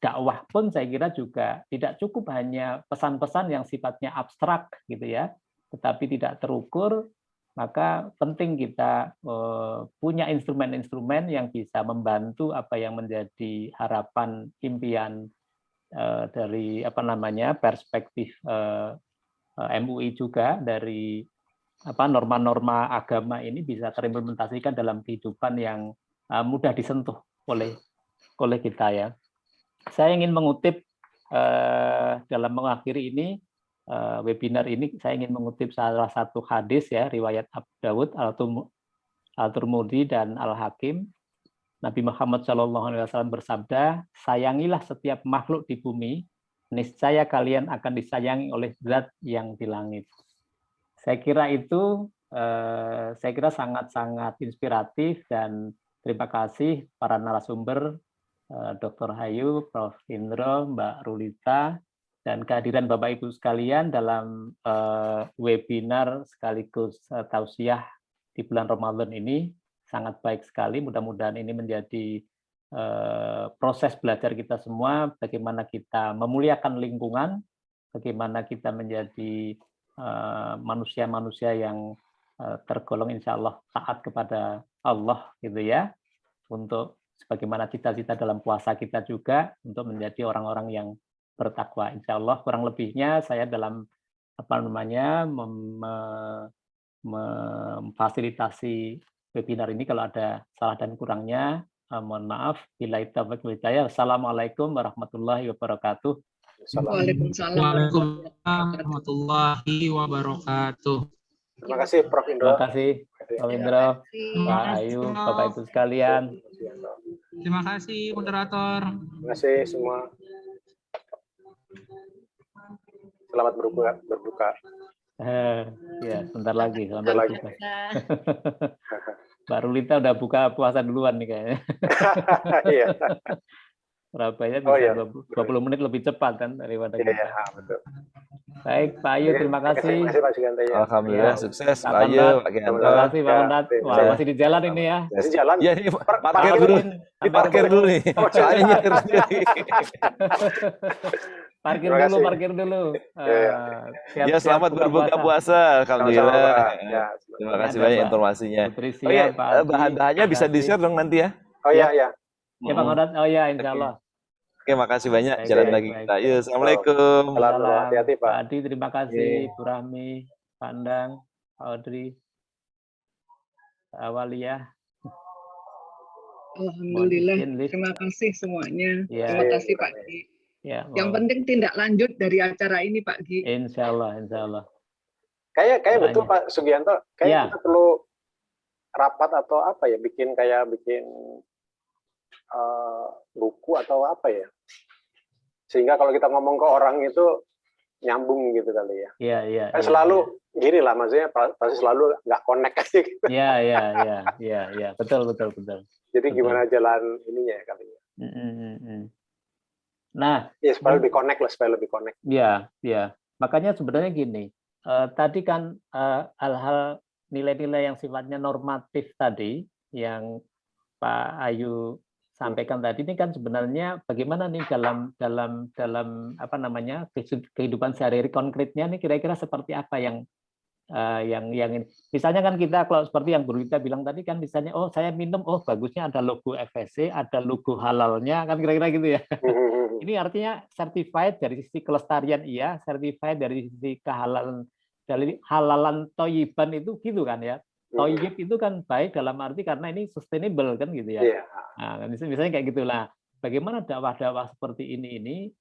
dakwah pun saya kira juga tidak cukup hanya pesan-pesan yang sifatnya abstrak gitu ya, tetapi tidak terukur. Maka penting kita punya instrumen-instrumen yang bisa membantu apa yang menjadi harapan impian dari perspektif MUI juga, dari norma-norma agama ini bisa terimplementasikan dalam kehidupan yang mudah disentuh oleh kita ya. Saya ingin mengutip dalam mengakhiri ini webinar ini, saya ingin mengutip salah satu hadis ya, riwayat Abu Dawud, Al-Tirmidzi dan Al-Hakim. Nabi Muhammad SAW bersabda, sayangilah setiap makhluk di bumi, niscaya kalian akan disayangi oleh zat yang di langit. Saya kira itu sangat-sangat inspiratif, dan terima kasih para narasumber, Dr. Hayu, Prof. Indro, Mbak Rulita, dan kehadiran Bapak Ibu sekalian dalam webinar sekaligus tausiah di bulan Ramadan ini sangat baik sekali. Mudah-mudahan ini menjadi proses belajar kita semua, bagaimana kita memuliakan lingkungan, bagaimana kita menjadi manusia-manusia yang tergolong insya Allah taat kepada Allah gitu ya, untuk sebagaimana cita-cita dalam puasa kita juga untuk menjadi orang-orang yang bertakwa. Insya Allah kurang lebihnya saya dalam memfasilitasi webinar ini, kalau ada salah dan kurangnya mohon maaf. Billahi taufiq wal hidayah. Assalamualaikum warahmatullahi wabarakatuh. Waalaikumsalam warahmatullahi wabarakatuh. Terima kasih Prof. Indro. Terima kasih Prof. Indro, Pak Ayu, Bapak Ibu sekalian. Terima kasih moderator. Terima kasih semua. Selamat berbuka. Ya, sebentar lagi. Selamat lagi. berbuka. Mbak Rulita udah buka puasa duluan nih kayaknya. Iya. Surabaya bisa 20 menit lebih cepat kan daripada kita. Iya, betul. Baik, Pak Ayu, terima kasih. Terima kasih Pak Sugianto ya. Alhamdulillah Ya. sukses Pak Pak Ayu, Konrad, Pak terima Gianto. kasih Pak Konrad. Wah, Ya. masih di jalan ini ya. Masih jalan. Ya ini parkir parkir dulu. Parkirin, Ini parkir ketemu. dulu nih. Soalnya nyetir sendiri. Parkir Terima dulu, kasih. parkir dulu. Ya. Ya selamat berbuka puasa. Sama-sama, Alhamdulillah. Pak. Ya, Terima kasih Ada banyak Pak informasinya. Putri Oh iya, Sia, Pak Adi. bahan-bahannya bisa Terima kasih. di-share dong nanti ya. Oh iya, ya. Ya Pak Konrad, oh ya insya Allah. Oke, makasih banyak. Baik, Jalan baik, lagi baik. kita. Yuk, assalamualaikum. Salam, hati-hati, Pak. Pak Adi, terima kasih. Bu Rahmi, Pak Endang, Pak Audrey, Pak Awalia. Alhamdulillah, Mohon izin, Liz. terima kasih semuanya. Ya. Terima kasih Pak Gi. Ya, Yang mohon. penting tindak lanjut dari acara ini Pak Gi. Insya Allah, insya Allah. Kayak Doanya. betul Pak Sugianto, kayak Ya. kita perlu rapat atau apa ya, bikin buku atau apa ya, sehingga kalau kita ngomong ke orang itu nyambung gitu kali ya. Iya, iya. Kan iya, selalu gini lah, maksudnya pasti selalu nggak connect aja gitu. Iya, iya, iya, iya, iya. Betul, betul, betul. Jadi Betul. gimana jalan ininya ya kali ya. Nah, Ya supaya lebih connect lah, supaya lebih connect. ya, ya. Makanya sebenarnya gini, tadi kan hal-hal nilai-nilai yang sifatnya normatif tadi yang Pak Ayu sampaikan tadi ini kan sebenarnya bagaimana nih dalam apa namanya kehidupan sehari-hari konkretnya nih kira-kira seperti apa yang ini. Misalnya kan kita kalau seperti yang Bu Rita bilang tadi kan misalnya oh saya minum oh bagusnya ada logo FSC, ada logo halalnya kan kira-kira gitu ya. Ini artinya certified dari sisi kelestarian iya, certified dari sisi kehalalan dari halalan toyiban itu gitu kan ya. Toyib itu kan baik dalam arti karena ini sustainable kan gitu ya. Iya. Nah, misalnya kayak gitulah. Bagaimana dakwah-dakwah seperti ini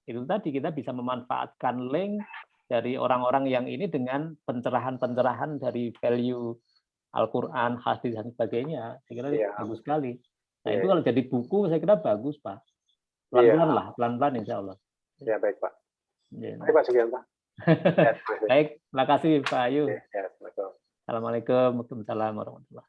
itu tadi kita bisa memanfaatkan link dari orang-orang yang ini dengan pencerahan-pencerahan dari value Al-Quran, hadis dan sebagainya. Saya kira Iya. bagus sekali. Nah, Iya. itu kalau jadi buku saya kira bagus, Pak. Pelan-pelan lah, pelan-pelan insya Allah. Ya baik Pak. Ya. Baik Pak Sugianto. Ya, Baik, terima kasih Pak Ayu. ya, Assalamualaikum. Assalamualaikum warahmatullahi wabarakatuh.